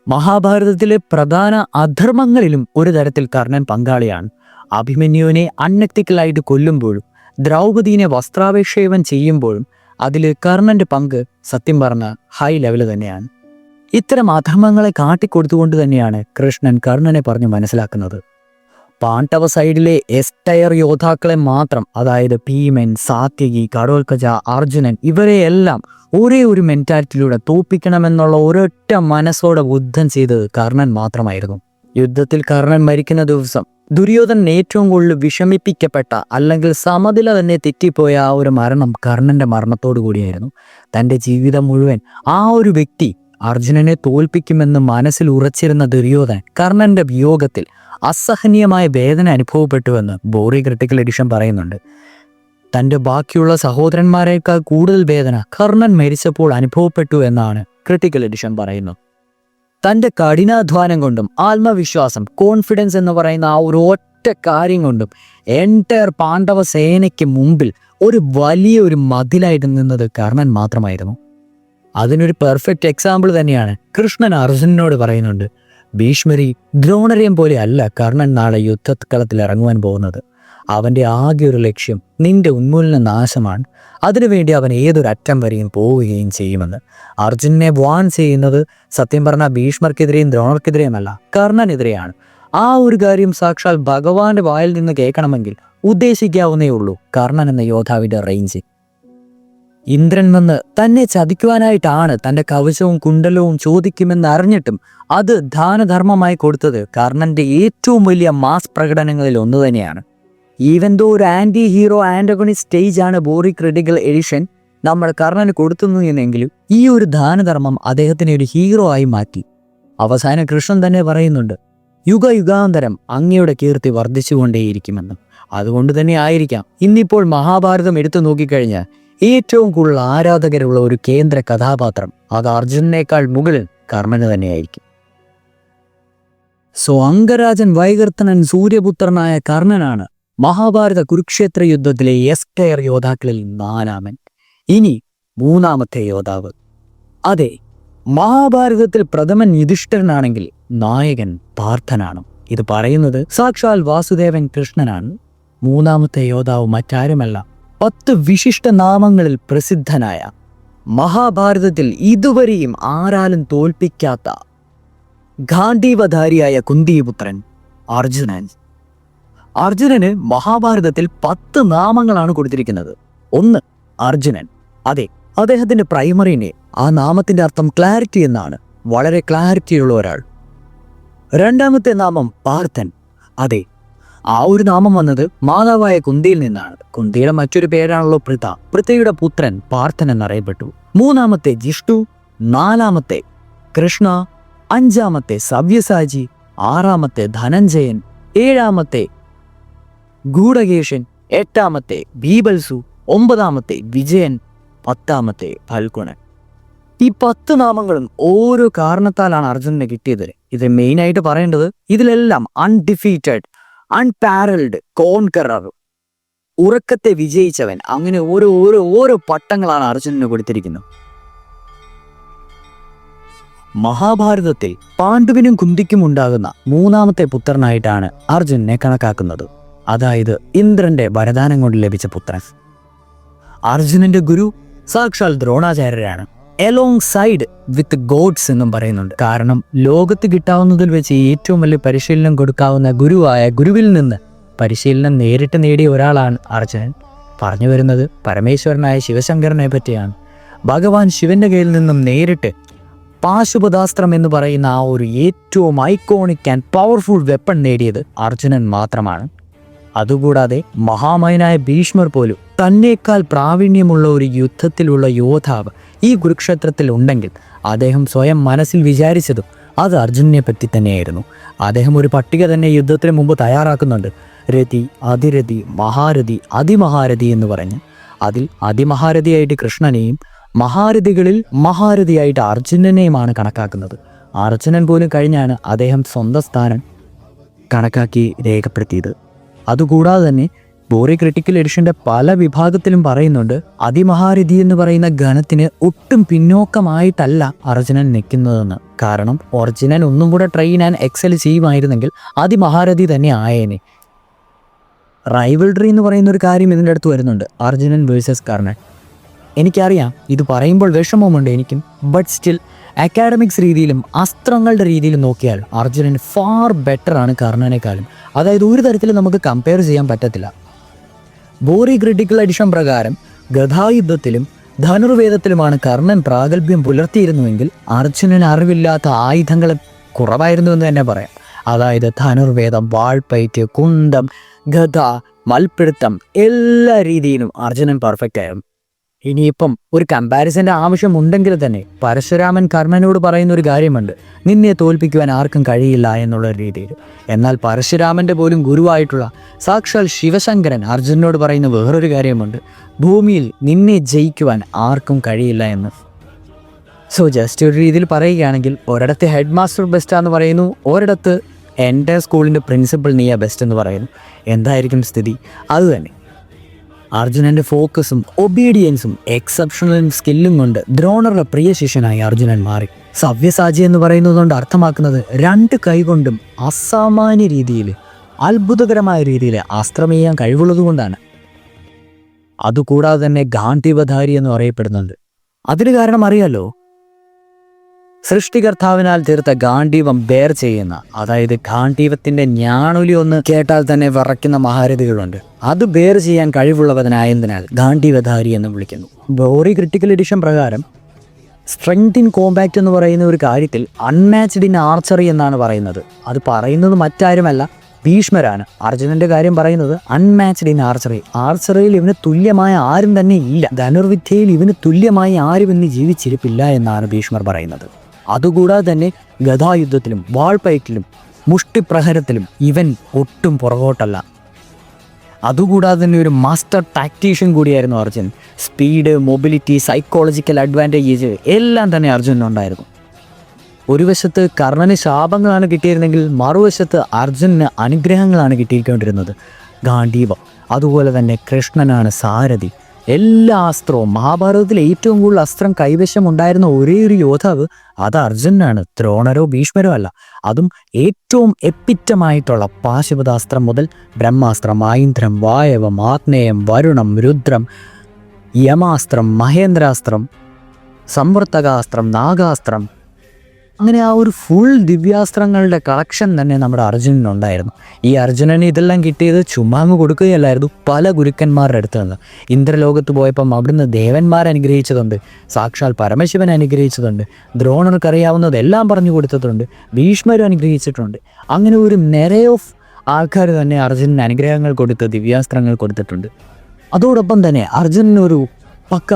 മഹാഭാരതത്തിലെ പ്രധാന അധർമ്മങ്ങളിലും ഒരു തരത്തിൽ കർണൻ പങ്കാളിയാണ്. അഭിമന്യുവിനെ അൺഎത്തിക്കലായിട്ട് കൊല്ലുമ്പോഴും ദ്രൗപദീനെ വസ്ത്രാഭിഷേകം ചെയ്യുമ്പോഴും അതിൽ കർണന്റെ പങ്ക് സത്യം പറഞ്ഞ ഹൈ ലെവൽ തന്നെയാണ്. ഇത്തരം അധർമ്മങ്ങളെ കാട്ടിക്കൊടുത്തുകൊണ്ട് തന്നെയാണ് കൃഷ്ണൻ കർണനെ പറഞ്ഞ് മനസ്സിലാക്കുന്നത്. പാണ്ഡവ സൈഡിലെ എസ്റ്റയർ യോദ്ധാക്കളെ മാത്രം, അതായത് ഭീമൻ, സാത്യകി, ഘടോത്കച, അർജുനൻ, ഇവരെയെല്ലാം ഒരേ ഒരു മെന്റാലിറ്റിയിലൂടെ തോൽപ്പിക്കണമെന്നുള്ള ഒരൊറ്റ മനസ്സോടെ യുദ്ധം ചെയ്തത് കർണൻ മാത്രമായിരുന്നു. യുദ്ധത്തിൽ കർണൻ മരിക്കുന്ന ദിവസം ദുര്യോധനൻ ഏറ്റവും കൂടുതൽ വിഷമിപ്പിക്കപ്പെട്ട അല്ലെങ്കിൽ സമനില തന്നെ തെറ്റിപ്പോയ ആ ഒരു മരണം കർണന്റെ മരണത്തോടു കൂടിയായിരുന്നു. തൻ്റെ ജീവിതം മുഴുവൻ ആ ഒരു വ്യക്തി അർജുനനെ തോൽപ്പിക്കുമെന്ന് മനസ്സിൽ ഉറച്ചിരുന്ന ദുര്യോധനൻ കർണന്റെ വിയോഗത്തിൽ അസഹനീയമായ വേദന അനുഭവപ്പെട്ടുവെന്ന് ബോറി ക്രിട്ടിക്കൽ എഡിഷൻ പറയുന്നുണ്ട്. തൻ്റെ ബാക്കിയുള്ള സഹോദരന്മാരെക്കാൾ കൂടുതൽ വേദന കർണൻ മരിച്ചപ്പോൾ അനുഭവപ്പെട്ടു എന്നാണ് ക്രിട്ടിക്കൽ എഡിഷൻ പറയുന്നത്. തൻ്റെ കഠിനാധ്വാനം കൊണ്ടും ആത്മവിശ്വാസം, കോൺഫിഡൻസ് എന്ന് പറയുന്ന ആ ഒരു ഒറ്റ കാര്യം കൊണ്ടും എൻറ്റയർ പാണ്ഡവ സേനയ്ക്ക് മുമ്പിൽ ഒരു വലിയൊരു മതിലായിട്ട് നിന്നത് കർണൻ മാത്രമായിരുന്നു. അതിനൊരു പെർഫെക്റ്റ് എക്സാമ്പിൾ തന്നെയാണ് കൃഷ്ണൻ അർജുനനോട് പറയുന്നുണ്ട്, ഭീഷ്മരി, ദ്രോണരെയും പോലെ അല്ല കർണൻ നാളെ യുദ്ധക്കളത്തിൽ ഇറങ്ങുവാൻ പോകുന്നത്. അവൻ്റെ ആകെ ഒരു ലക്ഷ്യം നിന്റെ ഉന്മൂലന നാശമാണ്. അതിനുവേണ്ടി അവൻ ഏതൊരു അറ്റം വരെയും പോവുകയും ചെയ്യുമെന്ന്. അർജുനനെ വാൺ ചെയ്യുന്നത് സത്യം പറഞ്ഞാൽ ഭീഷ്മർക്കെതിരെയും ദ്രോണർക്കെതിരെയുമല്ല, കർണനെതിരെയാണ്. ആ ഒരു കാര്യം സാക്ഷാൽ ഭഗവാന്റെ വായിൽ നിന്ന് കേൾക്കണമെങ്കിൽ ഉദ്ദേശിക്കാവുന്നേ ഉള്ളൂ കർണൻ എന്ന യോദ്ധാവിൻ്റെ റേഞ്ച്. ഇന്ദ്രൻ വന്ന് തന്നെ ചതിക്കുവാനായിട്ടാണ് തൻ്റെ കവചവും കുണ്ടലവും ചോദിക്കുമെന്ന് അറിഞ്ഞിട്ടും അത് ദാനധർമ്മമായി കൊടുത്തത് കർണന്റെ ഏറ്റവും വലിയ മാസ് പ്രകടനങ്ങളിൽ ഒന്ന് തന്നെയാണ്. ഈവൻ ദോ ഒരു ആൻറ്റി ഹീറോ ആൻറ്റഗണിസ്റ്റ് സ്റ്റേജാണ് ബോറി ക്രിട്ടിക്കൽ എഡിഷൻ നമ്മൾ കർണന് കൊടുത്തുന്നെങ്കിലും ഈ ഒരു ദാനധർമ്മം അദ്ദേഹത്തിനെ ഒരു ഹീറോ ആയി മാറ്റി. അവസാനം കൃഷ്ണൻ തന്നെ പറയുന്നുണ്ട്, യുഗയുഗാന്തരം അങ്ങയുടെ കീർത്തി വർദ്ധിച്ചുകൊണ്ടേയിരിക്കുമെന്നും. അതുകൊണ്ട് തന്നെ ആയിരിക്കാം ഇന്നിപ്പോൾ മഹാഭാരതം എടുത്തു നോക്കിക്കഴിഞ്ഞാൽ ഏറ്റവും കൂടുതൽ ആരാധകരുള്ള ഒരു കേന്ദ്ര കഥാപാത്രം അത് അർജുനനേക്കാൾ മുകളിൽ കർണന് തന്നെയായിരിക്കും. സോ അംഗരാജൻ വൈകർത്തനൻ സൂര്യപുത്രനായ കർണനാണ് മഹാഭാരത കുരുക്ഷേത്ര യുദ്ധത്തിലെ എസ്റ്റയർ യോദ്ധാക്കളിൽ 4ാമൻ. ഇനി 3ാമത്തെ യോദ്ധാവ്. അതെ, മഹാഭാരതത്തിൽ പ്രഥമൻ യുധിഷ്ഠിരനാണെങ്കിൽ നായകൻ പാർത്ഥനാണ്. ഇത് പറയുന്നത് സാക്ഷാൽ വാസുദേവൻ കൃഷ്ണനാണ്. 3ാമത്തെ യോദ്ധാവ് മറ്റാരുമല്ല, 10 വിശിഷ്ട നാമങ്ങളിൽ പ്രസിദ്ധനായ, മഹാഭാരതത്തിൽ ഇതുവരെയും ആരാലും തോൽപ്പിക്കാത്ത ഗാന്ധീവധാരിയായ കുന്തിപുത്രൻ അർജുനൻ. അർജുനന് മഹാഭാരതത്തിൽ 10 നാമങ്ങളാണ് കൊടുത്തിരിക്കുന്നത്. 1 അർജുനൻ. അതെ, അദ്ദേഹത്തിന്റെ പ്രൈമറി നെയിം, ആ നാമത്തിന്റെ അർത്ഥം ക്ലാരിറ്റി എന്നാണ്. വളരെ ക്ലാരിറ്റിയുള്ള ഒരാൾ. 2ാമത്തെ നാമം പാർത്ഥൻ. അതെ, ആ ഒരു നാമം വന്നത് മാതാവായ കുന്തിയിൽ നിന്നാണ്. കുന്തിയുടെ മറ്റൊരു പേരാണല്ലോ പൃഥ. പൃഥയുടെ പുത്രൻ പാർത്ഥൻ എന്നറിയപ്പെട്ടു. 3ാമത്തെ ജിഷ്ണു. നാലാമത്തെ കൃഷ്ണ, അഞ്ചാമത്തെ സവ്യസാചി, ആറാമത്തെ ധനഞ്ജയൻ, ഏഴാമത്തെ ഗൂഢകേശൻ, എട്ടാമത്തെ ബീബൽസു, ഒമ്പതാമത്തെ വിജയൻ, പത്താമത്തെ ഫൽഗുണൻ. ഈ 10 നാമങ്ങളും ഓരോ കാരണത്താലാണ് അർജുനന് കിട്ടിയത്. ഇത് മെയിനായിട്ട് പറയേണ്ടത് ഇതിലെല്ലാം അൺഡിഫീറ്റഡ്, അൺപാരൽഡ്, കോൺകറർ, ഉറക്കത്തെ വിജയിച്ചവൻ, അങ്ങനെ ഓരോ ഓരോ ഓരോ പട്ടങ്ങളാണ് അർജുനന് കൊടുത്തിരിക്കുന്നത്. മഹാഭാരതത്തിൽ പാണ്ഡുവിനും കുന്തിക്കും ഉണ്ടാകുന്ന മൂന്നാമത്തെ പുത്രനായിട്ടാണ് അർജുനനെ കണക്കാക്കുന്നത്. അതായത് ഇന്ദ്രന്റെ വരദാനം കൊണ്ട് ലഭിച്ച പുത്രൻ. അർജുനന്റെ ഗുരു സാക്ഷാൽ ദ്രോണാചാര്യരാണ്. എലോങ് സൈഡ് വിത്ത് ഗോഡ്സ് എന്നും പറയുന്നുണ്ട്. കാരണം ലോകത്ത് കിട്ടാവുന്നതിൽ വെച്ച് ഏറ്റവും വലിയ പരിശീലനം കൊടുക്കാവുന്ന ഗുരുവായ ഗുരുവിൽ നിന്ന് പരിശീലനം നേരിട്ട് നേടിയ ഒരാളാണ് അർജുനൻ. പറഞ്ഞു വരുന്നത് പരമേശ്വരനായ ശിവശങ്കരനെ പറ്റിയാണ്. ഭഗവാൻ ശിവന്റെ കയ്യിൽ നിന്നും നേരിട്ട് പാശുപതാസ്ത്രം എന്ന് പറയുന്ന ആ ഒരു ഏറ്റവും ഐക്കോണിക് ആൻഡ് പവർഫുൾ വെപ്പൺ നേടിയത് അർജുനൻ മാത്രമാണ്. അതുകൂടാതെ മഹാമയനായ ഭീഷ്മർ പോലും തന്നേക്കാൾ പ്രാവീണ്യമുള്ള ഒരു യുദ്ധത്തിലുള്ള യോദ്ധാവ് ഈ കുരുക്ഷേത്രത്തിൽ ഉണ്ടെങ്കിൽ അദ്ദേഹം സ്വയം മനസ്സിൽ വിചാരിച്ചതും അത് അർജുനനെ പറ്റി തന്നെയായിരുന്നു. അദ്ദേഹം ഒരു പട്ടിക തന്നെ യുദ്ധത്തിന് മുമ്പ് തയ്യാറാക്കുന്നുണ്ട്. രതി, അതിരതി, മഹാരഥി, അതിമഹാരഥി എന്ന് പറഞ്ഞ് അതിൽ അതിമഹാരഥിയായിട്ട് കൃഷ്ണനെയും മഹാരഥികളിൽ മഹാരഥിയായിട്ട് അർജുനനെയുമാണ് കണക്കാക്കുന്നത്. അർജുനൻ പോലും കഴിഞ്ഞാണ് അദ്ദേഹം സ്വന്തം സ്ഥാനം കണക്കാക്കി രേഖപ്പെടുത്തിയത്. അതുകൂടാതെ തന്നെ ബോറി ക്രിട്ടിക്കൽ എഡിഷന്റെ പല വിഭാഗത്തിലും പറയുന്നുണ്ട് അതിമഹാരഥി എന്ന് പറയുന്ന ഗണത്തിന് ഒട്ടും പിന്നോക്കമായിട്ടല്ല അർജുനൻ നിൽക്കുന്നതെന്ന്. കാരണം ഒറിജിനൽ ഒന്നും കൂടെ ട്രെയിൻ ആൻഡ് എക്സൽ ചെയ്യുമായിരുന്നെങ്കിൽ അതിമഹാരഥി തന്നെ ആയേനെ. റൈവൽഡറി എന്ന് പറയുന്ന ഒരു കാര്യം ഇതിൻ്റെ അടുത്ത് വരുന്നുണ്ട്, അർജുനൻ വേഴ്സസ് കർണൻ. എനിക്കറിയാം ഇത് പറയുമ്പോൾ വിഷമമുണ്ട് എനിക്കും, ബട്ട് സ്റ്റിൽ അക്കാഡമിക്സ് രീതിയിലും അസ്ത്രങ്ങളുടെ രീതിയിലും നോക്കിയാൽ അർജുനൻ ഫാർ ബെറ്റർ ആണ് കർണനേക്കാളും. അതായത് ഒരു തരത്തിലും നമുക്ക് കമ്പയർ ചെയ്യാൻ പറ്റത്തില്ല. ബോറി ക്രിട്ടിക്കൽ എഡിഷൻ പ്രകാരം ഗദായുദ്ധത്തിലും ധനുർവേദത്തിലുമാണ് കർണൻ പ്രാഗൽഭ്യം പുലർത്തിയിരുന്നുവെങ്കിൽ അർജുനൻ അറിവില്ലാത്ത ആയുധങ്ങൾ കുറവായിരുന്നു എന്ന് തന്നെ പറയാം. അതായത് ധനുർവേദം, വാൾപ്പയറ്റ്, കുന്തം, ഗദ, മൽപ്പിടുത്തം എല്ലാ രീതിയിലും അർജുനൻ പെർഫെക്റ്റ് ആയിരുന്നു. ഇനിയിപ്പം ഒരു കമ്പാരിസൻ്റെ ആവശ്യമുണ്ടെങ്കിൽ തന്നെ പരശുരാമൻ കർണനോട് പറയുന്ന ഒരു കാര്യമുണ്ട്, നിന്നെ തോൽപ്പിക്കുവാൻ ആർക്കും കഴിയില്ല എന്നുള്ള രീതിയിൽ. എന്നാൽ പരശുരാമൻ്റെ പോലും ഗുരുവായിട്ടുള്ള സാക്ഷാൽ ശിവശങ്കരൻ അർജുനനോട് പറയുന്ന വേറൊരു കാര്യമുണ്ട്, ഭൂമിയിൽ നിന്നെ ജയിക്കുവാൻ ആർക്കും കഴിയില്ല എന്ന്. സോ ജസ്റ്റ് ഒരു രീതിയിൽ പറയുകയാണെങ്കിൽ ഒരിടത്ത് ഹെഡ് മാസ്റ്റർ ബെസ്റ്റാന്ന് പറയുന്നു, ഒരിടത്ത് എൻ്റെ സ്കൂളിൻ്റെ പ്രിൻസിപ്പൽ നീയാ ബെസ്റ്റ് എന്ന് പറയുന്നു. എന്തായിരിക്കും സ്ഥിതി? അതുതന്നെ അർജുനൻ്റെ ഫോക്കസും ഒബീഡിയൻസും എക്സെപ്ഷണൽ സ്കില്ലും കൊണ്ട് ദ്രോണറുടെ പ്രിയ ശിഷ്യനായി അർജുനൻ മാറി. സവ്യസാചി എന്ന് പറയുന്നതുകൊണ്ട് അർത്ഥമാക്കുന്നത് 2 കൈകൊണ്ടും അസാമാന്യ രീതിയിൽ, അത്ഭുതകരമായ രീതിയിൽ അസ്ത്രം ചെയ്യാൻ കഴിവുള്ളതുകൊണ്ടാണ്. അതുകൂടാതെ തന്നെ ഗാന്ധീവധാരി എന്ന് പറയപ്പെടുന്നുണ്ട്. അതിന് കാരണം അറിയാലോ, സൃഷ്ടികർത്താവിനാൽ തീർത്ത ഗാന്ധീവം ബെയർ ചെയ്യുന്ന, അതായത് ഗാന്ധീവത്തിൻ്റെ ഞാണൊലി ഒന്ന് കേട്ടാൽ തന്നെ വിറയ്ക്കുന്ന മഹാരഥികളുണ്ട്. അത് ബെയർ ചെയ്യാൻ കഴിവുള്ളവനായതിനാൽ ഗാന്ധീവധാരി എന്ന് വിളിക്കുന്നു. ബോറി ക്രിട്ടിക്കൽ എഡിഷൻ പ്രകാരം സ്ട്രെങ്ത് ഇൻ കോമ്പാക്റ്റ് എന്ന് പറയുന്ന ഒരു കാര്യത്തിൽ അൺമാച്ച്ഡ് ഇൻ ആർച്ചറി എന്നാണ് പറയുന്നത്. അത് പറയുന്നത് മറ്റാരുമല്ല, ഭീഷ്മരാണ്. അർജുനന്റെ കാര്യം പറയുന്നത് അൺമാച്ച്ഡ് ഇൻ ആർച്ചറി. ആർച്ചറിയിൽ ഇവന് തുല്യമായ ആരും തന്നെ ഇല്ല, ധനുർവിദ്യയിൽ ഇവന് തുല്യമായി ആരും ഇന്ന് ജീവിച്ചിരിപ്പില്ല എന്നാണ് ഭീഷ്മർ പറയുന്നത്. അതുകൂടാതെ തന്നെ ഗദായുദ്ധത്തിലും വാൾപ്പയറ്റിലും മുഷ്ടിപ്രഹരത്തിലും ഇവൻ ഒട്ടും പുറകോട്ടല്ല. അതുകൂടാതെ തന്നെ ഒരു മാസ്റ്റർ ടാക്ടീഷ്യൻ കൂടിയായിരുന്നു Arjun. Speed, mobility, psychological advantage എല്ലാം തന്നെ അർജുനുണ്ടായിരുന്നു. ഒരു വശത്ത് കർണന് ശാപങ്ങളാണ് കിട്ടിയിരുന്നെങ്കിൽ മറുവശത്ത് അർജുനന് അനുഗ്രഹങ്ങളാണ് കിട്ടിയിരിക്കൊണ്ടിരുന്നത്. ഗാന്ധീവം, അതുപോലെ തന്നെ കൃഷ്ണനാണ് സാരഥി. എല്ലാ അസ്ത്രവും, മഹാഭാരതത്തിൽ ഏറ്റവും കൂടുതൽ അസ്ത്രം കൈവശം ഉണ്ടായിരുന്ന ഒരേ ഒരു യോദ്ധാവ് അത് അർജുനാണ്, ദ്രോണരോ ഭീഷ്മരോ അല്ല. അതും ഏറ്റവും എപ്പിറ്റമായിട്ടുള്ള പാശുപതാസ്ത്രം മുതൽ ബ്രഹ്മാസ്ത്രം, ഐന്ദ്രം, വായവം, ആഗ്നേയം, വരുണം, രുദ്രം, യമാസ്ത്രം, മഹേന്ദ്രാസ്ത്രം, സംവർത്തകാസ്ത്രം, നാഗാസ്ത്രം, അങ്ങനെ ആ ഒരു ഫുൾ ദിവ്യാസ്ത്രങ്ങളുടെ കളക്ഷൻ തന്നെ നമ്മുടെ അർജുനനുണ്ടായിരുന്നു. ഈ അർജുനന് ഇതെല്ലാം കിട്ടിയത് ചുമ്മാ അങ്ങ് കൊടുക്കുകയല്ലായിരുന്നു, പല ഗുരുക്കന്മാരുടെ അടുത്ത് നിന്ന്. ഇന്ദ്രലോകത്ത് പോയപ്പം അവിടുന്ന് ദേവന്മാർ അനുഗ്രഹിച്ചതുണ്ട്, സാക്ഷാൽ പരമശിവൻ അനുഗ്രഹിച്ചതുണ്ട്, ദ്രോണർക്കറിയാവുന്നതെല്ലാം പറഞ്ഞു കൊടുത്തിട്ടുണ്ട്, ഭീഷ്മരും അനുഗ്രഹിച്ചിട്ടുണ്ട്. അങ്ങനെ ഒരു നിര ഓഫ് ആൾക്കാർ തന്നെ അർജുനന് അനുഗ്രഹങ്ങൾ കൊടുത്ത് ദിവ്യാസ്ത്രങ്ങൾ കൊടുത്തിട്ടുണ്ട്. അതോടൊപ്പം തന്നെ അർജുനനൊരു പക്ക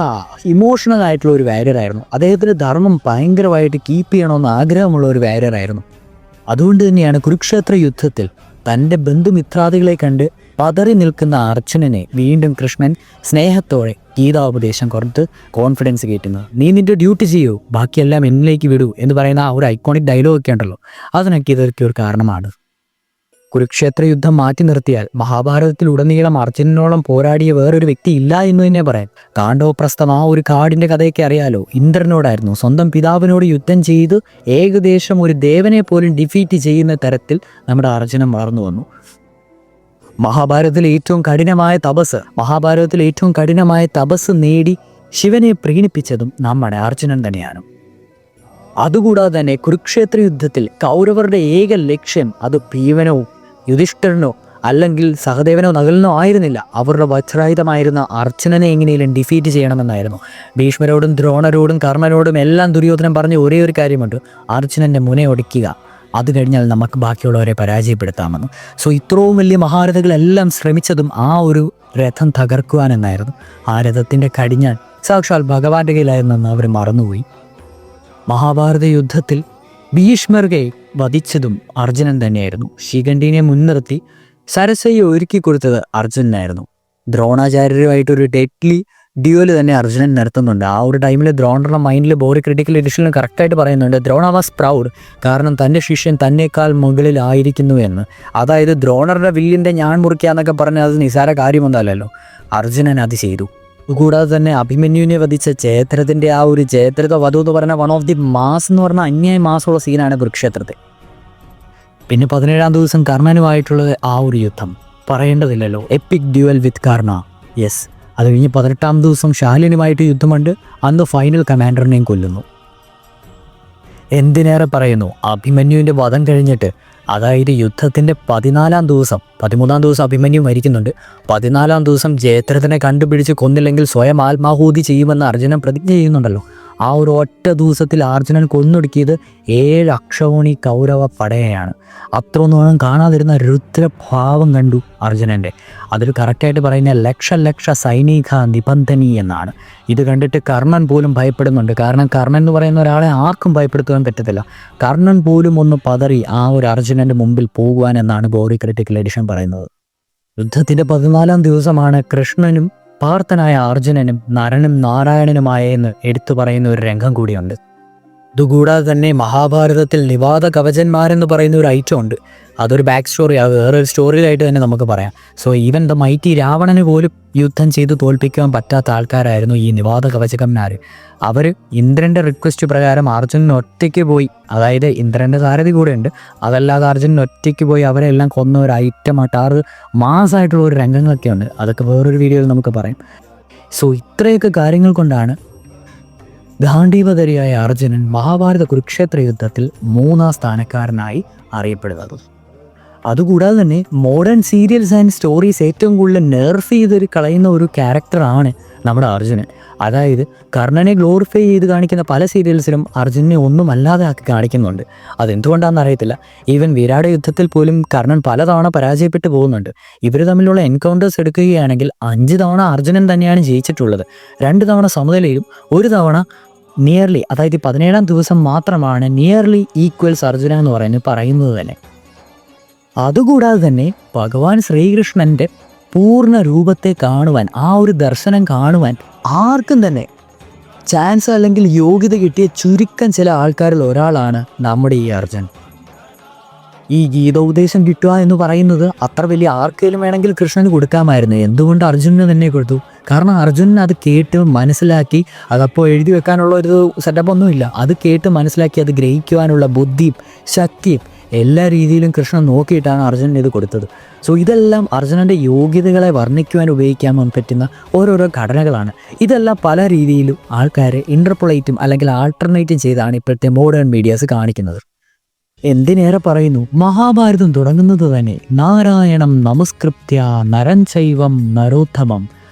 ഇമോഷണൽ ആയിട്ടുള്ള ഒരു വാരിയറായിരുന്നു. അദ്ദേഹത്തിന് ധർമ്മം ഭയങ്കരമായിട്ട് കീപ്പ് ചെയ്യണമെന്ന് ആഗ്രഹമുള്ള ഒരു വാരിയറായിരുന്നു. അതുകൊണ്ട് തന്നെയാണ് കുരുക്ഷേത്ര യുദ്ധത്തിൽ തൻ്റെ ബന്ധുമിത്രാദികളെ കണ്ട് പതറി നിൽക്കുന്ന അർജുനനെ വീണ്ടും കൃഷ്ണൻ സ്നേഹത്തോടെ ഗീതാപദേശം കൊടുത്ത് കോൺഫിഡൻസ് കയറ്റുന്നത്. നീ നിൻ്റെ ഡ്യൂട്ടി ചെയ്യൂ, ബാക്കിയെല്ലാം എന്നിലേക്ക് വിടൂ എന്ന് പറയുന്ന ആ ഒരു ഐക്കോണിക് ഡയലോഗ് ഒക്കെ ഉണ്ടല്ലോ, അതിനൊക്കെ ഇതൊക്കെ ഒരു കാരണമാണ്. കുരുക്ഷേത്ര യുദ്ധം മാറ്റി നിർത്തിയാൽ മഹാഭാരതത്തിലുടനീളം അർജുനനോളം പോരാടിയ വേറൊരു വ്യക്തി ഇല്ല എന്ന് തന്നെ പറയാം. കാണ്ഡവപ്രസ്ഥം ആ ഒരു കാടിൻ്റെ കഥയൊക്കെ അറിയാലോ. ഇന്ദ്രനോടായിരുന്നു, സ്വന്തം പിതാവിനോട് യുദ്ധം ചെയ്ത് ഏകദേശം ഒരു ദേവനെ പോലും ഡിഫീറ്റ് ചെയ്യുന്ന തരത്തിൽ നമ്മുടെ അർജുനൻ വളർന്നു വന്നു. മഹാഭാരതത്തിലെ ഏറ്റവും കഠിനമായ തപസ് നേടി ശിവനെ പ്രീണിപ്പിച്ചതും നമ്മുടെ അർജുനൻ തന്നെയാണ്. അതുകൂടാതെ തന്നെ കുരുക്ഷേത്ര യുദ്ധത്തിൽ കൗരവരുടെ ഏക ലക്ഷ്യം അത് ഭീമനോ യുധിഷ്ഠിരനോ അല്ലെങ്കിൽ സഹദേവനോ നകുലനോ ആയിരുന്നില്ല. അവരുടെ വജ്രായുധമായിരുന്ന അർജുനനെ എങ്ങനെയും ഡിഫീറ്റ് ചെയ്യണമെന്നായിരുന്നു. ഭീഷ്മരോടും ദ്രോണരോടും കർണനോടും എല്ലാം ദുര്യോധനൻ പറഞ്ഞ ഒരേ ഒരു കാര്യമുണ്ട്, അർജുനൻ്റെ മുനയൊടിക്കുക, അത് കഴിഞ്ഞാൽ നമുക്ക് ബാക്കിയുള്ളവരെ പരാജയപ്പെടുത്താമെന്ന്. സോ ഇത്രയും വലിയ മഹാരഥകളെല്ലാം ശ്രമിച്ചതും ആ ഒരു രഥം തകർക്കുവാനെന്നായിരുന്നു. ആ രഥത്തിൻ്റെ കടിഞ്ഞാൽ സാക്ഷാൽ ഭഗവാന്റെ കയ്യിലായിരുന്നെന്ന് അവർ മറന്നുപോയി. മഹാഭാരത യുദ്ധത്തിൽ ഭീഷ്മരെ വധിച്ചതും അർജുനൻ തന്നെയായിരുന്നു. ശിഖണ്ഡിനെ മുൻനിർത്തി സരസയെ ഒരുക്കി കൊടുത്തത് അർജുനനായിരുന്നു. ദ്രോണാചാര്യരുമായിട്ടൊരു ഡെഡ്ലി ഡ്യുവൽ തന്നെ അർജുനൻ നടത്തുന്നുണ്ട്. ആ ഒരു ടൈമിൽ ദ്രോണറുടെ മൈൻഡിൽ ബോറി ക്രിട്ടിക്കൽ എഡിഷനിൽ കറക്റ്റായിട്ട് പറയുന്നുണ്ട്, ദ്രോണ വാസ് പ്രൗഡ്, കാരണം തൻ്റെ ശിഷ്യൻ തന്നേക്കാൾ മുകളിലായിരിക്കുന്നു എന്ന്. അതായത് ദ്രോണറുടെ വില്ലിൻ്റെ ഞാൻ മുറിക്കുക എന്നൊക്കെ പറഞ്ഞാൽ അത് നിസാര കാര്യമൊന്നുമല്ലല്ലോ. അർജുനൻ അത് ചെയ്തു. കൂടാതെ തന്നെ അഭിമന്യുവിനെ വധിച്ച ജയദ്രഥൻ്റെ ആ ഒരു ജയദ്രഥ വധു എന്ന് പറഞ്ഞാൽ വൺ ഓഫ് ദി മാസ് എന്ന് പറഞ്ഞാൽ അന്യായ മാസമുള്ള സീനാണ് കുരുക്ഷേത്രത്തിൽ. പിന്നെ 17-ാം ദിവസം കർണനുമായിട്ടുള്ളത് ആ ഒരു യുദ്ധം പറയേണ്ടതില്ലല്ലോ, എപ്പിക് ഡ്യുവൽ വിത്ത് കർണ. യെസ്, അത് കഴിഞ്ഞ് 18-ാം ദിവസം ശാലിനുമായിട്ട് യുദ്ധമുണ്ട്. അന്ന് ഫൈനൽ കമാൻഡറിനെയും കൊല്ലുന്നു. എന്തിനേറെ പറയുന്നു, അഭിമന്യുവിൻ്റെ വധം കഴിഞ്ഞിട്ട്, അതായത് യുദ്ധത്തിൻ്റെ 13-ാം ദിവസം അഭിമന്യു മരിക്കുന്നുണ്ട്. 14-ാം ദിവസം ജയദ്രഥനെ കണ്ടുപിടിച്ച് കൊന്നില്ലെങ്കിൽ സ്വയം ആത്മാഹൂതി ചെയ്യുമെന്ന് അർജുനൻ പ്രതിജ്ഞ ചെയ്യുന്നുണ്ടല്ലോ. ആ ഒരു ഒറ്റ ദിവസത്തിൽ അർജുനൻ കൊന്നൊടുക്കിയത് 7 അക്ഷൗണി കൗരവ പടയെയാണ്. അത്രയൊന്നും കാണാതിരുന്ന രുദ്രഭാവം കണ്ടു അർജുനൻ്റെ. അതിൽ കറക്റ്റായിട്ട് പറയുന്ന ലക്ഷ സൈനിക നിബന്ധനി എന്നാണ്. ഇത് കണ്ടിട്ട് കർണൻ പോലും ഭയപ്പെടുന്നുണ്ട്. കാരണം കർണൻ എന്ന് പറയുന്ന ഒരാളെ ആർക്കും ഭയപ്പെടുത്തുവാൻ പറ്റത്തില്ല. കർണൻ പോലും ഒന്ന് പതറി ആ ഒരു അർജുനൻ്റെ മുമ്പിൽ പോകുവാൻ എന്നാണ് ബോറി ക്രിട്ടിക്കൽ എഡിഷൻ പറയുന്നത്. യുദ്ധത്തിൻ്റെ 14-ാം ദിവസമാണ് കൃഷ്ണനും പാർത്ഥനായ അർജുനനും നരനും നാരായണനുമായെന്ന് എടുത്തു പറയുന്ന ഒരു രംഗം കൂടിയുണ്ട്. ഇതുകൂടാതെ തന്നെ മഹാഭാരതത്തിൽ നിവാദ കവചന്മാരെന്ന് പറയുന്ന ഒരു ഐറ്റം ഉണ്ട്. അതൊരു ബാക്ക് സ്റ്റോറി, അത് വേറൊരു സ്റ്റോറിയിലായിട്ട് തന്നെ നമുക്ക് പറയാം. സോ ഈവൻ ദ മൈറ്റി രാവണന് പോലും യുദ്ധം ചെയ്ത് തോൽപ്പിക്കാൻ പറ്റാത്ത ആൾക്കാരായിരുന്നു ഈ നിവാദ കവചകന്മാർ. അവർ ഇന്ദ്രൻ്റെ റിക്വസ്റ്റ് പ്രകാരം അർജുനൻ ഒറ്റയ്ക്ക് പോയി, അതായത് ഇന്ദ്രൻ്റെ സാരഥി കൂടെ ഉണ്ട്, അതല്ലാതെ അർജുനൻ ഒറ്റയ്ക്ക് പോയി അവരെല്ലാം കൊന്ന ഒരു ഐറ്റമായിട്ട് 6 മാസമായിട്ടുള്ള ഒരു രംഗങ്ങളൊക്കെ ഉണ്ട്. അതൊക്കെ വേറൊരു വീഡിയോയിൽ നമുക്ക് പറയാം. സോ ഇത്രയൊക്കെ കാര്യങ്ങൾ കൊണ്ടാണ് ഗാന്ധീവതരിയായ അർജുനൻ മഹാഭാരത കുരുക്ഷേത്ര യുദ്ധത്തിൽ 3-ാം സ്ഥാനക്കാരനായി അറിയപ്പെടുന്നത്. അതുകൂടാതെ തന്നെ മോഡേൺ സീരിയൽസ് ആൻഡ് സ്റ്റോറീസ് ഏറ്റവും കൂടുതൽ നെർഫ് ചെയ്ത് കളയുന്ന ഒരു ക്യാരക്ടറാണ് നമ്മുടെ അർജുനൻ. അതായത് കർണനെ ഗ്ലോറിഫൈ ചെയ്ത് കാണിക്കുന്ന പല സീരിയൽസിലും അർജുനനെ ഒന്നുമല്ലാതെ ആക്കി കാണിക്കുന്നുണ്ട്. അതെന്തുകൊണ്ടാണെന്ന് അറിയത്തില്ല. ഈവൻ വിരാട് യുദ്ധത്തിൽ പോലും കർണൻ പലതവണ പരാജയപ്പെട്ടു പോകുന്നുണ്ട്. ഇവർ തമ്മിലുള്ള എൻകൗണ്ടേഴ്സ് എടുക്കുകയാണെങ്കിൽ 5 തവണ അർജുനൻ തന്നെയാണ് ജയിച്ചിട്ടുള്ളത്. 2 തവണ സമനിലയിലും 1 തവണ നിയർലി, അതായത് 17-ാം ദിവസം മാത്രമാണ് നിയർലി ഈക്വൽസ് അർജുന എന്ന് പറയുന്നത് തന്നെ. അതുകൂടാതെ തന്നെ ഭഗവാൻ ശ്രീകൃഷ്ണൻ്റെ പൂർണ്ണ രൂപത്തെ കാണുവാൻ, ആ ഒരു ദർശനം കാണുവാൻ ആർക്കും തന്നെ ചാൻസ് അല്ലെങ്കിൽ യോഗ്യത കിട്ടിയ ചുരുക്കം ചില ആൾക്കാരിൽ ഒരാളാണ് നമ്മുടെ ഈ അർജുൻ. ഈ ഗീതോപദേശം കിട്ടുക എന്ന് പറയുന്നത് അത്ര വലിയ ആർക്കെങ്കിലും വേണമെങ്കിൽ കൃഷ്ണന് കൊടുക്കാമായിരുന്നു. എന്തുകൊണ്ട് അർജുനന് തന്നെ കൊടുത്തു? കാരണം അർജുനൻ അത് കേട്ട് മനസ്സിലാക്കി, അതപ്പോൾ എഴുതി വെക്കാനുള്ള ഒരു സെറ്റപ്പ് ഒന്നുമില്ല. അത് കേട്ട് മനസ്സിലാക്കി അത് ഗ്രഹിക്കുവാനുള്ള ബുദ്ധിയും ശക്തിയും എല്ലാ രീതിയിലും കൃഷ്ണൻ നോക്കിയിട്ടാണ് അർജുനൻ ഇത് കൊടുത്തത്. സോ ഇതെല്ലാം അർജുനൻ്റെ യോഗ്യതകളെ വർണ്ണിക്കുവാൻ ഉപയോഗിക്കാൻ പറ്റുന്ന ഓരോരോ ഘടനകളാണ്. ഇതെല്ലാം പല രീതിയിലും ആൾക്കാരെ ഇൻ്റർപൊളേറ്റും അല്ലെങ്കിൽ ആൾട്ടർനേറ്റും ചെയ്താണ് ഇപ്പോഴത്തെ മോഡേൺ മീഡിയാസ് കാണിക്കുന്നത്. എന്തിനേറെ പറയുന്നു, മഹാഭാരതം തുടങ്ങുന്നത് തന്നെ നാരായണം നമസ്കൃത്യ നരം ചൈവം നരോത്തമം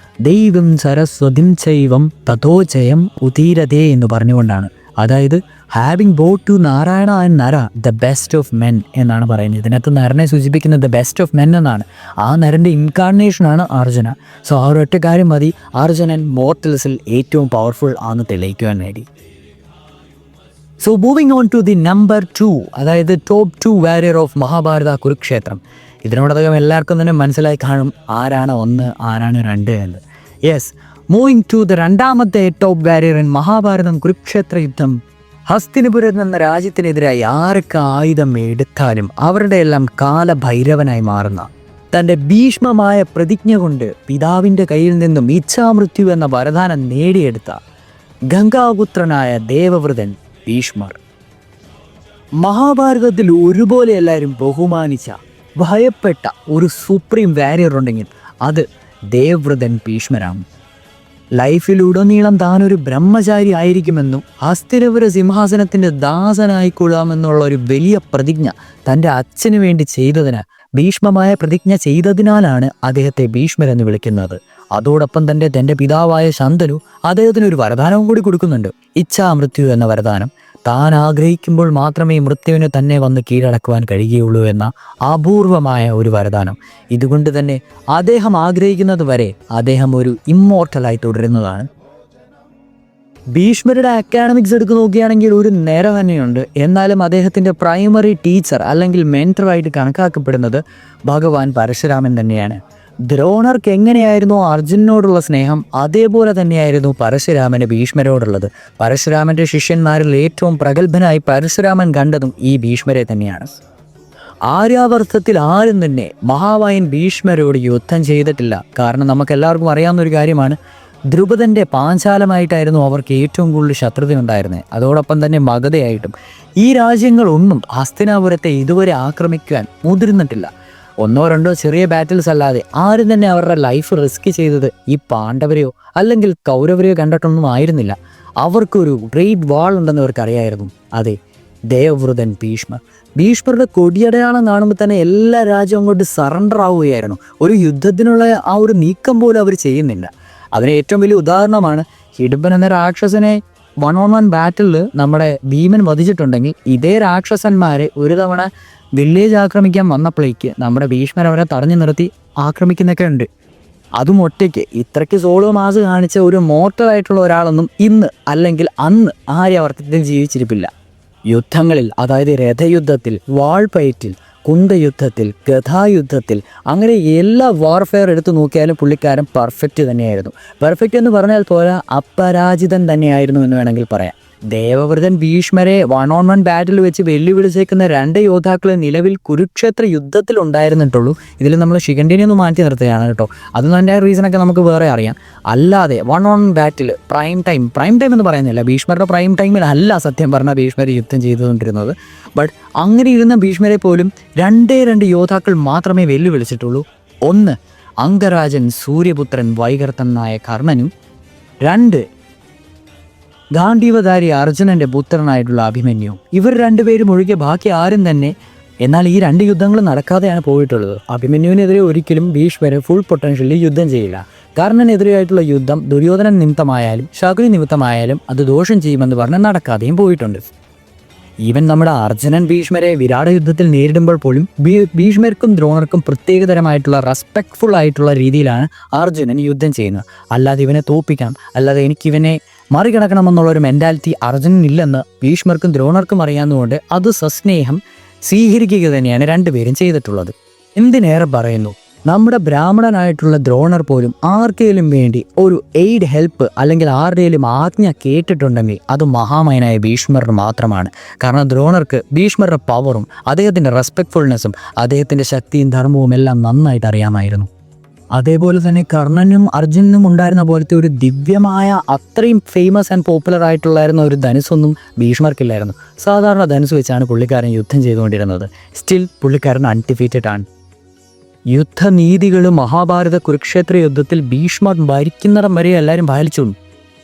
ദൈവം സരസ്വതിം ചൈവം തഥോജയം ഉതീരതേ എന്ന് പറഞ്ഞുകൊണ്ടാണ്. അതായത് having bowed to Narayana and Nara the best of men എന്നാണ് പറയുന്നത്. ഇതിനകത്ത് നരനെ സൂചിപ്പിക്കുന്നത് ദ ബെസ്റ്റ് ഓഫ് മെൻ എന്നാണ്. ആ നരൻ്റെ ഇൻകാർണേഷനാണ് അർജുന. സോ ആ ഒരു ഒറ്റ കാര്യം മതി അർജുനൻ മോർട്ടൽസിൽ ഏറ്റവും പവർഫുൾ ആണെന്ന് തെളിയിക്കുവാൻ വേണ്ടി. So moving on to the number 2, അതായത് top 2 warrior of Mahabharata Kurukshetra. ഇതിനോടകം എല്ലാവർക്കും തന്നെ മനസ്സിലായി കാണും ആരാണ് 1, ആരാണ് 2 എന്ന്. യെസ്, മൂവിങ് ടു ദ രണ്ടാമത്തെ ടോപ്പ് വാരിയർ ഇൻ മഹാഭാരതം കുരുക്ഷേത്ര യുദ്ധം. ഹസ്തിനപുരം എന്ന രാജ്യത്തിനെതിരായി ആർക്ക് ആയുധം എടുത്താലും അവരുടെ എല്ലാം കാലഭൈരവനായി മാറുന്ന, തൻ്റെ ഭീഷ്മമായ പ്രതിജ്ഞ കൊണ്ട് പിതാവിൻ്റെ കയ്യിൽ നിന്നും ഇച്ഛാമൃത്യു എന്ന വരദാനം നേടിയെടുത്ത ഗംഗാപുത്രനായ ദേവവ്രതൻ ഭീഷ്മർ. മഹാഭാരതത്തിൽ ഒരുപോലെ എല്ലാവരും ബഹുമാനിച്ച, ഭയപ്പെട്ട ഒരു സുപ്രീം വാരിയർ ഉണ്ടെങ്കിൽ അത് ദേവവ്രതൻ ഭീഷ്മരാണ്. ലൈഫിലുടനീളം താനൊരു ബ്രഹ്മചാരി ആയിരിക്കുമെന്നും ഹസ്തിനപുര സിംഹാസനത്തിൻ്റെ ദാസനായിക്കൊള്ളാമെന്നുള്ള ഒരു വലിയ പ്രതിജ്ഞ തൻ്റെ അച്ഛന് വേണ്ടി ചെയ്തതിന്, ഭീഷ്മമായ പ്രതിജ്ഞ ചെയ്തതിനാലാണ് അദ്ദേഹത്തെ ഭീഷ്മരെന്ന് വിളിക്കുന്നത്. അതോടൊപ്പം തന്നെ തൻ്റെ പിതാവായ ശന്തനു അദ്ദേഹത്തിന് ഒരു വരദാനവും കൂടി കൊടുക്കുന്നുണ്ട്, ഇച്ഛാമൃത്യു എന്ന വരദാനം. താൻ ആഗ്രഹിക്കുമ്പോൾ മാത്രമേ മൃത്യുവിന് തന്നെ വന്ന് കീഴടക്കുവാൻ കഴിയുകയുള്ളൂ എന്ന അപൂർവമായ ഒരു വരദാനം. ഇതുകൊണ്ട് തന്നെ അദ്ദേഹം ആഗ്രഹിക്കുന്നത് വരെ അദ്ദേഹം ഒരു ഇമ്മോർട്ടലായി തുടരുന്നതാണ്. ഭീഷ്മരുടെ അക്കാഡമിക്സ് എടുത്ത് നോക്കുകയാണെങ്കിൽ ഒരു നേര തന്നെയുണ്ട്. എന്നാലും അദ്ദേഹത്തിൻ്റെ പ്രൈമറി ടീച്ചർ അല്ലെങ്കിൽ മെൻറ്ററായിട്ട് കണക്കാക്കപ്പെടുന്നത് ഭഗവാൻ പരശുരാമൻ തന്നെയാണ്. ദ്രോണർക്ക് എങ്ങനെയായിരുന്നു അർജുനനോടുള്ള സ്നേഹം, അതേപോലെ തന്നെയായിരുന്നു പരശുരാമന് ഭീഷ്മരോടുള്ളത്. പരശുരാമൻ്റെ ശിഷ്യന്മാരിൽ ഏറ്റവും പ്രഗത്ഭനായി പരശുരാമൻ കണ്ടതും ഈ ഭീഷ്മരെ തന്നെയാണ്. ആര്യാവർത്തത്തിൽ ആരും തന്നെ മഹാവായൻ ഭീഷ്മരോട് യുദ്ധം ചെയ്തിട്ടില്ല. കാരണം നമുക്കെല്ലാവർക്കും അറിയാവുന്ന ഒരു കാര്യമാണ്, ദ്രുപദൻ്റെ പാഞ്ചാലമായിട്ടായിരുന്നു അവർക്ക് ഏറ്റവും കൂടുതൽ ശത്രുതയുണ്ടായിരുന്നത്. അതോടൊപ്പം തന്നെ മഗധയായിട്ടും. ഈ രാജ്യങ്ങളൊന്നും ഹസ്തിനാപുരത്തെ ഇതുവരെ ആക്രമിക്കാൻ മുതിർന്നിട്ടില്ല. 1-2 ചെറിയ ബാറ്റിൽസ് അല്ലാതെ ആരും തന്നെ അവരുടെ ലൈഫ് റിസ്ക് ചെയ്തത് ഈ പാണ്ഡവരെയോ അല്ലെങ്കിൽ കൗരവരെയോ കണ്ടിട്ടൊന്നും ആയിരുന്നില്ല. അവർക്കൊരു ഗ്രേറ്റ് വാൾ ഉണ്ടെന്ന് അവർക്കറിയായിരുന്നു. അതെ, ദേവവ്രതൻ ഭീഷ്മർ. ഭീഷ്മരുടെ കൊടിയടയാളം കാണുമ്പോൾ തന്നെ എല്ലാ രാജ്യവും അങ്ങോട്ട് സറണ്ടർ ആവുകയായിരുന്നു. ഒരു യുദ്ധത്തിനുള്ള ആ ഒരു നീക്കം പോലും അവർ ചെയ്യുന്നില്ല. അതിന് ഏറ്റവും വലിയ ഉദാഹരണമാണ് ഹിഡുംബൻ എന്ന രാക്ഷസനെ 1-on-1 ബാറ്റിൽ നമ്മുടെ ഭീമൻ വധിച്ചിട്ടുണ്ടെങ്കിൽ ഇതേ രാക്ഷസന്മാരെ ഒരു തവണ വില്ലേജ് ആക്രമിക്കാൻ വന്നപ്പോഴേക്ക് നമ്മുടെ ഭീഷ്മർ അവരെ തടഞ്ഞു നിർത്തി ആക്രമിക്കുന്നൊക്കെ ഉണ്ട്. അതും ഒറ്റയ്ക്ക്. ഇത്രയ്ക്ക് സോളോ മാസ് കാണിച്ച ഒരു മോർട്ടലായിട്ടുള്ള ഒരാളൊന്നും ഇന്ന് അല്ലെങ്കിൽ അന്ന് ആര്യാവർത്തത്തിൽ ജീവിച്ചിരിപ്പില്ല. യുദ്ധങ്ങളിൽ, അതായത് രഥയുദ്ധത്തിൽ, വാൾപയറ്റിൽ, കുന്തയുദ്ധത്തിൽ, ഗഥായുദ്ധത്തിൽ, അങ്ങനെ എല്ലാ വാർഫെയർ എടുത്തു നോക്കിയാലും പുള്ളിക്കാരൻ പെർഫെക്റ്റ് തന്നെയായിരുന്നു. പെർഫെക്റ്റ് എന്ന് പറഞ്ഞാൽ പോരാ, അപരാജിതൻ തന്നെയായിരുന്നു എന്ന് വേണമെങ്കിൽ പറയാം. ദേവവ്രതൻ ഭീഷ്മരെ 1-on-1 ബാറ്റിൽ വെച്ച് വെല്ലുവിളിച്ചേക്കുന്ന 2 യോദ്ധാക്കൾ നിലവിൽ കുരുക്ഷേത്ര യുദ്ധത്തിൽ ഉണ്ടായിരുന്നിട്ടുള്ളൂ. ഇതിൽ നമ്മൾ ശിഖണ്ഡിനെ ഒന്ന് മാറ്റി നിർത്തുകയാണ് കേട്ടോ. അതൊന്നും അതിൻ്റെ റീസണൊക്കെ നമുക്ക് വേറെ അറിയാം. അല്ലാതെ 1-on-1 ബാറ്റിൽ പ്രൈം ടൈം എന്ന് പറയുന്നില്ല, ഭീഷ്മരുടെ പ്രൈം ടൈമിൽ അല്ല സത്യം പറഞ്ഞാൽ ഭീഷ്മർ യുദ്ധം ചെയ്തുകൊണ്ടിരുന്നത്. ബട്ട് അങ്ങനെ ഇരുന്ന ഭീഷ്മരെ പോലും 2 യോദ്ധാക്കൾ മാത്രമേ വെല്ലുവിളിച്ചിട്ടുള്ളൂ. 1 അംഗരാജൻ സൂര്യപുത്രൻ വൈകർത്തനായ കർണനും, 2 ഗാന്ധീവധാരി അർജുനന്റെ പുത്രനായിട്ടുള്ള അഭിമന്യു. ഇവർ 2 പേരും ഒഴികെ ബാക്കി ആരും തന്നെ. എന്നാൽ ഈ 2 യുദ്ധങ്ങൾ നടക്കാതെയാണ് പോയിട്ടുള്ളത്. അഭിമന്യുവിനെതിരെ ഒരിക്കലും ഭീഷ്മര് ഫുൾ പൊട്ടൻഷ്യലി യുദ്ധം ചെയ്യില്ല. കർണനെതിരെയായിട്ടുള്ള യുദ്ധം ദുര്യോധനൻ നിമിത്തമായാലും ശകുനി നിമിത്തമായാലും അത് ദോഷം ചെയ്യുമെന്ന് പറഞ്ഞ് നടക്കാതെയും പോയിട്ടുണ്ട്. ഈവൻ നമ്മുടെ അർജുനൻ ഭീഷ്മരെ വിരാട യുദ്ധത്തിൽ നേരിടുമ്പോൾ പോലും ഭീഷ്മർക്കും ദ്രോണർക്കും പ്രത്യേകതരമായിട്ടുള്ള റെസ്പെക്ട്ഫുൾ ആയിട്ടുള്ള രീതിയിലാണ് അർജുനൻ യുദ്ധം ചെയ്യുന്നത്. അല്ലാതെ ഇവനെ തോൽപ്പിക്കണം, അല്ലാതെ എനിക്കിവനെ മറികടക്കണമെന്നുള്ളൊരു മെൻറ്റാലിറ്റി അർജുനനില്ലെന്ന് ഭീഷ്മർക്കും ദ്രോണർക്കും അറിയാവുന്നതുകൊണ്ട് അത് സസ്നേഹം സ്വീകരിക്കുക തന്നെയാണ് 2 പേരും ചെയ്തിട്ടുള്ളത്. എന്തിനേറെ പറയുന്നു, നമ്മുടെ ബ്രാഹ്മണനായിട്ടുള്ള ദ്രോണർ പോലും ആർക്കെങ്കിലും വേണ്ടി ഒരു എയ്ഡ് ഹെൽപ്പ് അല്ലെങ്കിൽ ആരുടെയും ആജ്ഞ കേട്ടിട്ടുണ്ടെങ്കിൽ അത് മഹാമയനായ ഭീഷ്മറിന് മാത്രമാണ്. കാരണം ദ്രോണർക്ക് ഭീഷ്മറുടെ പവറും അദ്ദേഹത്തിൻ്റെ റെസ്പെക്ട്ഫുൾനെസ്സും അദ്ദേഹത്തിൻ്റെ ശക്തിയും ധർമ്മവും എല്ലാം നന്നായിട്ട് അറിയാമായിരുന്നു. അതേപോലെ തന്നെ കർണനും അർജുനനും ഉണ്ടായിരുന്ന പോലത്തെ ഒരു ദിവ്യമായ അത്രയും ഫേമസ് ആൻഡ് പോപ്പുലർ ആയിട്ടുള്ളായിരുന്ന ഒരു ധനുസ്സൊന്നും ഭീഷ്മർക്കില്ലായിരുന്നു. സാധാരണ ധനുസ് വെച്ചാണ് പുള്ളിക്കാരൻ യുദ്ധം ചെയ്തുകൊണ്ടിരുന്നത്. സ്റ്റിൽ പുള്ളിക്കാരൻ അൺഡിഫീറ്റഡ് ആണ്. യുദ്ധനീതികൾ മഹാഭാരത കുരുക്ഷേത്ര യുദ്ധത്തിൽ ഭീഷ്മർ ഭരിക്കുന്നിടം വരെ എല്ലാവരും പാലിച്ചു.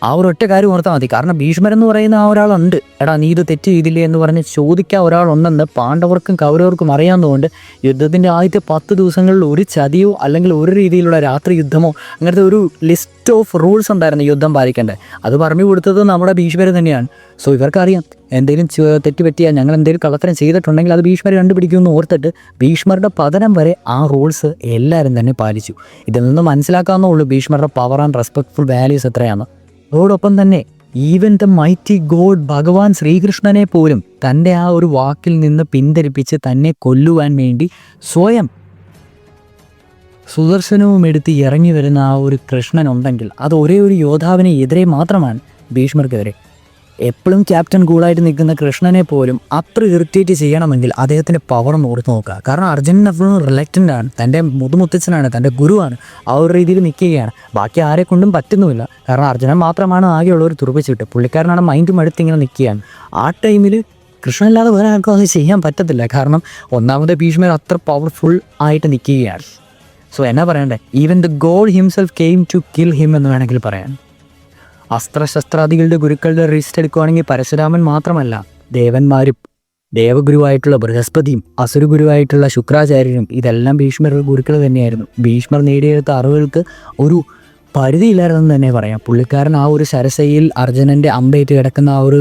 ആ ഒരു ഒറ്റ കാര്യം ഓർത്താൽ മതി. കാരണം ഭീഷ്മർ എന്ന് പറയുന്ന ആ ഒരാളുണ്ട്, എടാ നീ ഇത് തെറ്റ് ചെയ്തില്ലേ എന്ന് പറഞ്ഞ് ചോദിക്കാൻ ഒരാളുണ്ടെന്ന് പാണ്ഡവർക്കും കൗരവർക്കും അറിയാവുന്നതുകൊണ്ട് യുദ്ധത്തിൻ്റെ ആദ്യത്തെ 10 ദിവസങ്ങളിൽ ഒരു ചതിയോ അല്ലെങ്കിൽ ഒരു രീതിയിലുള്ള രാത്രി യുദ്ധമോ അങ്ങനത്തെ ഒരു ലിസ്റ്റ് ഓഫ് റൂൾസ് ഉണ്ടായിരുന്നു യുദ്ധം പാലിക്കേണ്ടത്. അത് പറഞ്ഞു കൊടുത്തത് നമ്മുടെ ഭീഷ്മർ തന്നെയാണ്. സോ ഇവർക്കറിയാം എന്തെങ്കിലും തെറ്റ് പറ്റിയാൽ, ഞങ്ങൾ എന്തെങ്കിലും കള്ളത്തരം ചെയ്തിട്ടുണ്ടെങ്കിൽ അത് ഭീഷ്മർ കണ്ടുപിടിക്കുമെന്ന് ഓർത്തിട്ട് ഭീഷ്മരുടെ പതനം വരെ ആ റൂൾസ് എല്ലാവരും തന്നെ പാലിച്ചു. ഇതിൽ നിന്ന് മനസ്സിലാക്കാവുന്നുള്ളൂ ഭീഷ്മരുടെ പവർ ആൻഡ് റെസ്പെക്ട്ഫുൾ വാല്യൂസ് എത്രയാണ്. അതോടൊപ്പം തന്നെ ഈവൻ ദ മൈറ്റി ഗോഡ് ഭഗവാൻ ശ്രീകൃഷ്ണനെ പോലും തൻ്റെ ആ ഒരു വാക്കിൽ നിന്ന് പിന്തിരിപ്പിച്ച് തന്നെ കൊല്ലുവാൻ വേണ്ടി സ്വയം സുദർശനവും എടുത്ത് ഇറങ്ങി വരുന്ന ആ ഒരു കൃഷ്ണൻ ഉണ്ടെങ്കിൽ അത് ഒരേ ഒരു യോദ്ധാവിനെ എതിരെ മാത്രമാണ്, ഭീഷ്മർക്കെതിരെ. എപ്പോഴും ക്യാപ്റ്റൻ കൂളായിട്ട് നിൽക്കുന്ന കൃഷ്ണനെ പോലും അത്ര ഇറിറ്റേറ്റ് ചെയ്യണമെങ്കിൽ അദ്ദേഹത്തിൻ്റെ പവർ ഓർത്ത് നോക്കുക. കാരണം അർജുനൻ അപ്പോഴും റിലക്റ്റൻ്റ് ആണ്, തൻ്റെ മുതുമുത്തച്ഛനാണ്, തൻ്റെ ഗുരുവാണ്, ആ ഒരു രീതിയിൽ നിൽക്കുകയാണ്. ബാക്കി ആരെ കൊണ്ടും പറ്റുന്നുമില്ല. കാരണം അർജുനൻ മാത്രമാണ് ആകെയുള്ളവർ തുറപ്പിച്ചിട്ട്, പുള്ളിക്കാരനാണ് മൈൻഡ് മടുത്തിങ്ങനെ നിൽക്കുകയാണ്. ആ ടൈമിൽ കൃഷ്ണനല്ലാതെ വേറെ ആർക്കും അത് ചെയ്യാൻ പറ്റത്തില്ല. കാരണം ഒന്നാമത്തെ ഭീഷ്മർ അത്ര പവർഫുൾ ആയിട്ട് നിൽക്കുകയാണ്. സോ എന്നാ പറയണ്ടേ, even the god himself came to kill him എന്ന് വേണമെങ്കിൽ പറയാൻ. അസ്ത്രശസ്ത്രാദികളുടെ ഗുരുക്കളുടെ ലിസ്റ്റ് എടുക്കുകയാണെങ്കിൽ പരശുരാമൻ മാത്രമല്ല, ദേവന്മാരും ദേവഗുരുവായിട്ടുള്ള ബൃഹസ്പതിയും അസുരഗുരുവായിട്ടുള്ള ശുക്രാചാര്യരും ഇതെല്ലാം ഭീഷ്മരുടെ ഗുരുക്കൾ തന്നെയായിരുന്നു. ഭീഷ്മർ നേടിയെടുത്ത അറിവുകൾക്ക് ഒരു പരിധിയില്ലായിരുന്നെന്ന് തന്നെ പറയാം. പുള്ളിക്കാരൻ ആ ഒരു സരസയിൽ അർജുനൻ്റെ അമ്പേറ്റ് കിടക്കുന്ന ആ ഒരു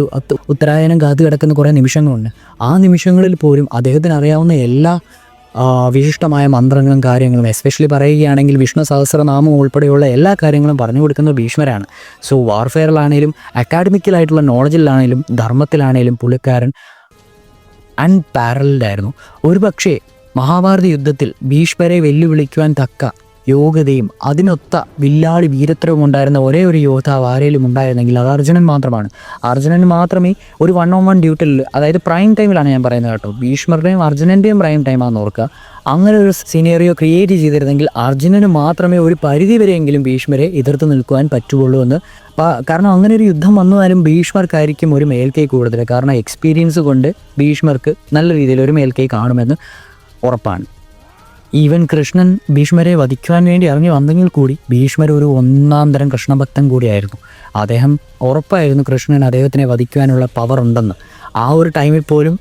ഉത്തരായനം കാത്തു കിടക്കുന്ന കുറേ നിമിഷങ്ങളുണ്ട്. ആ നിമിഷങ്ങളിൽ പോലും അദ്ദേഹത്തിന് അറിയാവുന്ന എല്ലാ വിശിഷ്ടമായ മന്ത്രങ്ങളും കാര്യങ്ങളും, എസ്പെഷ്യലി പറയുകയാണെങ്കിൽ വിഷ്ണു സഹസ്രനാമം ഉൾപ്പെടെയുള്ള എല്ലാ കാര്യങ്ങളും പറഞ്ഞു കൊടുക്കുന്നത് ഭീഷ്മരാണ്. സോ വാർഫെയറിലാണേലും അക്കാഡമിക്കലായിട്ടുള്ള നോളജിലാണേലും ധർമ്മത്തിലാണേലും പുള്ളിക്കാരൻ അൺപാരൽഡ് ആയിരുന്നു. ഒരു പക്ഷേ മഹാഭാരത യുദ്ധത്തിൽ ഭീഷ്മരെ വെല്ലുവിളിക്കുവാൻ തക്ക യോഗ്യതയും അതിനൊത്ത വില്ലാളി വീരത്രവും ഉണ്ടായിരുന്ന ഒരേ ഒരു യോദ്ധാവ് ആരെങ്കിലും ഉണ്ടായിരുന്നെങ്കിൽ അത് അർജുനൻ മാത്രമാണ്. അർജുനൻ മാത്രമേ ഒരു 1-on-1 ഡ്യൂട്ടിൽ, അതായത് പ്രൈം ടൈമിലാണ് ഞാൻ പറയുന്നത് കേട്ടോ, ഭീഷ്മരുടെയും അർജുനൻ്റെയും പ്രൈം ടൈമാണെന്ന് ഓർക്കുക. അങ്ങനെ ഒരു സിനേറിയോ ക്രിയേറ്റ് ചെയ്തിരുന്നെങ്കിൽ അർജുനന് മാത്രമേ ഒരു പരിധി വരെയെങ്കിലും ഭീഷ്മരെ എതിർത്ത് നിൽക്കുവാൻ പറ്റുള്ളൂ എന്ന്. കാരണം അങ്ങനെ ഒരു യുദ്ധം വന്നാലും ഭീഷ്മർക്കായിരിക്കും ഒരു മേൽക്കൈ കൂടുതൽ. കാരണം എക്സ്പീരിയൻസ് കൊണ്ട് ഭീഷ്മർക്ക് നല്ല രീതിയിൽ ഒരു മേൽക്കൈ കാണുമെന്ന് ഉറപ്പാണ്. ഈവൻ കൃഷ്ണൻ ഭീഷ്മരെ വധിക്കുവാൻ വേണ്ടി ഇറങ്ങി വന്നെങ്കിൽ കൂടി ഭീഷ്മർ ഒരു ഒന്നാം തരം കൃഷ്ണഭക്തൻ കൂടിയായിരുന്നു. അദ്ദേഹം ഉറപ്പായിരുന്നു കൃഷ്ണൻ അദ്ദേഹത്തിനെ വധിക്കുവാനുള്ള പവർ ഉണ്ടെന്ന്. ആ ഒരു ടൈമിൽ പോലും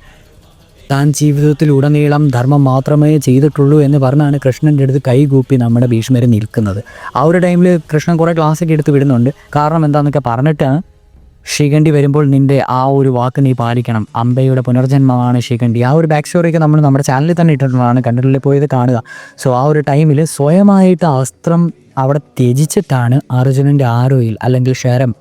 താൻ ജീവിതത്തിലുടനീളം ധർമ്മം മാത്രമേ ചെയ്തിട്ടുള്ളൂ എന്ന് പറഞ്ഞാണ് കൃഷ്ണൻ്റെ അടുത്ത് കൈകൂപ്പി നമ്മുടെ ഭീഷ്മർ നിൽക്കുന്നത്. ആ ഒരു ടൈമിൽ കൃഷ്ണൻ കുറേ ക്ലാസ്സൊക്കെ എടുത്ത് വിടുന്നുണ്ട്. കാരണം എന്താണെന്നൊക്കെ പറഞ്ഞിട്ടാണ്, ശിഖണ്ഡി വരുമ്പോൾ നിൻ്റെ ആ ഒരു വാക്ക് നീ പാലിക്കണം, അംബയുടെ പുനർജന്മമാണ് ശിഖണ്ഡി. ആ ഒരു ബാക്ക് സ്റ്റോറിയൊക്കെ നമ്മൾ നമ്മുടെ ചാനലിൽ തന്നെ ഇട്ടിട്ടുള്ളതാണ്, കണ്ടിട്ടിൽ പോയത് കാണുക. സോ ആ ഒരു ടൈമിൽ സ്വയമായിട്ട് അസ്ത്രം അവിടെ ത്യജിച്ചിട്ടാണ് അർജുനൻ്റെ ആരോയിൽ അല്ലെങ്കിൽ ശരം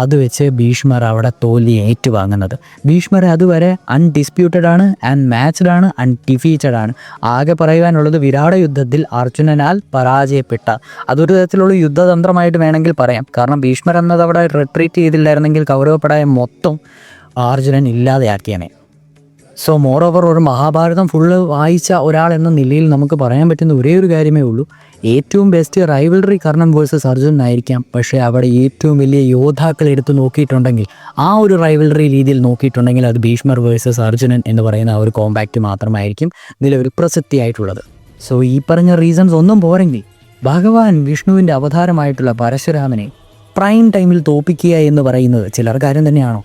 അത് വെച്ച് ഭീഷ്മർ അവിടെ തോൽവി ഏറ്റുവാങ്ങുന്നത്. ഭീഷ്മർ അതുവരെ അൺഡിസ്പ്യൂട്ടഡ് ആണ്, മാച്ച്ഡ് ആണ്, അൺഡിഫീറ്റഡ് ആണ്. ആകെ പറയുവാനുള്ളത് വിരാട യുദ്ധത്തിൽ അർജുനനാൽ പരാജയപ്പെട്ട അതൊരു തരത്തിലുള്ള യുദ്ധതന്ത്രമായിട്ട് വേണമെങ്കിൽ പറയാം. കാരണം ഭീഷ്മർ എന്നത് അവിടെ റിട്രീറ്റ് ചെയ്തില്ലായിരുന്നെങ്കിൽ കൗരവപ്പടയെ മൊത്തം അർജുനൻ ഇല്ലാതെയാക്കിയനെ. സോ മോർ ഓവർ ഒരു മഹാഭാരതം ഫുള്ള് വായിച്ച ഒരാൾ എന്ന നിലയിൽ നമുക്ക് പറയാൻ പറ്റുന്ന ഒരേ ഒരു കാര്യമേ ഉള്ളൂ, ഏറ്റവും best rivalry Karnan versus Arjunan ആയിരിക്കാം. പക്ഷേ അവിടെ ഏറ്റവും വലിയ യോദ്ധാക്കൾ എടുത്ത് നോക്കിയിട്ടുണ്ടെങ്കിൽ, ആ ഒരു റൈവൽറി രീതിയിൽ നോക്കിയിട്ടുണ്ടെങ്കിൽ അത് ഭീഷ്മർ വേഴ്സസ് അർജുനൻ എന്ന് പറയുന്ന ആ ഒരു കോമ്പാക്റ്റ് മാത്രമായിരിക്കും ഇതിലൊരു പ്രസക്തിയായിട്ടുള്ളത്. സോ ഈ പറഞ്ഞ റീസൺസ് ഒന്നും പോരെങ്കിൽ ഭഗവാൻ വിഷ്ണുവിൻ്റെ അവതാരമായിട്ടുള്ള പരശുരാമനെ പ്രൈം ടൈമിൽ തോൽപ്പിക്കുക എന്ന് പറയുന്നത് ചിലർ കാര്യം തന്നെയാണോ?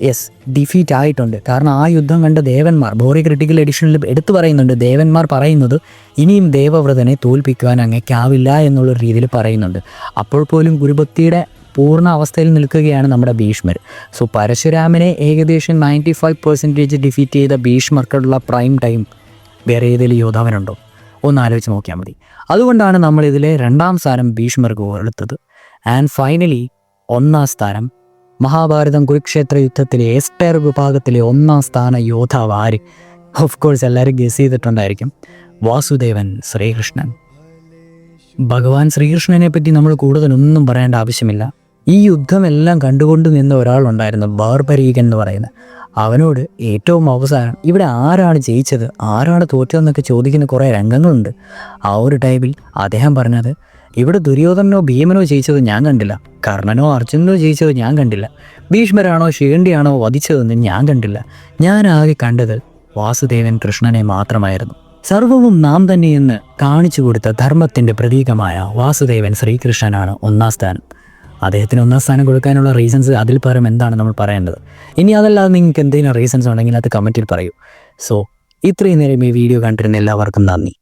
യെസ്, ഡിഫീറ്റ് ആയിട്ടുണ്ട്. കാരണം ആ യുദ്ധം കണ്ട ദേവന്മാർ, ബോറി ക്രിട്ടിക്കൽ എഡിഷനിൽ എടുത്തു പറയുന്നുണ്ട്, ദേവന്മാർ പറയുന്നത് ഇനിയും ദേവവ്രതനെ തോൽപ്പിക്കുവാൻ അങ്ങേക്കാവില്ല എന്നുള്ള രീതിയിൽ പറയുന്നുണ്ട്. അപ്പോൾ പോലും ഗുരുഭക്തിയുടെ പൂർണ്ണ അവസ്ഥയിൽ നിൽക്കുകയാണ് നമ്മുടെ ഭീഷ്മർ. സോ പരശുരാമനെ ഏകദേശം 95% ഡിഫീറ്റ് ചെയ്ത ഭീഷ്മർക്കുള്ള പ്രൈം ടൈം വേറെ ഏതെങ്കിലും യോദ്ധാവനുണ്ടോ? ഒന്ന് ആലോചിച്ച് നോക്കിയാൽ മതി. അതുകൊണ്ടാണ് നമ്മളിതിലെ 2ാം സ്ഥാനം ഭീഷ്മർക്ക് എടുത്തത്. ആൻഡ് ഫൈനലി 1ാം സ്ഥാനം മഹാഭാരതം കുരുക്ഷേത്ര യുദ്ധത്തിലെ എസ്പയർ വിഭാഗത്തിലെ 1ാം സ്ഥാന യോദ്ധാവ് ആര്? ഓഫ് കോഴ്സ് എല്ലാവരും ഗസ് ചെയ്തിട്ടുണ്ടായിരിക്കും, വാസുദേവൻ ശ്രീകൃഷ്ണൻ. ഭഗവാൻ ശ്രീകൃഷ്ണനെ പറ്റി നമ്മൾ കൂടുതലൊന്നും പറയേണ്ട ആവശ്യമില്ല. ഈ യുദ്ധമെല്ലാം കണ്ടുകൊണ്ട് നിന്ന ഒരാളുണ്ടായിരുന്നു, ബാർബരീകൻ എന്ന് പറയുന്നത്. അവനോട് ഏറ്റവും അവസാനം ഇവിടെ ആരാണ് ജയിച്ചത്, ആരാണ് തോറ്റതെന്നൊക്കെ ചോദിക്കുന്ന കുറേ രംഗങ്ങളുണ്ട്. ആ ഒരു ടൈമിൽ അദ്ദേഹം പറഞ്ഞത്, ഇവിടെ ദുര്യോധനനോ ഭീമനോ ജയിച്ചത് ഞാൻ കണ്ടില്ല, കർണനോ അർജുനനോ ജയിച്ചത് ഞാൻ കണ്ടില്ല, ഭീഷ്മരാണോ ശിഖണ്ഡിയാണോ വധിച്ചതെന്ന് ഞാൻ കണ്ടില്ല. ഞാൻ ആകെ കണ്ടത് വാസുദേവൻ കൃഷ്ണനെ മാത്രമായിരുന്നു. സർവവും നാം തന്നെയെന്ന് കാണിച്ചു കൊടുത്ത ധർമ്മത്തിൻ്റെ പ്രതീകമായ വാസുദേവൻ ശ്രീകൃഷ്ണനാണ് 1ാം സ്ഥാനം. അദ്ദേഹത്തിന് 1-ാം സ്ഥാനം കൊടുക്കാനുള്ള റീസൺസ് അതിൽ പരം എന്താണ് നമ്മൾ പറയേണ്ടത്. ഇനി അതല്ലാതെ നിങ്ങൾക്ക് എന്തെങ്കിലും റീസൺസ് ഉണ്ടെങ്കിൽ അത് കമൻറ്റിൽ പറയൂ. സോ ഇത്രയും നേരം ഈ വീഡിയോ കണ്ടിരുന്ന എല്ലാവർക്കും നന്ദി.